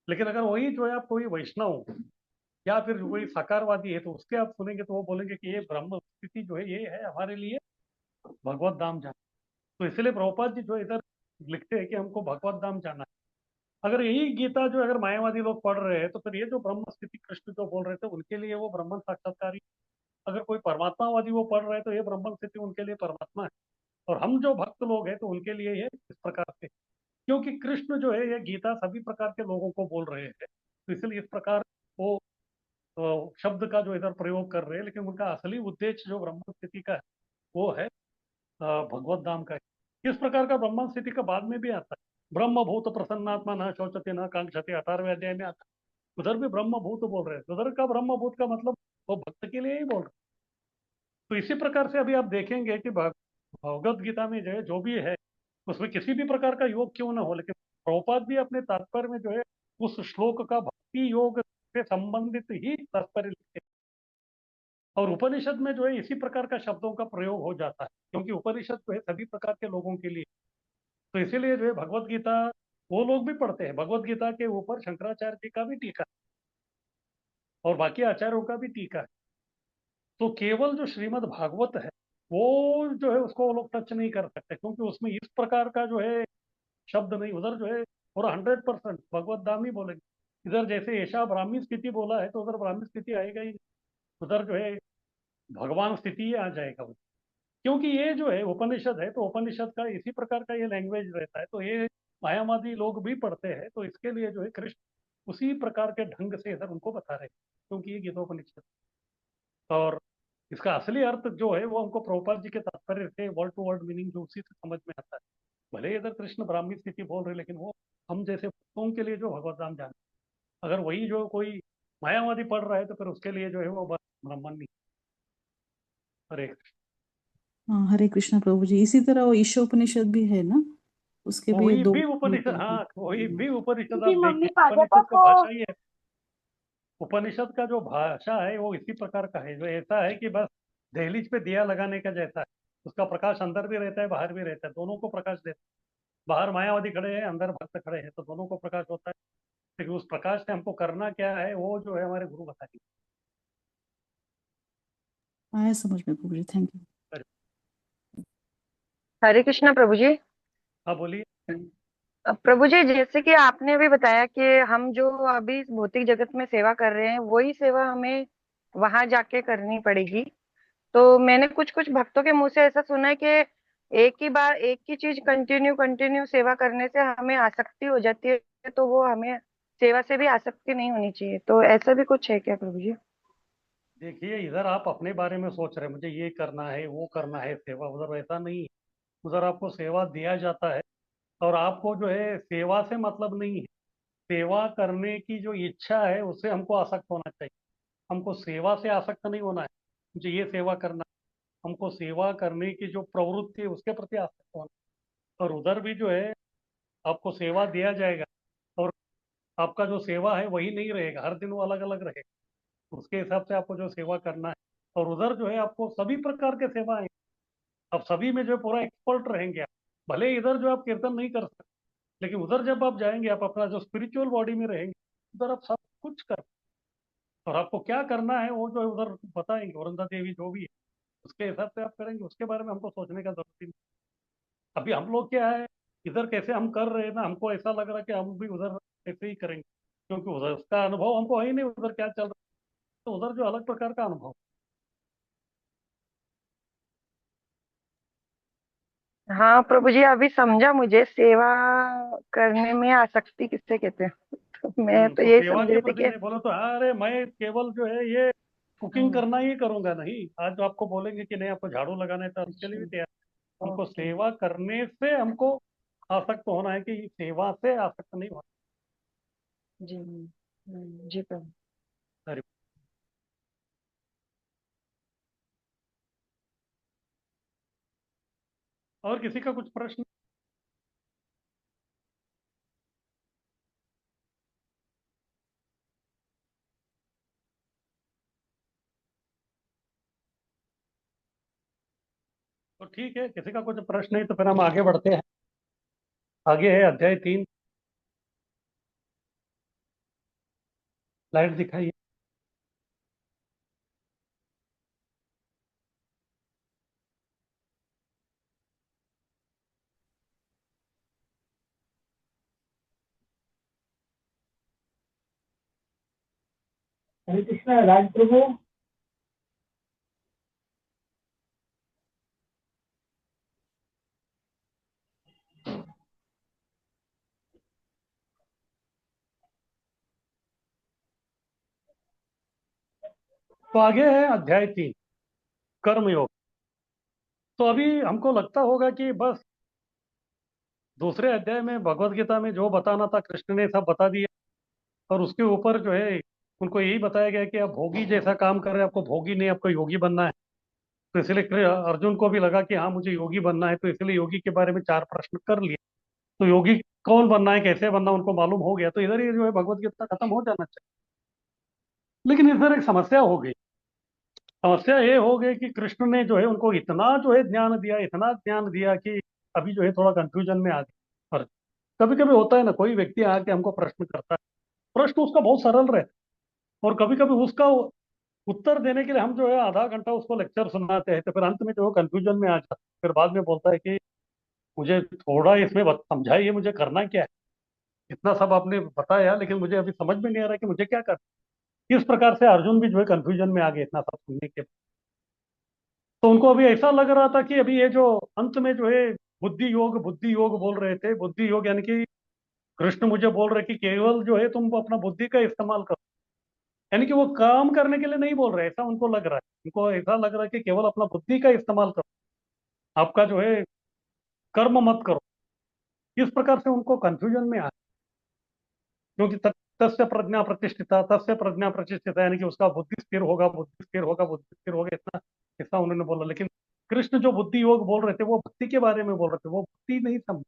लेकिन अगर वही जो है आप कोई वैष्णव या फिर कोई साकारवादी है तो उसके आप सुनेंगे तो वो बोलेंगे कि ये ब्रह्म स्थिति जो है ये है हमारे लिए भगवत धाम जाना। तो इसलिए प्रभुपाद जी जो इधर लिखते हैं कि हमको भगवत धाम जाना है। अगर यही गीता जो अगर मायावादी लोग पढ़ रहे हैं तो फिर ये जो ब्रह्म स्थिति कृष्ण जो बोल रहे थे उनके लिए वो ब्रह्म साक्षात्कार ही। अगर कोई परमात्मावादी वो पढ़ रहे हैं तो ये ब्रह्म स्थिति उनके लिए परमात्मा है। और हम जो भक्त लोग हैं तो उनके लिए ये इस प्रकार से, क्योंकि कृष्ण जो है ये गीता सभी प्रकार के लोगों को बोल रहे हैं, तो इसलिए इस प्रकार वो शब्द का जो इधर प्रयोग कर रहे हैं, लेकिन उनका असली उद्देश्य जो ब्रह्म स्थिति का है वो है भगवत धाम का है। इस प्रकार का ब्रह्म स्थिति का बाद में भी आता है, ब्रह्म भूत प्रसन्नात्मा न शोचते न कांक्षते 18वें अध्याय में आता है। उधर भी ब्रह्म भूत बोल रहे हैं, उधर का ब्रह्म भूत का मतलब वो भक्त के लिए ही बोल रहे हैं। तो इसी प्रकार से अभी आप देखेंगे कि भगवत गीता में जो है जो भी है उसमें किसी भी प्रकार का योग क्यों ना हो, लेकिन प्रभुपाद भी अपने तात्पर्य में जो है उस श्लोक का भक्ति योग से संबंधित ही तात्पर्य लिखते हैं। और उपनिषद में जो है इसी प्रकार का शब्दों का प्रयोग हो जाता है, क्योंकि उपनिषद जो है सभी प्रकार के लोगों के लिए, तो इसीलिए जो है भगवत गीता वो लोग भी पढ़ते हैं। भगवत गीता के ऊपर शंकराचार्य जी का भी टीका है और बाकी आचार्यों का भी टीका है। तो केवल जो श्रीमद् भागवत है वो जो है उसको वो लोग टच नहीं कर सकते, क्योंकि उसमें इस प्रकार का जो है शब्द नहीं, उधर जो है पूरा 100% भगवत धाम ही बोलेंगे। इधर जैसे ऐसा ब्राह्मी स्थिति बोला है तो उधर ब्राह्मी स्थिति आएगा ही नहीं, उधर जो है भगवान स्थिति ही आ जाएगा वो। क्योंकि ये जो है उपनिषद है तो उपनिषद का इसी प्रकार का ये लैंग्वेज रहता है, तो ये मायावादी लोग भी पढ़ते हैं, तो इसके लिए जो है कृष्ण उसी प्रकार के ढंग से इधर उनको बता रहे हैं, क्योंकि ये गीतोपनिषद। और इसका असली अर्थ जो है वो हमको प्रभुपाद जी के तात्पर्य से वर्ड टू वर्ड मीनिंग जो उसी से समझ में आता है। भले इधर कृष्ण ब्राह्मी स्थिति बोल रहे, लेकिन वो हम जैसे भक्तों के लिए जो भगवत नाम जाने, अगर वही जो कोई मायावादी पढ़ रहा है तो फिर उसके लिए जो है वो बस ब्राह्मण नहीं। हरे कृष्ण। हाँ, हरे कृष्ण प्रभु जी। इसी तरह वो ईशोपनिषद भी है ना, उसके भी वही दो भी भाग उपनिषद, होते हैं। हाँ वही भी उपनिषद क्योंकि आप मम्मी देखिए, पापा उपनिषद का को भाषा ही है, उपनिषद का जो भाषा है वो इसी प्रकार का है, जो ऐसा है कि बस दहलीज पे दिया लगाने का जैसा है, उसका प्रकाश अंदर भी रहता है बाहर भी रहता है, दोनों को प्रकाश देता है। बाहर मायावादी खड़े हैं, अंदर भक्त खड़े हैं, तो दोनों को प्रकाश होता है, लेकिन उस प्रकाश से हमको करना क्या है वो जो है हमारे गुरु बताएंगे। आया समझ में प्रभु जी, थैंक यू। हरे कृष्णा प्रभु जी। हाँ बोलिए। प्रभु जी, जैसे कि आपने अभी बताया कि हम जो अभी इस भौतिक जगत में सेवा कर रहे हैं वही सेवा हमें वहां जाके करनी पड़ेगी। तो मैंने कुछ कुछ भक्तों के मुंह से ऐसा सुना है कि एक ही बार एक ही चीज कंटिन्यू कंटिन्यू सेवा करने से हमें आसक्ति हो जाती है, तो वो हमें सेवा से भी आसक्ति नहीं होनी चाहिए। तो ऐसा भी कुछ है क्या प्रभु जी? देखिए इधर आप अपने बारे में सोच रहे हैं मुझे ये करना है वो करना है सेवा, उधर वैसा नहीं है। उधर आपको सेवा दिया जाता है और आपको जो है सेवा से मतलब नहीं है, सेवा करने की जो इच्छा है उससे हमको आसक्त होना चाहिए। हमको सेवा से आसक्त नहीं होना है, मुझे ये सेवा करना है। हमको सेवा करने की जो प्रवृत्ति है उसके प्रति आसक्त होना है। और उधर भी जो है आपको सेवा दिया जाएगा और आपका जो सेवा है वही नहीं रहेगा, हर दिन वो अलग अलग रहेगा, उसके हिसाब से आपको जो सेवा करना है। और उधर जो है आपको सभी प्रकार के सेवा है, आप सभी में जो है पूरा एक्सपर्ट रहेंगे आप। भले इधर जो आप कीर्तन नहीं कर सकते, लेकिन उधर जब आप जाएंगे आप अपना जो स्पिरिचुअल बॉडी में रहेंगे उधर आप सब कुछ कर, और आपको क्या करना है वो जो है उधर बताएंगे वरुणा देवी जो भी है, उसके हिसाब से आप करेंगे, उसके बारे में हमको सोचने का जरूरत ही नहीं। अभी हम लोग क्या है, इधर कैसे हम कर रहे हैं ना, हमको ऐसा लग रहा है कि हम भी उधर ऐसे ही करेंगे, क्योंकि उधर उसका अनुभव हमको है ही नहीं उधर क्या चल रहा है, तो उधर जो अलग प्रकार का अनुभव। हाँ प्रभु जी, अभी समझा मुझे सेवा करने में आसक्ति किससे कहते हैं। तो मैं तो तो यही सेवा समझ के रही थी प्रति कि नहीं बोलो तो अरे मैं केवल जो है ये कुकिंग हाँ, करना ही करूंगा, नहीं आज जो आपको बोलेंगे कि नहीं आपको झाड़ू लगाना है तो हम उसके लिए भी अच्छा, तैयार हैं। हमको ओके। सेवा करने से हमको आसक्त होना है, कि सेवा से आसक्त नहीं होना। जी जी प्रभु। हरि- और किसी का कुछ प्रश्न? तो ठीक है, किसी का कुछ प्रश्न नहीं तो फिर हम आगे बढ़ते हैं। आगे है अध्याय 3, स्लाइड दिखाइए। हरे कृष्णा राज प्रभु। तो आगे है अध्याय 3, कर्मयोग। तो अभी हमको लगता होगा कि बस दूसरे अध्याय में भगवत गीता में जो बताना था कृष्ण ने सब बता दिया, और उसके ऊपर जो है उनको यही बताया गया कि आप भोगी जैसा काम कर रहे हैं, आपको भोगी नहीं, आपको योगी बनना है। तो इसलिए अर्जुन को भी लगा कि हाँ मुझे योगी बनना है, तो इसलिए योगी के बारे में 4 प्रश्न कर लिए। तो योगी कौन बनना है, कैसे बनना, उनको मालूम हो गया, तो इधर ही जो है भगवत गीता खत्म हो जाना चाहिए। लेकिन इधर एक समस्या हो गई। समस्या ये हो गई कि कृष्ण ने जो है उनको इतना जो है ज्ञान दिया, इतना ज्ञान दिया कि अभी जो है थोड़ा कंफ्यूजन में आ गए। और कभी कभी होता है ना, कोई व्यक्ति आके हमको प्रश्न करता है, प्रश्न उसका बहुत सरल रहता है, और कभी कभी उसका उत्तर देने के लिए हम जो है आधा घंटा उसको लेक्चर सुनाते हैं, तो फिर अंत में जो है कंफ्यूजन में आ जाता है। फिर बाद में बोलता है कि मुझे थोड़ा इसमें समझाइए, मुझे करना क्या है, इतना सब आपने बताया लेकिन मुझे अभी समझ में नहीं आ रहा कि मुझे क्या करना है। इस प्रकार से अर्जुन भी जो है कंफ्यूजन में आ गए इतना सब सुनने के बाद। तो उनको अभी ऐसा लग रहा था कि अभी ये जो अंत में जो है बुद्धि योग बोल रहे थे, बुद्धि योग यानी कि कृष्ण मुझे बोल रहे कि केवल जो है तुम अपना बुद्धि का इस्तेमाल करो, यानी कि वो काम करने के लिए नहीं बोल रहे, ऐसा उनको लग रहा है। उनको ऐसा लग रहा है कि केवल अपना बुद्धि का इस्तेमाल करो, आपका जो है कर्म मत करो। इस प्रकार से उनको कंफ्यूजन में आ, क्योंकि तस्य प्रज्ञा प्रतिष्ठिता, तस्य प्रज्ञा प्रतिष्ठिता, यानी कि उसका बुद्धि स्थिर होगा, बुद्धि स्थिर होगा, बुद्धि स्थिर होगा, इतना ऐसा उन्होंने बोला। लेकिन कृष्ण जो बुद्धि योग बोल रहे थे वो भक्ति के बारे में बोल रहे थे, वो भक्ति नहीं समझे,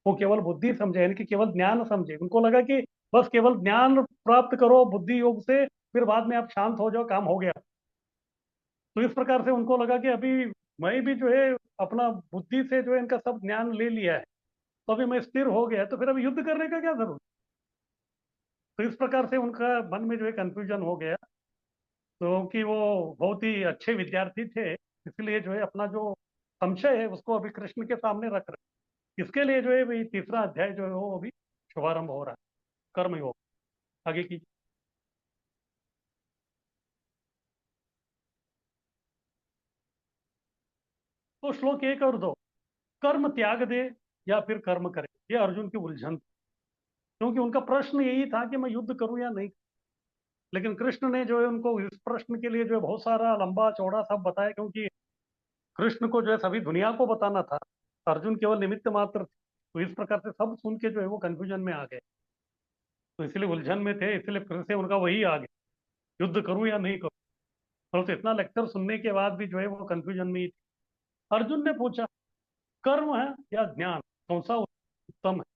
वो केवल बुद्धि समझे, यानी कि केवल ज्ञान समझे। उनको लगा कि बस केवल ज्ञान प्राप्त करो बुद्धि योग से, फिर बाद में आप शांत हो जाओ, काम हो गया। तो इस प्रकार से उनको लगा कि अभी मैं भी जो है अपना बुद्धि से जो है इनका सब ज्ञान ले लिया है, तो अभी मैं स्थिर हो गया, तो फिर अभी युद्ध करने का क्या जरूरत। तो इस प्रकार से उनका मन में जो है कंफ्यूजन हो गया। तो कि वो बहुत ही अच्छे विद्यार्थी थे, इसलिए जो है अपना जो संशय है उसको अभी कृष्ण के सामने रख रहे हैं। इसके लिए जो है वही तीसरा अध्याय जो है वो अभी शुभारंभ हो रहा है, कर्मयोग। आगे की। तो श्लोक 1 और 2, कर्म त्याग दे या फिर कर्म करे, ये अर्जुन की उलझन थी। क्योंकि उनका प्रश्न यही था कि मैं युद्ध करूं या नहीं। लेकिन कृष्ण ने जो है उनको इस प्रश्न के लिए जो है बहुत सारा लंबा चौड़ा सब बताया, क्योंकि कृष्ण को जो है सभी दुनिया को बताना था, अर्जुन केवल निमित्त मात्र थे। तो इस प्रकार से सब सुन के जो है वो कंफ्यूजन में आ गए, तो इसलिए उलझन में थे, इसलिए फिर से उनका वही आ गया, युद्ध करूं या नहीं करूं। तो इतना लेक्चर सुनने के बाद भी जो है वो कंफ्यूजन में ही थे। अर्जुन ने पूछा कर्म है या ज्ञान, कौन सा उत्तम है।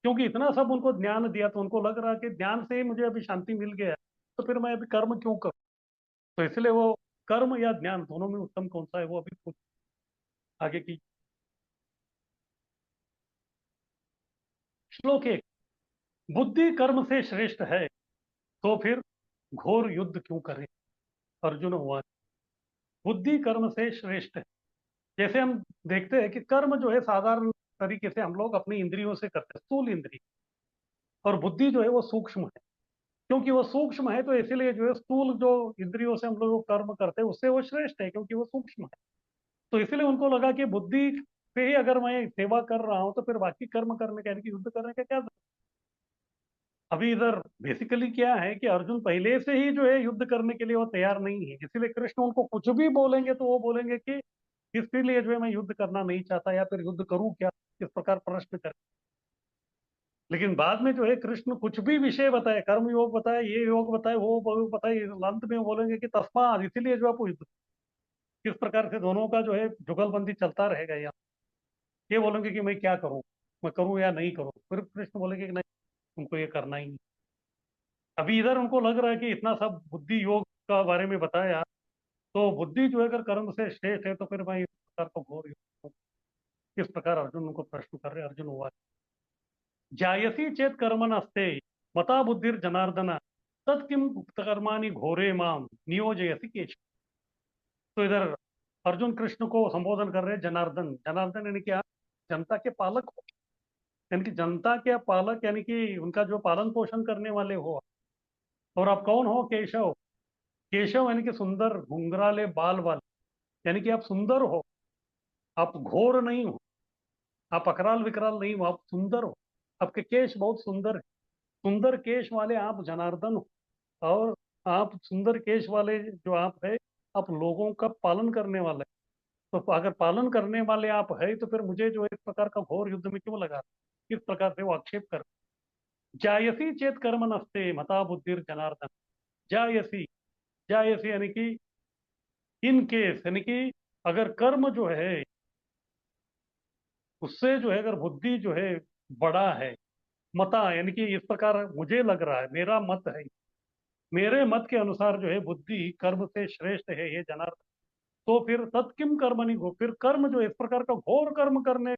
क्योंकि इतना सब उनको ज्ञान दिया, तो उनको लग रहा कि ज्ञान से ही मुझे अभी शांति मिल गया है, तो फिर मैं अभी कर्म क्यों करूं। तो इसलिए वो कर्म या ज्ञान दोनों में उत्तम कौन सा है वो अभी पूछ। आगे की। श्लोक 1, बुद्धि कर्म से श्रेष्ठ है, तो फिर घोर युद्ध क्यों करें। अर्जुन हुआ, बुद्धि कर्म से श्रेष्ठ है। जैसे हम देखते हैं कि कर्म जो है साधारण तरीके से हम लोग अपनी इंद्रियों से करते हैं, स्थूल इंद्रिय, और बुद्धि जो है वो सूक्ष्म है। क्योंकि वो सूक्ष्म है तो इसीलिए जो है स्थूल जो इंद्रियों से हम लोग कर्म करते हैं उससे वो श्रेष्ठ है, क्योंकि वो सूक्ष्म है। तो इसलिए उनको लगा कि बुद्धि से ही अगर मैं सेवा कर रहा हूं, तो फिर बाकी कर्म करने का यानी कि युद्ध करने का क्या जरूरत? अभी इधर बेसिकली क्या है कि अर्जुन पहले से ही जो है युद्ध करने के लिए वो तैयार नहीं है, इसलिए कृष्ण उनको कुछ भी बोलेंगे तो वो बोलेंगे कि इसलिए जो है मैं युद्ध करना नहीं चाहता, या फिर युद्ध करूं क्या, इस प्रकार प्रश्न कर। लेकिन बाद में जो है कृष्ण कुछ भी विषय बताए, कर्म योग बताए, ये योग बताए, वो योग बताए, अंत में वो बोलेंगे कि तस्मात, इसीलिए जो आपको युद्ध। इस प्रकार से दोनों का जो है जुगलबंदी चलता रहेगा। यहाँ ये बोलेंगे कि मैं क्या करूं, मैं करूं या नहीं करूं, फिर कृष्ण बोलेंगे कि नहीं, तुमको ये करना ही नहीं। अभी इधर उनको लग रहा है कि इतना सब बुद्धि योग का बारे में बताया, तो बुद्धि जो है अगर कर्म से श्रेष्ठ है, तो फिर मैं इस प्रकार को घोर योग करूं। इस प्रकार अर्जुन उनको प्रश्न कर रहे। अर्जुन हुआ, जायसी चेत कर्मणस्ते मता बुद्धिर जनार्दन तत्किम कर्माणि घोरे माम नियोजयसी केशव। तो इधर अर्जुन कृष्ण को संबोधन कर रहे हैं जनार्दन। जनार्दन यानी क्या, जनता के पालक हो, यानी कि जनता के पालक, यानी कि उनका जो पालन पोषण करने वाले हो। और आप कौन हो, केशव। केशव यानी कि सुंदर घुंघराले बाल वाले, यानी कि आप सुंदर हो, आप घोर नहीं हो, आप अकराल विकराल नहीं हो, आप सुंदर हो, आपके केश बहुत सुंदर है, सुंदर केश वाले आप जनार्दन हो। और आप सुंदर केश वाले जो आप है, आप लोगों का पालन करने वाले हैं। तो अगर पालन करने वाले आप है तो फिर मुझे जो है इस प्रकार का घोर युद्ध में क्यों लगा? इस प्रकार से वो आक्षेप कर, जायसी चेत कर्म नस्ते मता बुद्धिर जनार्दन। जायसी, जायसी यानी कि इन केस, यानी कि अगर कर्म जो है उससे जो है अगर बुद्धि जो है बड़ा है, मता यानी कि इस प्रकार मुझे लग रहा है, मेरा मत है, मेरे मत के अनुसार जो है बुद्धि कर्म से श्रेष्ठ है ये जनार्दन, तो फिर तत्किम कर्म नहीं हो, फिर कर्म जो है इस प्रकार का घोर कर्म करने,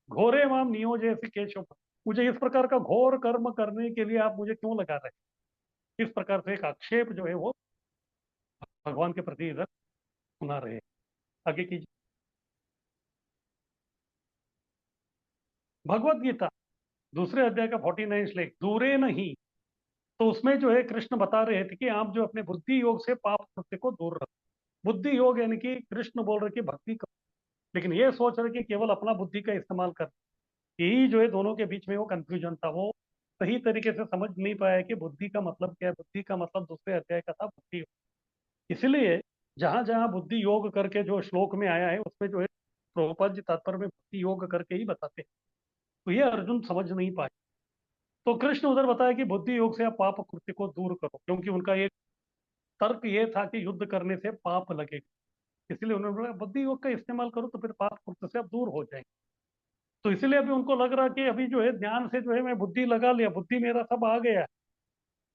घोरे माम नियोजय से केशव, मुझे इस प्रकार का घोर कर्म करने के लिए आप मुझे क्यों लगा रहे हैं? इस प्रकार से एक आक्षेप जो है वो भगवान के प्रति इधर सुना रहे हैं। आगे कीजिए। भगवत गीता दूसरे अध्याय का 49 श्लोक, दूरे नहीं। तो उसमें जो है कृष्ण बता रहे थे कि आप जो अपने बुद्धि योग से पाप कृत्य को दूर रखो। बुद्धि योग यानी कि कृष्ण बोल रहे कि भक्ति करो, लेकिन ये सोच रहे कि केवल अपना बुद्धि का इस्तेमाल कर। यही जो है दोनों के बीच में वो कंफ्यूजन था, वो सही तरीके से समझ नहीं पाया कि बुद्धि का मतलब क्या है। बुद्धि का मतलब दूसरे अध्याय का था बुद्धि योग। इसलिए जहां जहां बुद्धि योग करके जो श्लोक में आया है उसमें जो है प्रभुपाद जी तात्पर्य में बुद्धि योग करके ही बताते हैं। तो ये अर्जुन समझ नहीं पाए। तो कृष्ण उधर बताया कि बुद्धि योग से आप पाप कृत्य को दूर करो, क्योंकि उनका एक तर्क ये था कि युद्ध करने से पाप लगेगा। इसलिए उन्होंने बोला बुद्धि योग का इस्तेमाल करो तो फिर पाप कृत्य से आप दूर हो जाएंगे। तो इसलिए अभी उनको लग रहा कि अभी जो है ध्यान से जो है मैं बुद्धि लगा लिया, बुद्धि मेरा सब आ गया है,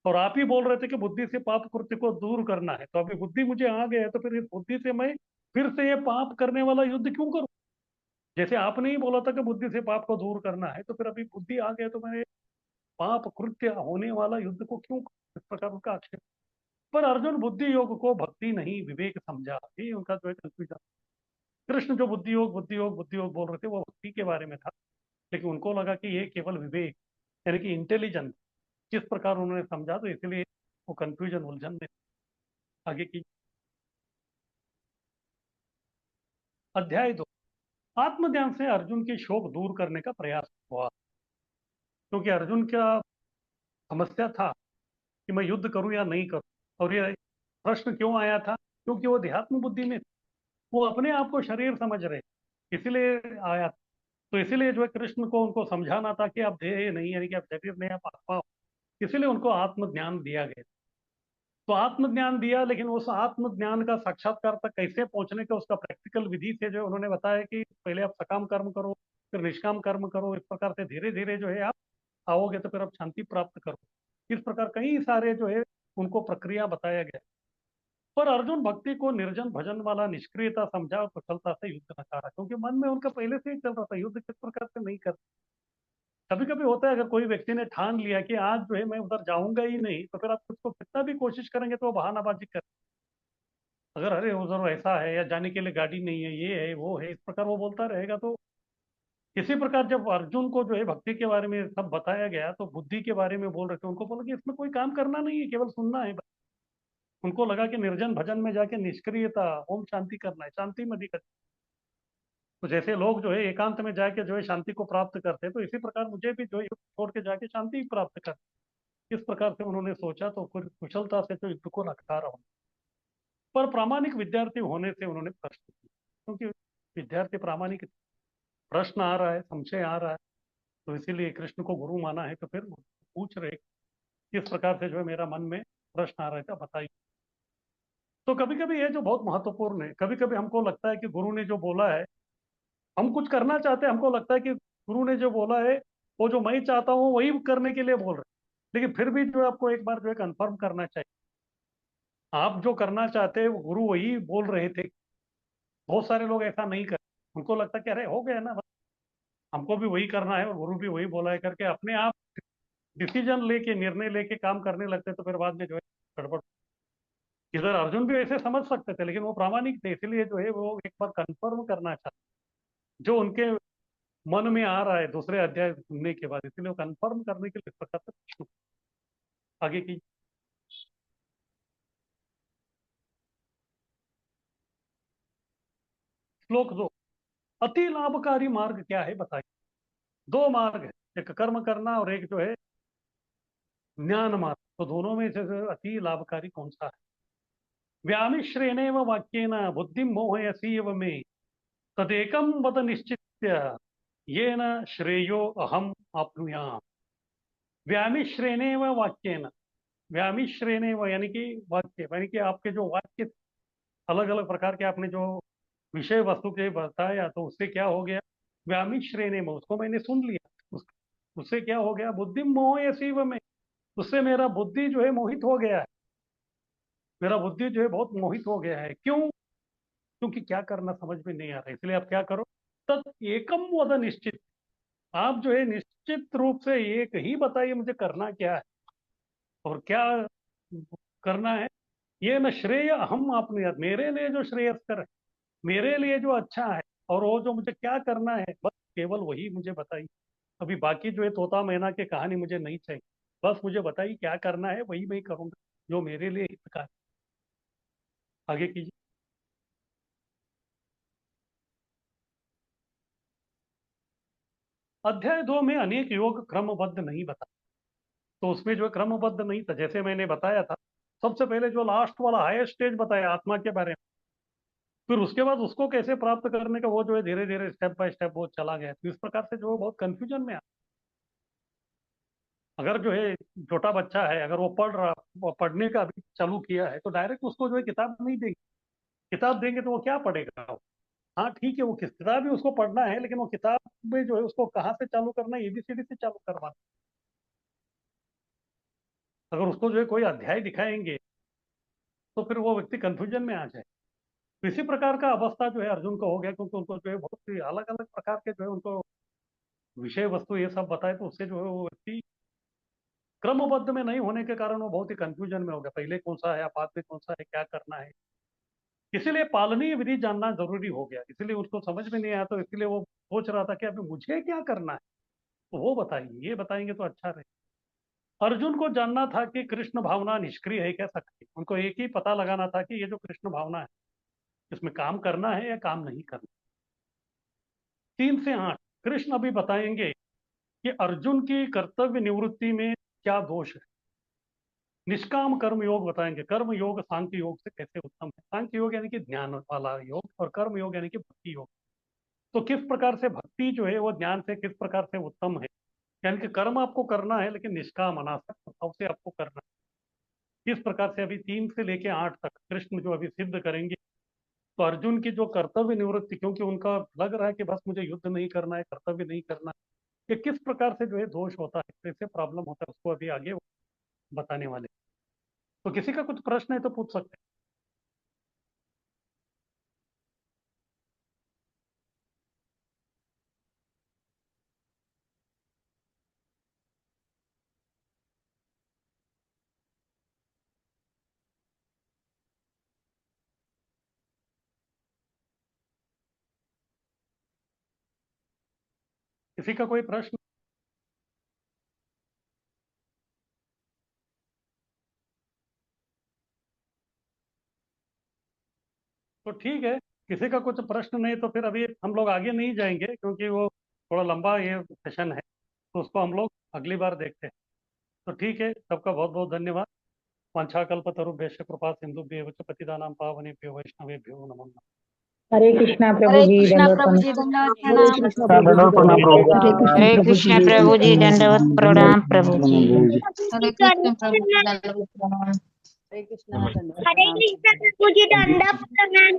और आप ही बोल रहे थे कि बुद्धि से पाप कृत्य को दूर करना है, तो अभी बुद्धि मुझे आ गया है, तो फिर इस बुद्धि से मैं फिर से ये पाप करने वाला युद्ध क्यों करूं? जैसे आपने ही बोला था कि बुद्धि से पाप को दूर करना है, तो फिर अभी बुद्धि आ गया तो मैं पाप कृत्य होने वाला युद्ध को क्यों करूं? इस प्रकार उनका आक्षेप। पर अर्जुन बुद्धि योग को भक्ति नहीं विवेक समझा, ये उनका जो है कंफ्यूजन। कृष्ण जो बुद्धि योग बुद्धि योग बुद्धि योग बोल रहे थे वो भक्ति के बारे में था, लेकिन उनको लगा कि ये केवल विवेक यानी कि इंटेलिजेंस, किस प्रकार उन्होंने समझा, तो इसलिए वो कंफ्यूजन उलझन में। आगे की अध्याय 2, आत्मज्ञान से अर्जुन की शोक दूर करने का प्रयास हुआ। क्योंकि अर्जुन का समस्या था कि मैं युद्ध करूं या नहीं करूं, और ये प्रश्न क्यों आया था? क्योंकि वो देहात्म बुद्धि में थे, वो अपने आप को शरीर समझ रहे, इसलिए आया। तो इसीलिए जो है कृष्ण को उनको समझाना था कि आप देह नहीं, यानी कि आप शरीर नहीं, आप आत्मा हो। इसीलिए उनको आत्मज्ञान दिया गया। तो आत्मज्ञान दिया, लेकिन उस आत्मज्ञान का साक्षात्कार तक कैसे पहुंचने का उसका प्रैक्टिकल विधि से जो उन्होंने बताया कि पहले आप सकाम कर्म करो, फिर निष्काम कर्म करो, इस प्रकार से धीरे धीरे जो है आप आओगे तो फिर आप शांति प्राप्त करो। इस प्रकार कई सारे जो है उनको प्रक्रिया बताया गया। पर अर्जुन भक्ति को निर्जन भजन वाला निष्क्रियता समझा और कुशलता से युद्ध नकारा, क्योंकि मन में उनका पहले से ही चल रहा था युद्ध किस प्रकार से नहीं कर। कभी कभी होता है अगर कोई व्यक्ति ने ठान लिया कि आज जो है मैं उधर जाऊंगा ही नहीं, तो फिर आप उसको कितना भी कोशिश करेंगे तो वो बहानाबाजी कर, अगर अरे उधर ऐसा है या जाने के लिए गाड़ी नहीं है, ये है वो है, इस प्रकार वो बोलता रहेगा। तो इसी प्रकार जब अर्जुन को जो है भक्ति के बारे में सब बताया गया तो बुद्धि के बारे में बोल रहे थे, उनको बोला कि इसमें कोई काम करना नहीं है, केवल सुनना है। उनको लगा कि निर्जन भजन में जाके निष्क्रियता ओम शांति करना है, शांति में दिक्कत। तो जैसे लोग जो है एकांत में जाके जो है शांति को प्राप्त करते हैं, तो इसी प्रकार मुझे भी जो है युद्ध छोड़ के जाके शांति प्राप्त कर, इस प्रकार से उन्होंने सोचा। तो फिर कुशलता से तो युद्ध को रखा रहा। पर प्रामाणिक विद्यार्थी होने से उन्होंने प्रश्न किए, क्योंकि विद्यार्थी प्रामाणिक, प्रश्न आ रहा है, संशय आ रहा है, तो इसीलिए कृष्ण को गुरु माना है, तो फिर पूछ रहे किस प्रकार से जो है मेरा मन में प्रश्न आ रहा था, बताइए। तो कभी कभी ये जो बहुत महत्वपूर्ण है, कभी कभी हमको लगता है कि गुरु ने जो बोला है, हम कुछ करना चाहते हैं, हमको लगता है कि गुरु ने जो बोला है वो जो मैं चाहता हूँ वही करने के लिए बोल रहे हैं, लेकिन फिर भी जो है आपको एक बार जो है कंफर्म करना चाहिए, आप जो करना चाहते हैं वो गुरु वही बोल रहे थे। बहुत सारे लोग ऐसा नहीं करते, उनको लगता है कि अरे हो गया ना, हमको भी वही करना है और गुरु भी वही बोला है करके अपने आप डिसीजन लेके निर्णय लेके काम करने लगते, तो फिर बाद में जो है गड़बड़। इधर अर्जुन भी ऐसे समझ सकते थे, लेकिन वो प्रामाणिक थे, इसलिए जो है वो एक बार कंफर्म करना चाहते, जो उनके मन में आ रहा है दूसरे अध्याय सुनने के बाद, इसलिए वो कंफर्म करने के लिए इस प्रकार से प्रश्न। आगे की श्लोक 2, अति लाभकारी मार्ग क्या है बताइए। दो मार्ग है, एक कर्म करना और एक जो है ज्ञान मात्र, तो दोनों में से अति लाभकारी कौन सा है? व्यामिश्रेणेव वाक्येन बुद्धिं मोहयसीव मे तदेकं वद निश्चित्य येन श्रेयो अहम आप्नुयाम। व्यामिश्रेणेव वाक्येन, व्यामिश्रेणेव यानी कि वाक्य, यानी कि आपके जो वाक्य अलग अलग प्रकार के आपने जो विषय वस्तु के बताया, तो उससे क्या हो गया? व्यामिश्रेणेव, उसको मैंने सुन लिया, उससे क्या हो गया? बुद्धि मोहयसीव में, उससे मेरा बुद्धि जो है मोहित हो गया है, मेरा बुद्धि जो है बहुत मोहित हो गया है। क्यों? क्योंकि क्या करना समझ में नहीं आ रहा। इसलिए आप क्या करो, तत् एकम वद निश्चित, आप जो है निश्चित रूप से एक ही बताइए मुझे करना क्या है और क्या करना है। ये न श्रेय अहम आपने, मेरे लिए जो श्रेयस्कर है, मेरे लिए जो अच्छा है, और वो जो मुझे क्या करना है, बस केवल वही मुझे बताइए। अभी बाकी जो है तोता मैना की कहानी मुझे नहीं चाहिए, बस मुझे बताइए क्या करना है, वही मैं करूंगा जो मेरे लिए हितकारी। आगे कीजिए। अध्याय 2 में अनेक योग क्रमबद्ध नहीं बता, तो उसमें जो है क्रमबद्ध नहीं था। जैसे मैंने बताया था, सबसे पहले जो लास्ट वाला हाईएस्ट स्टेज बताया आत्मा के बारे में, फिर उसके बाद उसको कैसे प्राप्त करने का वो जो है धीरे धीरे स्टेप बाय स्टेप वो चला गया। तो इस प्रकार से जो है बहुत कंफ्यूजन में आ, अगर जो है छोटा बच्चा है, अगर वो पढ़ रहा, वो पढ़ने का अभी चालू किया है, तो डायरेक्ट उसको जो है किताब नहीं देंगे। किताब देंगे तो वो क्या पढ़ेगा? हाँ ठीक है, वो किस किताब भी उसको पढ़ना है, लेकिन वो किताब में जो है उसको कहाँ से चालू करना है, एबीसीडी से चालू करवाना। अगर उसको जो है कोई अध्याय दिखाएंगे तो फिर वो व्यक्ति कंफ्यूजन में आ जाए। तो इसी प्रकार का अवस्था जो है अर्जुन को हो गया, क्योंकि उनको जो है बहुत सी अलग अलग प्रकार के जो है उनको विषय वस्तु ये सब बताए, तो उससे जो है वो व्यक्ति क्रमबद्ध में नहीं होने के कारण वो बहुत ही कंफ्यूजन में हो गया, पहले कौन सा है, बाद में कौन सा है, क्या करना है। इसीलिए पालनीय विधि जानना जरूरी हो गया, इसीलिए उसको समझ में नहीं आया, तो इसलिए वो सोच रहा था कि अभी मुझे क्या करना है, तो वो बताइए, ये बताएंगे तो अच्छा रहे। अर्जुन को जानना था कि कृष्ण भावना निष्क्रिय है क्या सक्रिय, उनको एक ही पता लगाना था कि ये जो कृष्ण भावना है इसमें काम करना है या काम नहीं करना। 3 से 8 कृष्ण अभी बताएंगे कि अर्जुन की कर्तव्य निवृत्ति में क्या दोष है। निष्काम कर्म योग बताएंगे, कर्म योग सांख्य योग से कैसे उत्तम है। सांख्य योग यानी कि ज्ञान वाला योग, और कर्म योग यानी कि भक्ति योग। तो किस प्रकार से भक्ति जो है वो ज्ञान से किस प्रकार से उत्तम है, यानी कि कर्म आपको करना है लेकिन निष्काम अनासक्त भाव से आपको करना है। किस प्रकार से अभी 3 से लेके 8 तक कृष्ण जो अभी सिद्ध करेंगे। तो अर्जुन की जो कर्तव्य निवृत्ति, क्योंकि उनका लग रहा है कि बस मुझे युद्ध नहीं करना है, कर्तव्य नहीं करना है, ये किस प्रकार से जो है दोष होता है, कैसे प्रॉब्लम होता है, उसको अभी आगे बताने वाले। तो किसी का कुछ प्रश्न है तो पूछ सकते हैं। किसी का कोई प्रश्न? तो ठीक है, किसी का कुछ प्रश्न नहीं तो फिर अभी हम लोग आगे नहीं जाएंगे, क्योंकि वो थोड़ा लंबा ये सेशन है, तो उसको हम लोग अगली बार देखते हैं। तो ठीक है, सबका बहुत बहुत धन्यवाद। वाञ्छाकल्पतरुभ्यश्च कृपा सिन्धुभ्येव च पतितानां पावनेभ्यो वैष्णवेभ्यो नमो नमः। हरे कृष्णा प्रभु हरे जी, कृष्णा दंडवत प्रभु प्रणाम। जी, धन्यवाद हरे प्रणाम। कृष्णा प्रभु जी, प्रणाम प्रभु। हरे कृष्ण प्रभु जी, दंडवत प्रणाम प्रभु जी। हरे कृष्ण प्रभु जी, दंडवत प्रणाम। हरे कृष्णा दंडवत हरे प्रणाम। कृष्ण प्रभु जी, दंडवत प्रणाम।